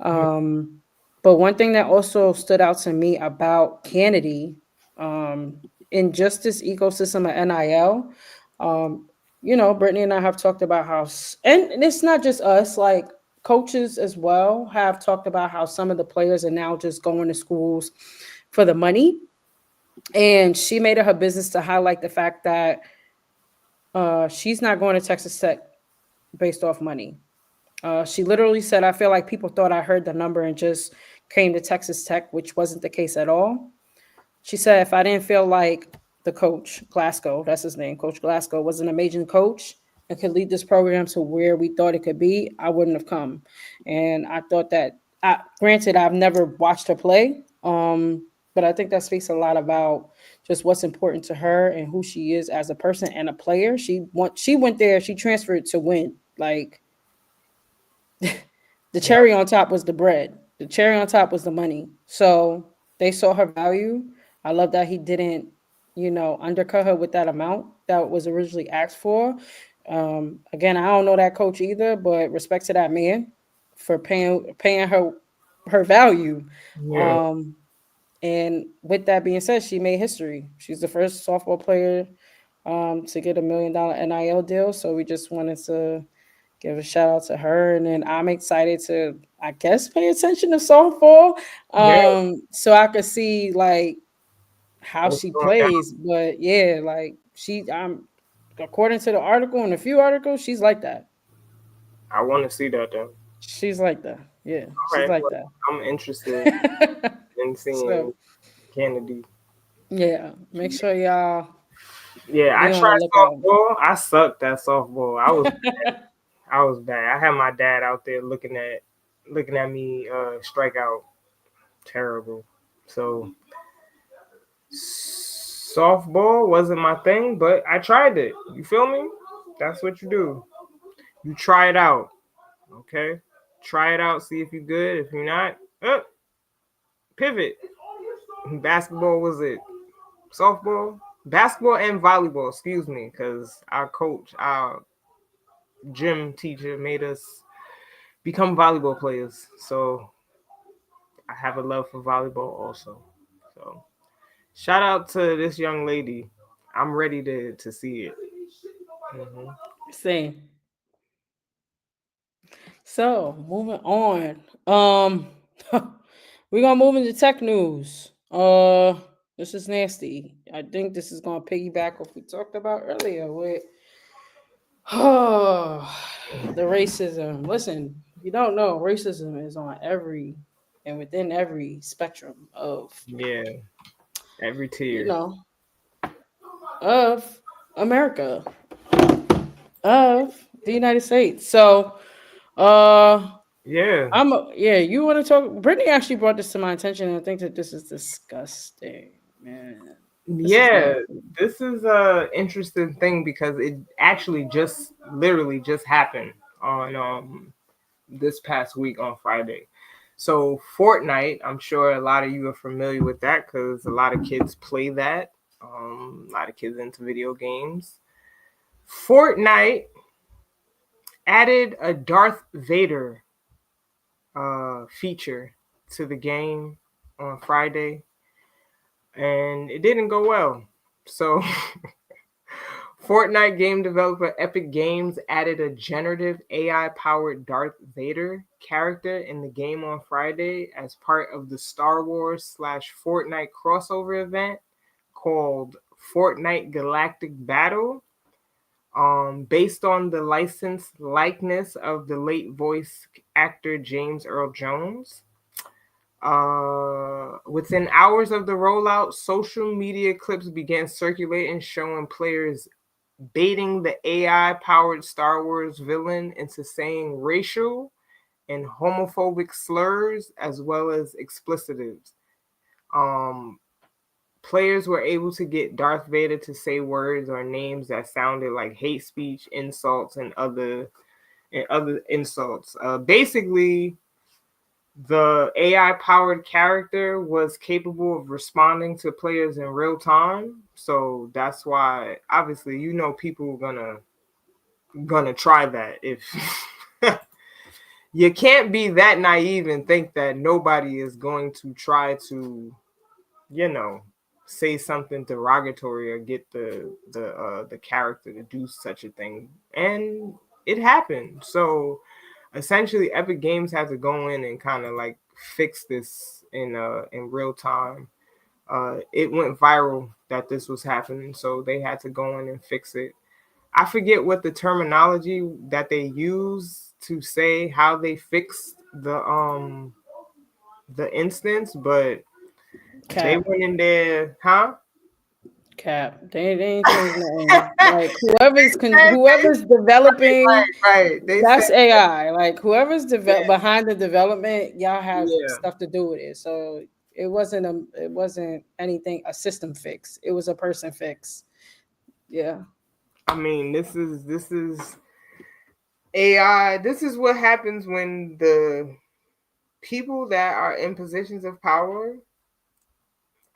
[SPEAKER 2] Mm.
[SPEAKER 1] Um, but one thing that also stood out to me about Kennedy, um, in just this ecosystem of NIL, Brittany and I have talked about how, and it's not just us, like coaches as well have talked about how some of the players are now just going to schools for the money. And she made it her business to highlight the fact that she's not going to Texas Tech based off money. She literally said, "I feel like people thought I heard the number and just came to Texas Tech, which wasn't the case at all." She said, "If I didn't feel like the coach, Glasgow, that's his name, Coach Glasgow, was an amazing coach and could lead this program to where we thought it could be, I wouldn't have come." And I thought that, granted, I've never watched her play, but I think that speaks a lot about just what's important to her and who she is as a person and a player. She went there, she transferred to win. Like, the
[SPEAKER 2] Yeah.
[SPEAKER 1] cherry on top was the bread. The cherry on top was the money. So they saw her value. I love that he didn't, undercut her with that amount that was originally asked for. Again, I don't know that coach either, but respect to that man for paying her value.
[SPEAKER 2] Yeah.
[SPEAKER 1] Um, and with that being said, she made history. She's the first softball player to get $1 million NIL deal. So we just wanted to give a shout out to her. And then I'm excited to, I guess, pay attention to softball,
[SPEAKER 2] Yeah.
[SPEAKER 1] so I could see like how
[SPEAKER 2] What's
[SPEAKER 1] she
[SPEAKER 2] going down?
[SPEAKER 1] plays. But yeah, like according to the article and a few articles, she's like that.
[SPEAKER 2] I want to see that then.
[SPEAKER 1] She's like that. Yeah,
[SPEAKER 2] All
[SPEAKER 1] she's
[SPEAKER 2] right.
[SPEAKER 1] like
[SPEAKER 2] Well,
[SPEAKER 1] that.
[SPEAKER 2] I'm interested in seeing
[SPEAKER 1] So
[SPEAKER 2] Kennedy.
[SPEAKER 1] yeah, make sure y'all
[SPEAKER 2] Yeah, I
[SPEAKER 1] be on the
[SPEAKER 2] tried
[SPEAKER 1] lookout.
[SPEAKER 2] softball. I sucked at softball. I was bad. I had my dad out there looking at me strike out. Terrible. So softball wasn't my thing, but I tried it. You feel me? That's what you do. You try it out. Okay? Try it out, see if you're good. If you're not, pivot. Basketball was it. Softball? Basketball and volleyball, excuse me, because our gym teacher made us become volleyball players. So I have a love for volleyball also. So shout out to this young lady. I'm ready to see it. Hmm.
[SPEAKER 1] Same. So moving on. Um, we're gonna move into tech news. This is nasty. I think this is gonna piggyback what we talked about earlier with the racism. Listen, if you don't know, racism is on every and within every spectrum of
[SPEAKER 2] Yeah. Every
[SPEAKER 1] you
[SPEAKER 2] tier.
[SPEAKER 1] know, of America, of the United States. So, uh,
[SPEAKER 2] Yeah.
[SPEAKER 1] yeah, you want to talk? Brittany actually brought this to my attention, and I think that this is disgusting, man. This is
[SPEAKER 2] Yeah.
[SPEAKER 1] nasty.
[SPEAKER 2] This is a interesting thing because it actually just literally just happened on this past week on Friday. So Fortnite, I'm sure a lot of you are familiar with that because a lot of kids play that. A lot of kids into video games. Fortnite added a Darth Vader feature to the game on Friday, and it didn't go well. So Fortnite game developer Epic Games added a generative AI powered Darth Vader character in the game on Friday as part of the Star Wars slash Fortnite crossover event called Fortnite Galactic Battle. Based on the licensed likeness of the late voice actor James Earl Jones. Within hours of the rollout, social media clips began circulating showing players baiting the AI powered Star Wars villain into saying racial and homophobic slurs as well as explicitives. Um, Players were able to get Darth Vader to say words or names that sounded like hate speech, insults, and other insults. Basically, the AI powered character was capable of responding to players in real time. So that's why obviously people are gonna try that. If you can't be that naive and think that nobody is going to try to, you know, say something derogatory or get the character to do such a thing. And it happened. So essentially Epic Games had to go in and kind of like fix this in real time. It went viral that this was happening, so they had to go in and fix it. I forget what the terminology that they use to say how they fixed the instance, but they
[SPEAKER 1] Cap,
[SPEAKER 2] went in there, huh?
[SPEAKER 1] cap. They ain't changed nothing. Like
[SPEAKER 2] They
[SPEAKER 1] whoever's developing,
[SPEAKER 2] right. They said
[SPEAKER 1] that's AI. Like whoever's behind the development, y'all have
[SPEAKER 2] yeah.
[SPEAKER 1] stuff to do with it. So it wasn't anything a system fix. It was a person fix. Yeah.
[SPEAKER 2] I mean, this is AI. This is what happens when the people that are in positions of power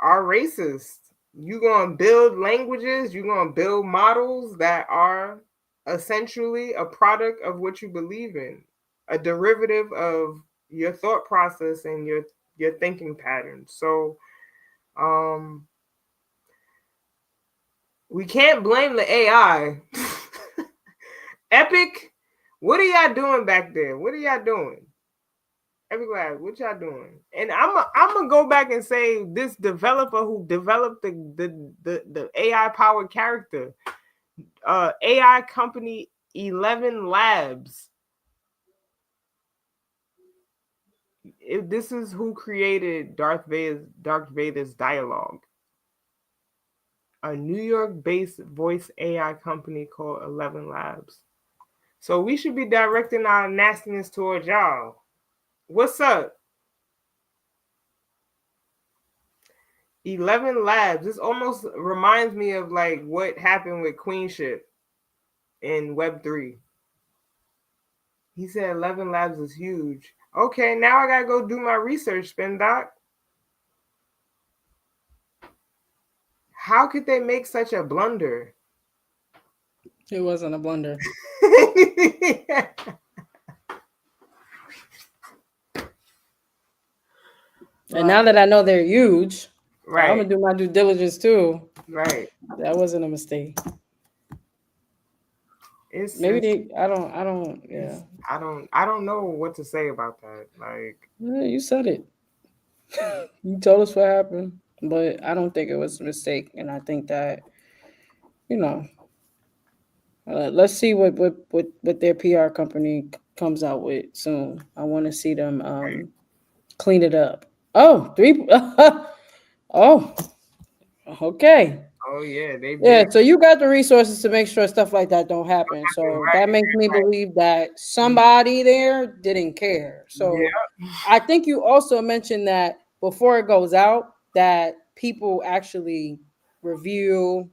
[SPEAKER 2] are racist. You're going to build languages, you're going to build models that are essentially a product of what you believe in, a derivative of your thought process and your thinking patterns. So, um we can't blame the AI. Epic, what are y'all doing back there? What are y'all doing? Epic Labs, what y'all doing? And I'm gonna go back and say this developer who developed the AI powered character, AI company 11 Labs. This is who created Darth Vader's dialogue. A New York-based voice AI company called 11 Labs. So we should be directing our nastiness towards y'all. What's up? 11 Labs. This almost reminds me of like what happened with Queenship in Web3. He said 11 Labs is huge. Okay, now I gotta go do my research, Spin Doc. How could they make such a blunder?
[SPEAKER 1] It wasn't a blunder. And now that I know they're huge, I'm
[SPEAKER 2] Right,
[SPEAKER 1] gonna do my due diligence too.
[SPEAKER 2] right.
[SPEAKER 1] That wasn't a mistake.
[SPEAKER 2] It's
[SPEAKER 1] Maybe
[SPEAKER 2] just
[SPEAKER 1] they. I don't. Yeah.
[SPEAKER 2] I don't know what to say about that. Like
[SPEAKER 1] Yeah, you said it. You told us what happened, but I don't think it was a mistake, and I think that you know, let's see what their PR company comes out with soon. I want to see them clean it up. Oh, three. Oh, Okay.
[SPEAKER 2] Oh yeah, they
[SPEAKER 1] Yeah,
[SPEAKER 2] big.
[SPEAKER 1] so you got the resources to make sure stuff like that don't happen. So
[SPEAKER 2] Right,
[SPEAKER 1] that makes me
[SPEAKER 2] right.
[SPEAKER 1] believe that
[SPEAKER 2] Mm,
[SPEAKER 1] somebody there didn't care. So
[SPEAKER 2] yeah,
[SPEAKER 1] I think you also mentioned that before it goes out, that people actually review,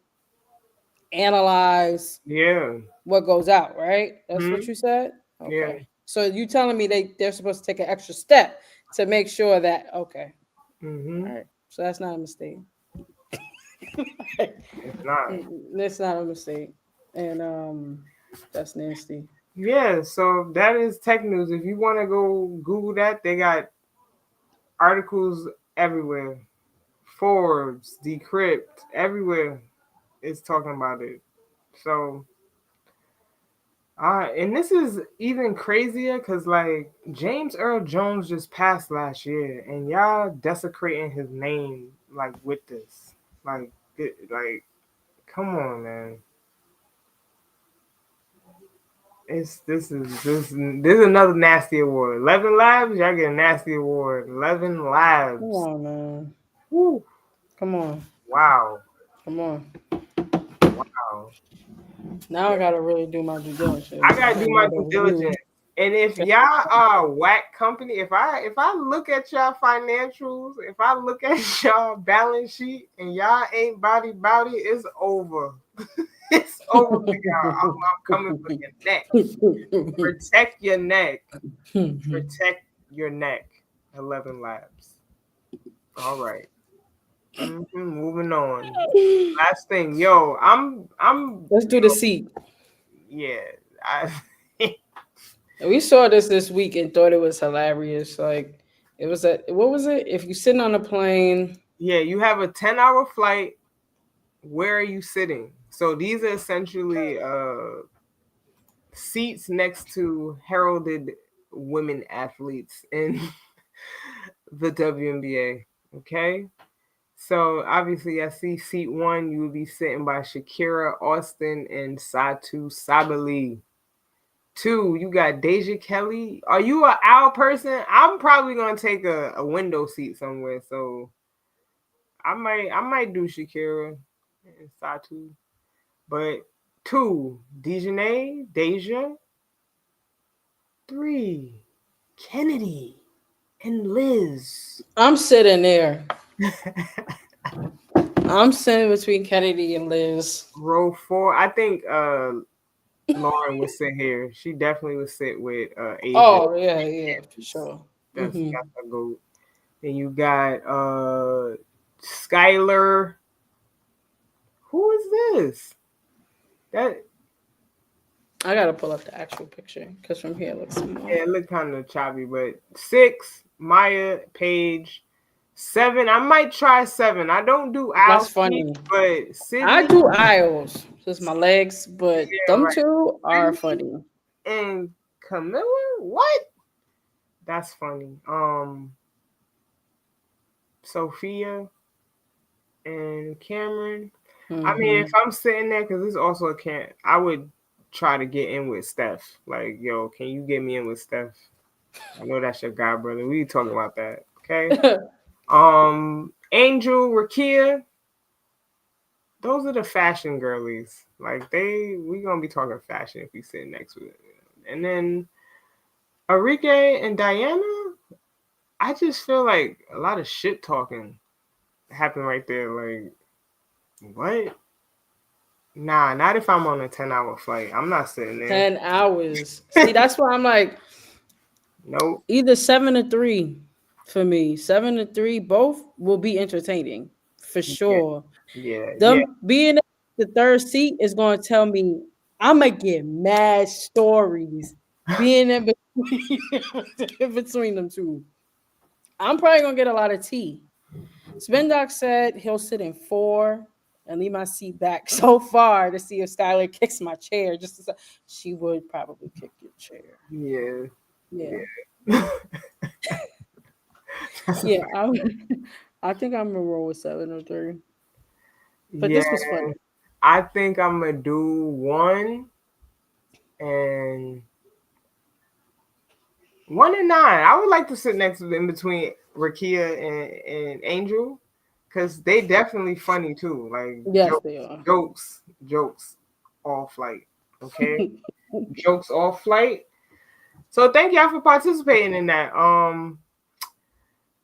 [SPEAKER 1] analyze
[SPEAKER 2] yeah.
[SPEAKER 1] what goes out, right? That's what
[SPEAKER 2] Hmm.
[SPEAKER 1] you said?
[SPEAKER 2] Yeah.
[SPEAKER 1] Okay. So you telling me they're supposed to take an extra step to make sure that okay. All
[SPEAKER 2] Hmm.
[SPEAKER 1] right. So that's not a mistake.
[SPEAKER 2] It's not.
[SPEAKER 1] That's not a mistake. And that's nasty.
[SPEAKER 2] Yeah, so that is tech news. If you want to go Google that, they got articles everywhere. Forbes, Decrypt, everywhere is talking about it. So, and this is even crazier because like James Earl Jones just passed last year, and y'all desecrating his name like with this, like, come on, man. It's this is another nasty award. 11 Labs, y'all get a nasty award. 11
[SPEAKER 1] Come
[SPEAKER 2] Labs.
[SPEAKER 1] on, man.
[SPEAKER 2] Woo.
[SPEAKER 1] Come on.
[SPEAKER 2] Wow.
[SPEAKER 1] Come on.
[SPEAKER 2] Wow.
[SPEAKER 1] Now I gotta really do my due
[SPEAKER 2] I
[SPEAKER 1] diligence. I
[SPEAKER 2] gotta do
[SPEAKER 1] didn't
[SPEAKER 2] my
[SPEAKER 1] know there
[SPEAKER 2] due
[SPEAKER 1] was
[SPEAKER 2] diligence.
[SPEAKER 1] news.
[SPEAKER 2] And if y'all are a whack company, if I look at y'all financials, if I look at y'all balance sheet and y'all ain't body, it's over. It's over for y'all. I'm coming for your neck. Protect your neck. Protect your neck. 11 Labs. All right. Moving on. Last thing, yo,
[SPEAKER 1] Let's do the seat.
[SPEAKER 2] yeah. I,
[SPEAKER 1] We saw this week and thought it was hilarious. Like it was a what was it? If you're sitting on a plane,
[SPEAKER 2] yeah, you have a 10-hour flight. Where are you sitting? So these are essentially seats next to heralded women athletes in the WNBA. Okay. So obviously, I see seat one. You will be sitting by Shakira Austin and Satu Sabali. Two, you got Deja Kelly. Are you an owl person? I'm probably gonna take a window seat somewhere. So I might do Shakira and Satu. But two, Deja. Three, Kennedy and Liz.
[SPEAKER 1] I'm sitting there. I'm sitting between Kennedy and Liz.
[SPEAKER 2] Row four. I think Lauren would sit here. She definitely would sit with Asia.
[SPEAKER 1] Oh yeah, yeah, for sure.
[SPEAKER 2] That's a goat. Then you got Skylar. Who is this? That
[SPEAKER 1] I gotta pull up the actual picture because from here it looks small.
[SPEAKER 2] yeah, it looked kind of choppy, but six, Maya Page. Seven, I might try seven. I don't do owl
[SPEAKER 1] That's
[SPEAKER 2] seats,
[SPEAKER 1] funny.
[SPEAKER 2] but
[SPEAKER 1] I
[SPEAKER 2] Sydney,
[SPEAKER 1] do aisles, just my legs, but
[SPEAKER 2] yeah,
[SPEAKER 1] them
[SPEAKER 2] right.
[SPEAKER 1] two are
[SPEAKER 2] Sydney
[SPEAKER 1] funny.
[SPEAKER 2] and Camilla, what? That's funny. Sophia and Cameron. I mean, if
[SPEAKER 1] Hmm.
[SPEAKER 2] I'm sitting there, because this also a can't, I would try to get in with Steph. Like, yo, can you get me in with Steph? I know that's your guy, brother. We talking about that, okay? Angel, Rakia, those are the fashion girlies. Like we gonna be talking fashion if we sit next to it. And then Enrique and Diana, I just feel like a lot of shit talking happened right there. Like, what? Nah, not if I'm on a 10-hour flight. I'm not sitting there.
[SPEAKER 1] 10 hours. See, that's why I'm like
[SPEAKER 2] Nope.
[SPEAKER 1] either 7 or 3 for me. 7 or 3, both will be entertaining for
[SPEAKER 2] Yeah,
[SPEAKER 1] sure.
[SPEAKER 2] yeah.
[SPEAKER 1] Them being the third seat is gonna tell me I'm gonna get mad stories being in between, in between them two. I'm probably gonna get a lot of tea. Spendock said he'll sit in 4 and leave my seat back so far to see if Skylar kicks my chair. She would probably kick your chair.
[SPEAKER 2] Yeah,
[SPEAKER 1] Yeah,
[SPEAKER 2] yeah. That's a
[SPEAKER 1] yeah.
[SPEAKER 2] fact.
[SPEAKER 1] I think I'm gonna roll with 7 or 3. But
[SPEAKER 2] Yeah,
[SPEAKER 1] this was funny.
[SPEAKER 2] I think I'm gonna do one and 1 and 9. I would like to sit next to in between Rakia and Angel. because they definitely funny too. Like
[SPEAKER 1] Yes, they are.
[SPEAKER 2] jokes, all flight. Okay, jokes all flight. So thank y'all for participating in that.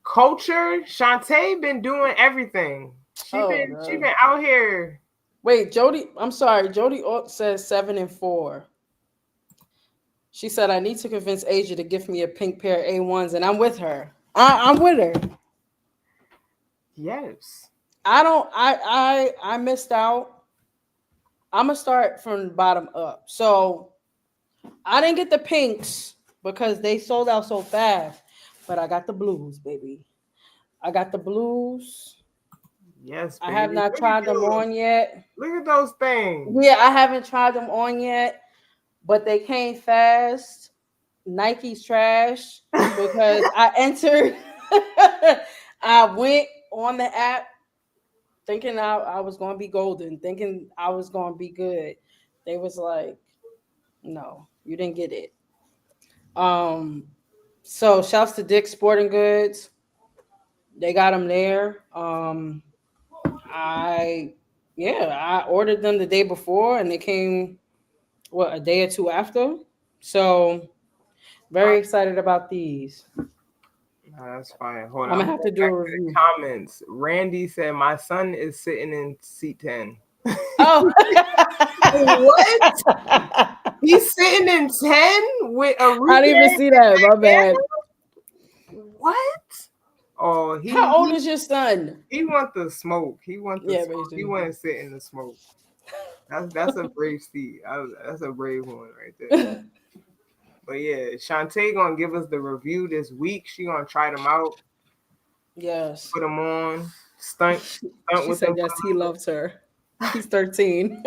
[SPEAKER 2] Culture, Shantae been doing everything.
[SPEAKER 1] Oh
[SPEAKER 2] She
[SPEAKER 1] no.
[SPEAKER 2] been out here.
[SPEAKER 1] Wait, Jody. I'm sorry. Jody says 7-4. She said I need to convince Asia to give me a pink pair of A1s, and I'm with her. I'm with her.
[SPEAKER 2] Yes.
[SPEAKER 1] I don't. I missed out. I'm gonna start from the bottom up. So I didn't get the pinks because they sold out so fast, but I got the blues, baby. I got the blues.
[SPEAKER 2] Yes,
[SPEAKER 1] I have
[SPEAKER 2] baby.
[SPEAKER 1] not
[SPEAKER 2] Look at
[SPEAKER 1] tried them
[SPEAKER 2] those.
[SPEAKER 1] on yet.
[SPEAKER 2] Look at those things.
[SPEAKER 1] Yeah, I haven't tried them on yet, but they came fast. Nike's trash because I entered. I went on the app thinking I was going to be golden, thinking I was going to be good. They was like, no, you didn't get it. Um, so shouts to Dick's Sporting Goods. They got them there. I yeah, I ordered them the day before and they came a day or two after. So very excited about these.
[SPEAKER 2] Nah, that's fine. Hold
[SPEAKER 1] I'm
[SPEAKER 2] on.
[SPEAKER 1] gonna
[SPEAKER 2] I'm
[SPEAKER 1] have to
[SPEAKER 2] going
[SPEAKER 1] do
[SPEAKER 2] back
[SPEAKER 1] a
[SPEAKER 2] to the
[SPEAKER 1] review.
[SPEAKER 2] comments. Randy said my son is sitting in seat 10.
[SPEAKER 1] Oh,
[SPEAKER 2] What? He's sitting in 10 with a
[SPEAKER 1] I
[SPEAKER 2] Rupe
[SPEAKER 1] didn't even see that. My bad.
[SPEAKER 2] What? Oh,
[SPEAKER 1] How old is your son?
[SPEAKER 2] he want the smoke. He want the
[SPEAKER 1] Yeah,
[SPEAKER 2] smoke. He
[SPEAKER 1] basically.
[SPEAKER 2] want to sit in the smoke. That's a brave seat. That's a brave one right there. But yeah, Shantae gonna give us the review this week. She gonna try them out,
[SPEAKER 1] Yes.
[SPEAKER 2] put them on, stunt
[SPEAKER 1] She
[SPEAKER 2] with them
[SPEAKER 1] said
[SPEAKER 2] for
[SPEAKER 1] yes,
[SPEAKER 2] a
[SPEAKER 1] he
[SPEAKER 2] little
[SPEAKER 1] loves her. He's 13.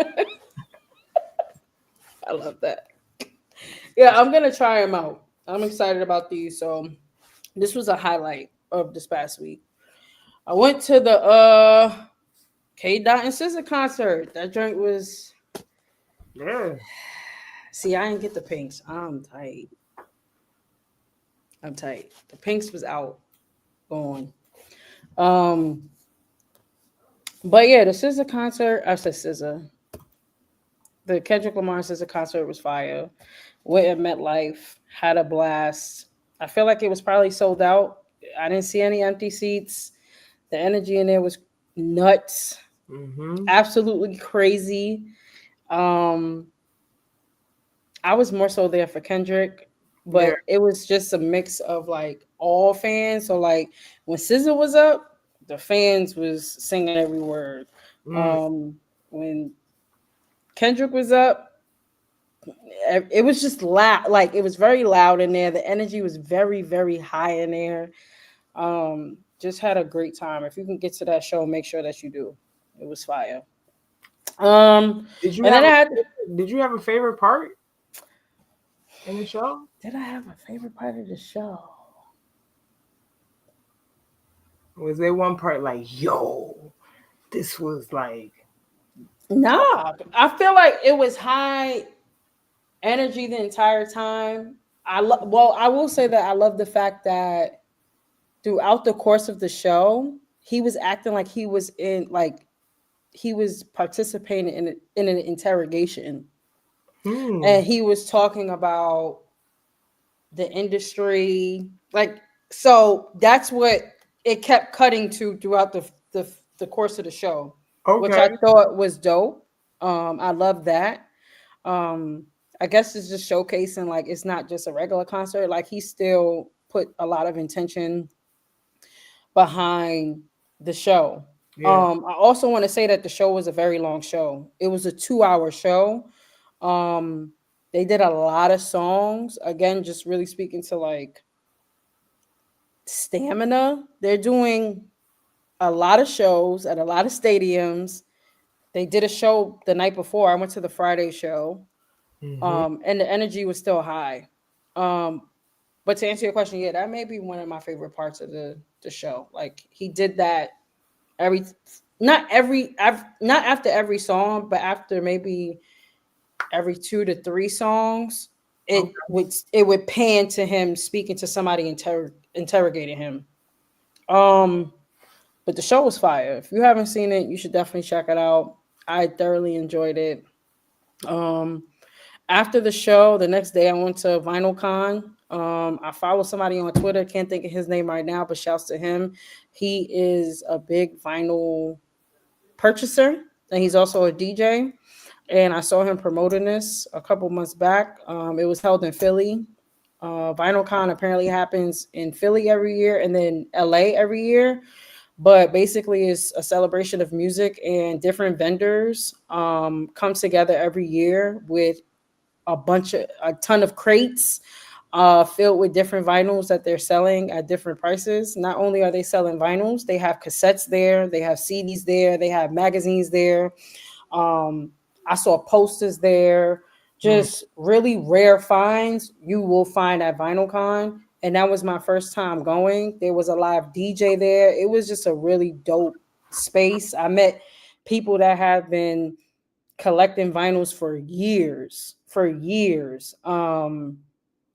[SPEAKER 1] I love that. Yeah, I'm gonna try them out. I'm excited about these. So this was a highlight of this past week. I went to the K Dot and SZA concert. That joint was
[SPEAKER 2] Yeah.
[SPEAKER 1] see, I didn't get the pinks. I'm tight. I'm tight. The pinks was out, gone. Um, but yeah, the SZA concert. I said SZA. The Kendrick Lamar SZA concert was fire. Went at MetLife, had a blast. I feel like it was probably sold out. I didn't see any empty seats. The energy in there was nuts,
[SPEAKER 2] Mm-hmm.
[SPEAKER 1] absolutely crazy. Um, I was more so there for Kendrick,
[SPEAKER 2] Yeah.
[SPEAKER 1] but it was just a mix of like all fans. So like when SZA was up, the fans was singing every word.
[SPEAKER 2] Mm.
[SPEAKER 1] When Kendrick was up, it was just loud. Like it was very loud in there. The energy was very, very high in there. Just had a great time. If you can get to that show, make sure that you do. It was fire.
[SPEAKER 2] Did you
[SPEAKER 1] And then
[SPEAKER 2] have
[SPEAKER 1] I had.
[SPEAKER 2] Did you have a favorite part in the show?
[SPEAKER 1] Did I have a favorite part of the show?
[SPEAKER 2] Was there one part like, yo, this was like,
[SPEAKER 1] Nah, I feel like it was high energy the entire time. Well, I will say that I love the fact that throughout the course of the show, he was acting like he was participating in an interrogation,
[SPEAKER 2] hmm,
[SPEAKER 1] and he was talking about the industry, like so. That's what it kept cutting to throughout the course of the show, which
[SPEAKER 2] okay,
[SPEAKER 1] I thought was dope. I love that. Um, I guess it's just showcasing like it's not just a regular concert. Like he still put a lot of intention behind the show.
[SPEAKER 2] yeah,
[SPEAKER 1] I also want to say that the show was a very long show. It was a 2-hour show. Um, they did a lot of songs. Again, just really speaking to like stamina. They're doing a lot of shows at a lot of stadiums. They did a show the night before. I went to the Friday show.
[SPEAKER 2] mm-hmm.
[SPEAKER 1] And the energy was still high. Um, but to answer your question, yeah, that may be one of my favorite parts of the show. Like he did that every not after every song, but after maybe every 2 to 3 songs,
[SPEAKER 2] Okay.
[SPEAKER 1] it would pan to him speaking to somebody interrogating him. Um, But the show was fire. If you haven't seen it, you should definitely check it out. I thoroughly enjoyed it. Um, After the show, the next day I went to Vinyl Con. I follow somebody on Twitter, can't think of his name right now, but shouts to him. He is a big vinyl purchaser, and he's also a DJ. And I saw him promoting this a couple months back. It was held in Philly. Vinyl Con apparently happens in Philly every year and then LA every year. But basically, it's a celebration of music, and different vendors come together every year with a ton of crates filled with different vinyls that they're selling at different prices. Not only are they selling vinyls, they have cassettes there, they have CDs there, they have magazines there. Um, I saw posters there, just really rare finds you will find at VinylCon. And that was my first time going. There was a live DJ there. It was just a really dope space. I met people that have been collecting vinyls for years,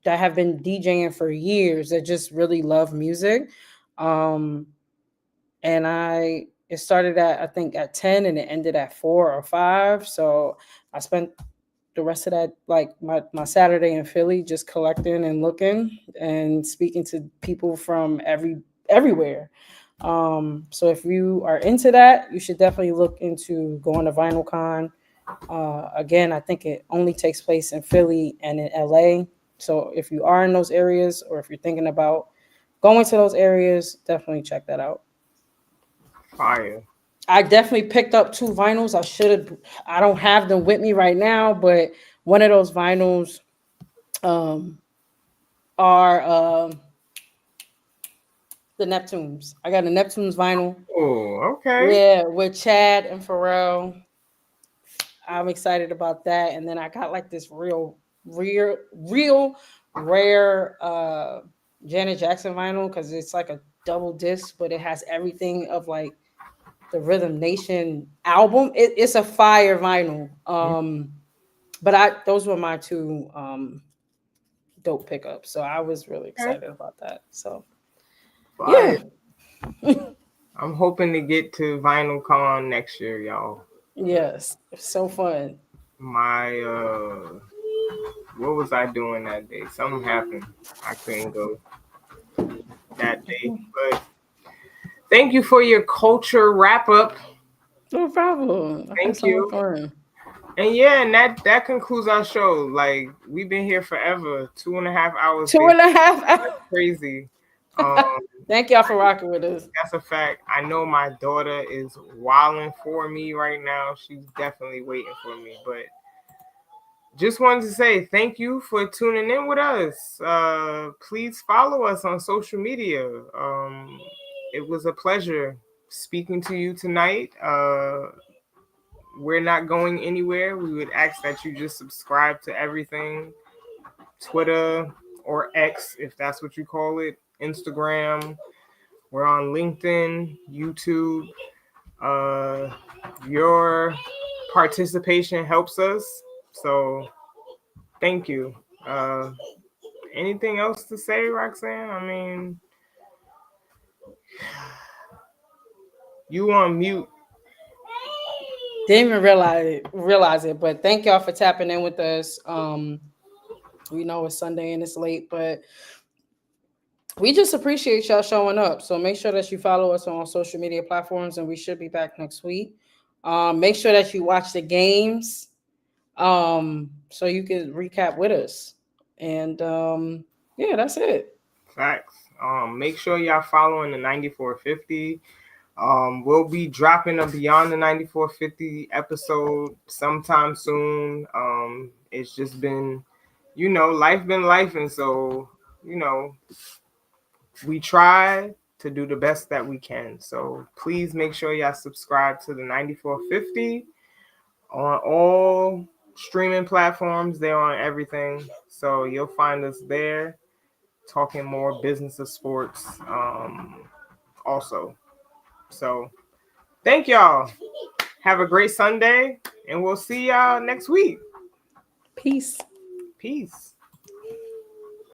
[SPEAKER 1] that have been DJing for years, that just really love music. Um, and it started at, I think, at 10 and it ended at 4 or 5. So I spent the rest of that, like my Saturday in Philly, just collecting and looking and speaking to people from everywhere. So if you are into that, you should definitely look into going to VinylCon. Again, I think it only takes place in Philly and in LA. So if you are in those areas, or if you're thinking about going to those areas, definitely check that out.
[SPEAKER 2] Fire.
[SPEAKER 1] I definitely picked up 2 vinyls. I don't have them with me right now, but one of those vinyls um, are the Neptunes. I got a Neptunes vinyl.
[SPEAKER 2] Oh, okay.
[SPEAKER 1] Yeah, with Chad and Pharrell. I'm excited about that. And then I got like this real rare Janet Jackson vinyl, because it's like a double disc, but it has everything of like the Rhythm Nation album. It's a fire vinyl. But those were my 2 dope pickups. So I was really excited about that. So
[SPEAKER 2] Fire.
[SPEAKER 1] yeah.
[SPEAKER 2] I'm hoping to get to Vinyl Con next year, y'all.
[SPEAKER 1] Yes. So fun.
[SPEAKER 2] My what was I doing that day? Something happened. I couldn't go that day. But thank you for your culture wrap up.
[SPEAKER 1] No problem. I had
[SPEAKER 2] Thank
[SPEAKER 1] so much
[SPEAKER 2] you.
[SPEAKER 1] fun.
[SPEAKER 2] And yeah, and that concludes our show. Like, we've been here forever, 2.5 hours.
[SPEAKER 1] 2.5 hours.
[SPEAKER 2] Crazy.
[SPEAKER 1] Thank y'all for rocking with us.
[SPEAKER 2] That's a fact. I know my daughter is wilding for me right now. She's definitely waiting for me. But just wanted to say thank you for tuning in with us. Please follow us on social media. It was a pleasure speaking to you tonight. We're not going anywhere. We would ask that you just subscribe to everything. Twitter or X, if that's what you call it. Instagram. We're on LinkedIn, YouTube. Your participation helps us. So thank you. Anything else to say, Roxanne? I mean, you on mute.
[SPEAKER 1] Didn't even realize it, but thank y'all for tapping in with us. We know it's Sunday and it's late, but we just appreciate y'all showing up. So make sure that you follow us on social media platforms, and we should be back next week. Make sure that you watch the games, so you can recap with us. And yeah, that's it.
[SPEAKER 2] Facts. Make sure y'all following the 9450. We'll be dropping a Beyond the 9450 episode sometime soon. It's just been, life been life, and so, we try to do the best that we can. So please make sure y'all subscribe to the 9450 on all streaming platforms. They're on everything. So you'll find us there talking more business of sports also. So thank y'all. Have a great Sunday, and we'll see y'all next week.
[SPEAKER 1] Peace.
[SPEAKER 2] Peace.